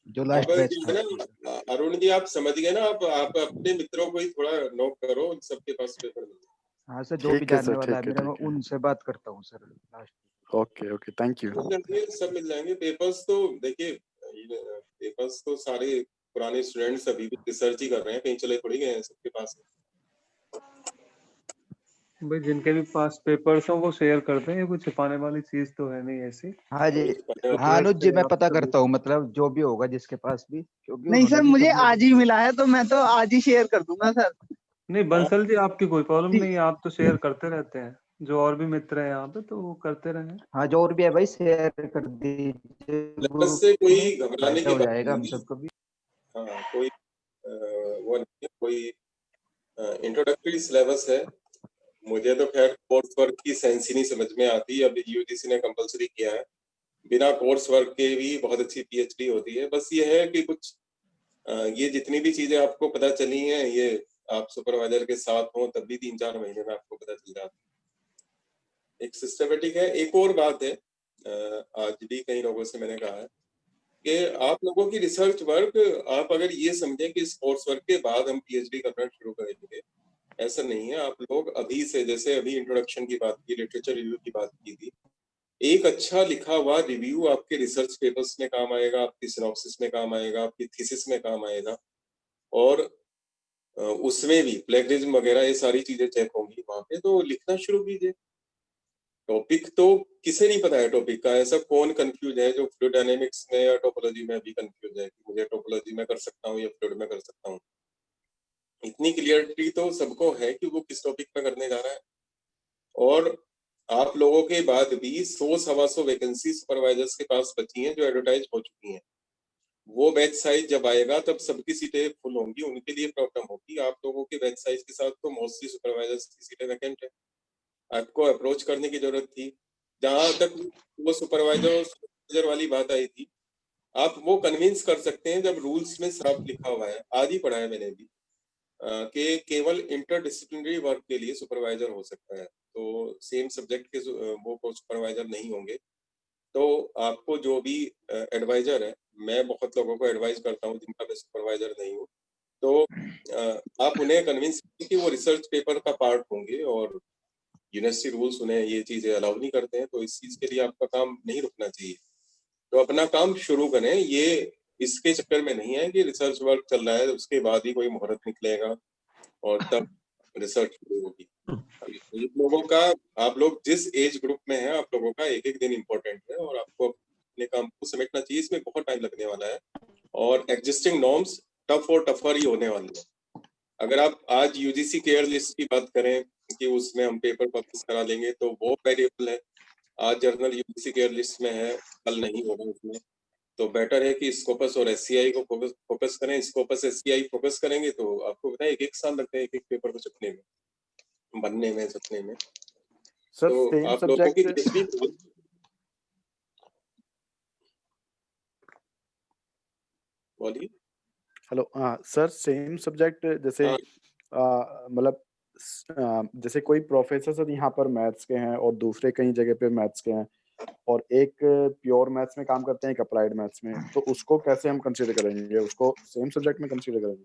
Speaker 11: जो लास्ट
Speaker 1: अब
Speaker 11: बैच
Speaker 1: जो है ना अरुण जी, आप समझ गए ना। आप अपने मित्रों को ही थोड़ा नोट करो, सबके पास पेपर मिल जाए।
Speaker 11: हाँ सर, जो भी जानने वाला है मेरा, मैं उनसे बात करता हूँ sir last.
Speaker 9: Okay thank you.
Speaker 1: सब मिल जाएंगे पेपर्स। तो देखिए, पेपर्स तो सारे पुराने स्टूडेंट्स अभी भी रिसर्च ही कर रहे हैं, कहीं चले थोड़ी गए हैं, सबके पास है।
Speaker 6: भाई जिनके भी पास पेपर्स हो वो शेयर करते हैं, कुछ छिपाने वाली चीज तो है नहीं ऐसी।
Speaker 11: हाँ जी, हाँ अनुज जी, मैं पता करता हूँ, मतलब जो भी होगा जिसके पास भी, क्योंकि
Speaker 10: नहीं सर, मुझे आज ही मिला है तो मैं तो आज ही शेयर कर दूंगा सर।
Speaker 6: नहीं बंसल जी, आपकी कोई प्रॉब्लम नहीं है, आप तो शेयर करते रहते हैं। जो और भी मित्र हैं यहाँ पे तो वो करते रहे।
Speaker 11: हाँ, जो और भी है भाई शेयर कर दीजिए,
Speaker 1: से कोई घबराने की
Speaker 11: हो
Speaker 1: बात
Speaker 11: जाएगा हम
Speaker 1: नहीं।
Speaker 11: सबको भी।
Speaker 1: हाँ, कोई वो नहीं है, कोई इंट्रोडक्टरी सिलेबस है। मुझे तो खैर कोर्स वर्क की सेंस ही नहीं समझ में आती। अब यूजीसी ने कंपलसरी किया है, बिना कोर्स वर्क के भी बहुत अच्छी पीएचडी होती है। बस ये है कि कुछ ये जितनी भी चीजें आपको पता चली हैं, ये आप सुपरवाइजर के साथ हो तब भी 3-4 महीने में आपको पता चल जाता है। एक सिस्टमेटिक है। एक और बात है, आज भी कई लोगों से मैंने कहा है कि आप लोगों की रिसर्च वर्क, आप अगर ये समझें कि इस कोर्स वर्क के बाद हम पीएचडी करना शुरू करेंगे, ऐसा नहीं है। आप लोग अभी से, जैसे अभी इंट्रोडक्शन की बात की, लिटरेचर रिव्यू की बात की थी, एक अच्छा लिखा हुआ रिव्यू आपके रिसर्च पेपर्स में काम आएगा, आपकी सिनॉप्सिस में काम आएगा, आपकी थीसिस में काम आएगा, और उसमें भी प्लेगरिज्म वगैरह ये सारी चीजें चेक होंगी वहां पे। तो लिखना शुरू कीजिए। टॉपिक तो किसे नहीं पता है टॉपिक का, ऐसा कौन कंफ्यूज है जो फ्लूइड डायनेमिक्स में या टोपोलॉजी में भी कंफ्यूज है कि मुझे टोपोलॉजी में कर सकता हूँ या फ्लूइड में कर सकता हूँ। इतनी क्लियरिटी तो सबको है कि वो किस टॉपिक पे करने जा रहा है। और आप लोगों के बाद भी 100-125 वैकेंसी सुपरवाइजर्स के पास बची हैं जो एडवर्टाइज हो चुकी हैं। वो बैच साइज जब आएगा तब सबकी सीटें फुल होंगी, उनके लिए प्रॉब्लम होगी। आप लोगों के बैच साइज के साथ तो मोस्टली सुपरवाइजर्स की सीटें वैकेंट है। आपको अप्रोच करने की जरूरत थी। जहां तक वो सुपरवाइजर वाली बात आई थी, आप वो कन्विंस कर सकते हैं जब रूल्स में साफ लिखा हुआ है, आज ही पढ़ा है मैंने भी, कि केवल इंटरडिसिप्लिनरी वर्क के लिए सुपरवाइजर हो सकता है। तो सेम सब्जेक्ट के वो सुपरवाइजर नहीं होंगे। तो आपको जो भी एडवाइजर है, मैं बहुत लोगों को एडवाइस करता हूँ जिनका मैं सुपरवाइजर नहीं हूँ, तो आप उन्हें कन्विंस कीजिए कि वो रिसर्च पेपर का पार्ट होंगे, और यूनिवर्सिटी रूल्स उन्हें ये चीजें अलाउ नहीं करते हैं। तो इस चीज के लिए आपका काम नहीं रुकना चाहिए। तो अपना काम शुरू करें। ये इसके चक्कर में नहीं है कि रिसर्च वर्क चल रहा है उसके बाद ही कोई मुहूर्त निकलेगा और तब रिसर्च शुरू होगी। एक लोगों का, आप लोग जिस एज ग्रुप में हैं, आप लोगों का एक एक दिन इम्पोर्टेंट है और आपको अपने काम को समेटना चाहिए। इसमें बहुत टाइम लगने वाला है और एग्जिस्टिंग नॉर्म्स टफ और टफर ही होने वाली है। अगर आप आज यूजीसी केयर लिस्ट की बात करें कि उसमें हम पेपर पब्लिश करा लेंगे, तो वो वेरिएबल है। आज जर्नल यूजीसी केयर लिस्ट में है, कल नहीं होगा उसमें। तो बेटर है कि स्कोपस और एससीआई को फोकस करें। स्कोपस एससीआई फोकस करेंगे तो आपको पता है एक साल लगता है एक पेपर को छपने में, बनने में, छपने में।
Speaker 9: सर
Speaker 1: तो
Speaker 9: सेम
Speaker 1: आप लोगों की
Speaker 9: सब्जेक्ट
Speaker 1: बोलिए।
Speaker 9: हेलो, हाँ सर, सेम सब्जेक्ट जैसे
Speaker 1: हाँ।
Speaker 9: मतलब जैसे कोई प्रोफेसर सर यहाँ पर मैथ्स के हैं और दूसरे कई जगह पे मैथ्स के हैं, और एक प्योर मैथ्स में काम करते हैं, एक अप्लाइड मैथ्स में, तो उसको कैसे हम कंसीडर करेंगे? उसको सेम सब्जेक्ट में कंसीडर करेंगे?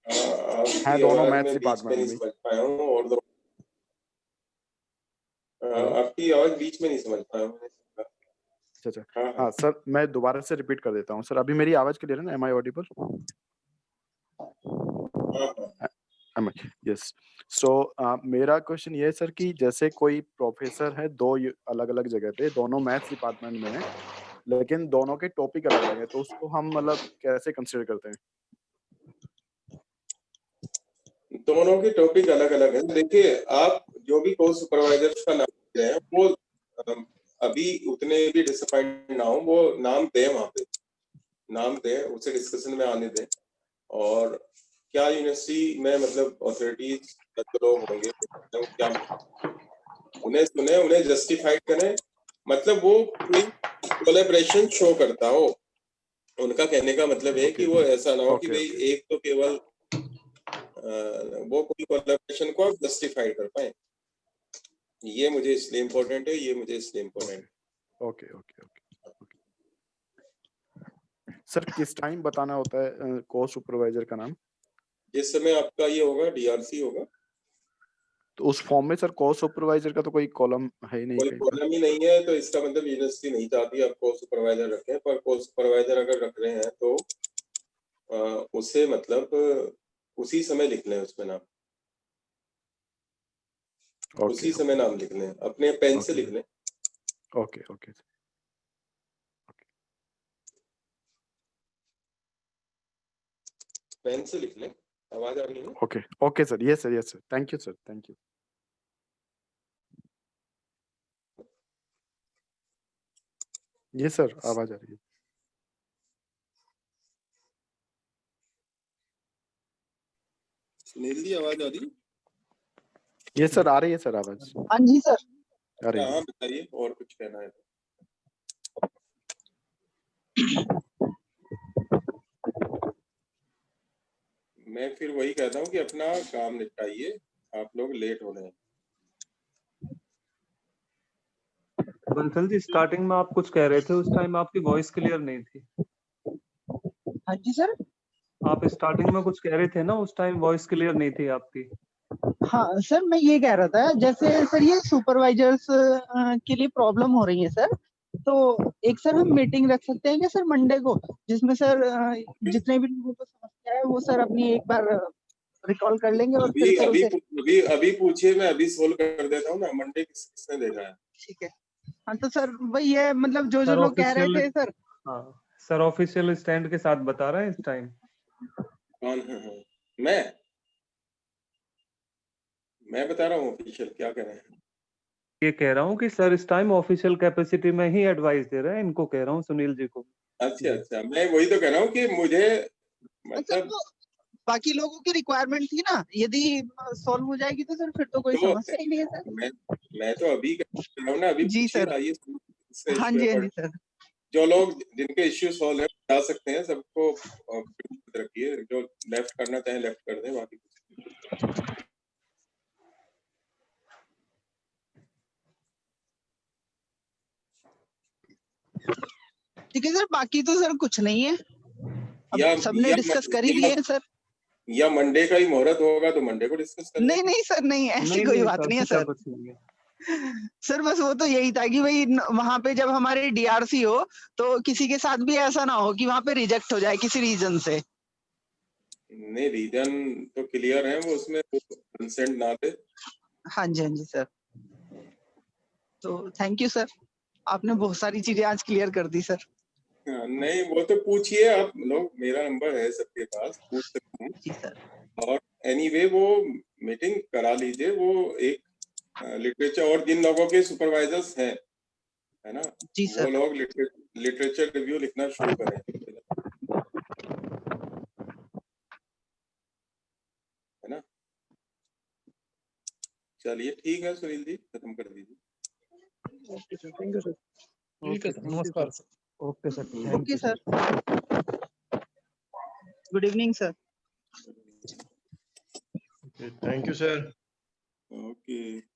Speaker 9: है
Speaker 1: आपकी
Speaker 9: दोनों
Speaker 1: आवाज
Speaker 9: मैथ्स
Speaker 1: में बीच में
Speaker 9: डिपार्टमेंट
Speaker 1: नहीं
Speaker 9: में भी।
Speaker 1: समझ पाया हूँ, और आपकी आवाज बीच में नहीं समझ पाया हूँ।
Speaker 9: अच्छा,
Speaker 1: हाँ,
Speaker 9: हाँ सर, मैं दोबारा से रिपीट कर देता हूँ सर। अभी मेरी आवाज क्लियर है ना? Am I audible? Yes. So मेरा क्वेश्चन ये है सर कि जैसे कोई प्रोफेसर है दो अलग अलग जगह पे, दोनों मैथ्स डिपार्टमेंट में है, लेकिन दोनों के टॉपिक अलग अलग है, तो उसको हम मतलब कैसे कंसीडर करते हैं?
Speaker 1: दोनों के टॉपिक अलग अलग हैं। देखिए, आप जो भी कोर्स सुपरवाइजर का नाम दे रहे हैं, वो अभी उतने भी डिसअपॉइंट ना हो, वो नाम दे, वहां पे नाम दे, उसे डिस्कशन में आने दें। और क्या यूनिवर्सिटी में मतलब अथॉरिटीज लोग होंगे, क्या उन्हें सुने, उन्हें जस्टिफाइड करें। मतलब वो कोई कोलैबोरेशन शो करता हो। उनका कहने का मतलब है कि वो ऐसा ना हो कि भाई एक तो केवल वो कोई कोलैबोरेशन को आप जस्टिफाई कर पाए। ये मुझे इसलिए इम्पोर्टेंट है, ये मुझे इसलिए इम्पोर्टेंट है।
Speaker 9: Okay okay okay. सर किस टाइम बताना होता है कोर्स सुपरवाइजर का नाम?
Speaker 1: जिस समय आपका ये होगा, डीआरसी होगा।
Speaker 9: तो उस फॉर्म में सर कोर्स सुपरवाइजर का तो कोई कॉलम है ही नहीं
Speaker 1: कोई
Speaker 9: कहीं पर।
Speaker 1: कॉलम ही नहीं है, तो इसका मतलब यूनिवर्सिटी नहीं चाहती आप कोर्स सुपरवाइजर रखें। पर कोर्स सुपरवाइजर अगर रख रहे हैं तो उसे मतलब उसी समय लिख लें उसमें नाम। उसी समय नाम लिख लें, अपने पेन से लिख लें।
Speaker 9: Okay okay.
Speaker 1: पेन से लिख लें। आवाज आ रही है?
Speaker 9: Okay okay sir, yes sir, yes sir, thank you sir, thank you. ये सर आवाज आ रही है।
Speaker 1: सुनील जी, आवाज आ रही है?
Speaker 9: ये सर आ रही है सर आवाज।
Speaker 10: हाँ जी सर।
Speaker 9: आ रही है।
Speaker 1: हाँ, बताइए, और कुछ कहना है? मैं फिर वही कहता हूँ कि अपना काम निपटाइए, आप लोग लेट हो रहे हैं।
Speaker 6: बंसल जी, स्टार्टिंग में आप कुछ कह रहे थे, उस टाइम आपकी वॉइस क्लियर नहीं थी।
Speaker 10: हाँ जी सर।
Speaker 6: आप स्टार्टिंग में कुछ कह रहे थे ना, उस टाइम वॉइस क्लियर नहीं थी आपकी।
Speaker 10: हाँ सर, मैं ये कह रहा था, जैसे सर ये सुपरवाइजर्स के लिए प्रॉब्लम हो रही है सर, तो एक सर हम मीटिंग रख सकते हैं क्या सर मंडे को, जिसमें सर जितने भी लोगों को समस्या है वो सर अपनी एक बार रिकॉल कर लेंगे और फिर
Speaker 1: अभी
Speaker 10: सर
Speaker 1: अभी
Speaker 10: उसे।
Speaker 1: अभी अभी पूछिए, मैं अभी सोल्व कर देता हूँ ना। मंडे किसने देखा है?
Speaker 10: ठीक है। हाँ तो सर वही है, मतलब जो
Speaker 6: सर
Speaker 10: लोग कह रहे
Speaker 6: ऑफिशियल,
Speaker 10: थे सर।
Speaker 6: हाँ सर ऑफिशियल स्टैंड के साथ बता रहे हैं इस टाइम।
Speaker 1: कौन है? मैं बता रहा हूँ ऑफिशियल क्या कह रहे हैं।
Speaker 6: ये कह रहा हूँ कि सर इस टाइम ऑफिशियल कैपेसिटी में ही एडवाइस दे रहे हैं, इनको कह रहा हूँ, सुनील जी को।
Speaker 1: अच्छा अच्छा, मैं वही तो कह रहा हूँ कि मुझे
Speaker 10: सर
Speaker 1: मतलब
Speaker 10: वो बाकी लोगों की रिक्वायरमेंट थी ना, यदि सॉल्व हो जाएगी तो सर फिर तो कोई
Speaker 1: तो
Speaker 10: समस्या ही नहीं है सर।
Speaker 1: मैं तो अभी कह रहा हूँ ना, अभी
Speaker 10: जी
Speaker 1: पूछिए
Speaker 10: सर।
Speaker 1: आइए इसका
Speaker 10: हाँ
Speaker 1: इश्यू
Speaker 10: जी,
Speaker 1: है।
Speaker 10: हाँ जी
Speaker 1: पर
Speaker 10: सर।
Speaker 1: जो लोग जिनके इश्यू सॉल्व है जा सकते हैं, सबको रखिए। जो लेफ्ट करना चाहे लेफ्ट कर दें, बाकी
Speaker 10: ठीक है सर, बाकी तो सर कुछ नहीं है,
Speaker 1: या
Speaker 10: अब सबने डिस्कस कर ही दिए हैं सर।
Speaker 1: या मंडे का ही मुहूर्त होगा तो मंडे को डिस्कस कर
Speaker 10: नहीं नहीं सर, नहीं ऐसी कोई बात नहीं है
Speaker 6: ऐसा
Speaker 10: सर।
Speaker 6: कुछ नहीं है।
Speaker 10: सर बस वो तो यही था कि भाई वहां पे जब हमारे डीआरसी हो तो किसी के साथ भी ऐसा ना हो कि वहां पे रिजेक्ट हो जाए किसी रीजन से।
Speaker 1: नहीं, रीजन तो क्लियर है, वो उसमें कंसेंट ना दे।
Speaker 10: हाँ जी, हाँ जी सर। तो थैंक यू सर, आपने बहुत सारी चीजें आज क्लियर कर दी सर।
Speaker 1: नहीं, वो तो पूछिए आप लोग, मेरा नंबर है सबके पास, पूछ सकते हैं।
Speaker 10: जी सर।
Speaker 1: और एनीवे वो मीटिंग करा लीजिए। वो एक लिटरेचर, और जिन लोगों के सुपरवाइजर्स हैं, है ना,
Speaker 10: जी
Speaker 1: वो
Speaker 10: सर।
Speaker 1: लोग लिटरेचर रिव्यू लिखना शुरू करें, है ना। चलिए ठीक है सुनील जी, खत्म कर दीजिए।
Speaker 7: Okay sir, thank you sir.
Speaker 2: ठीक है सर, नमस्कार sir.
Speaker 8: Okay sir, thank
Speaker 10: okay
Speaker 8: you
Speaker 10: sir, good evening sir.
Speaker 12: Thank you sir.
Speaker 1: Okay.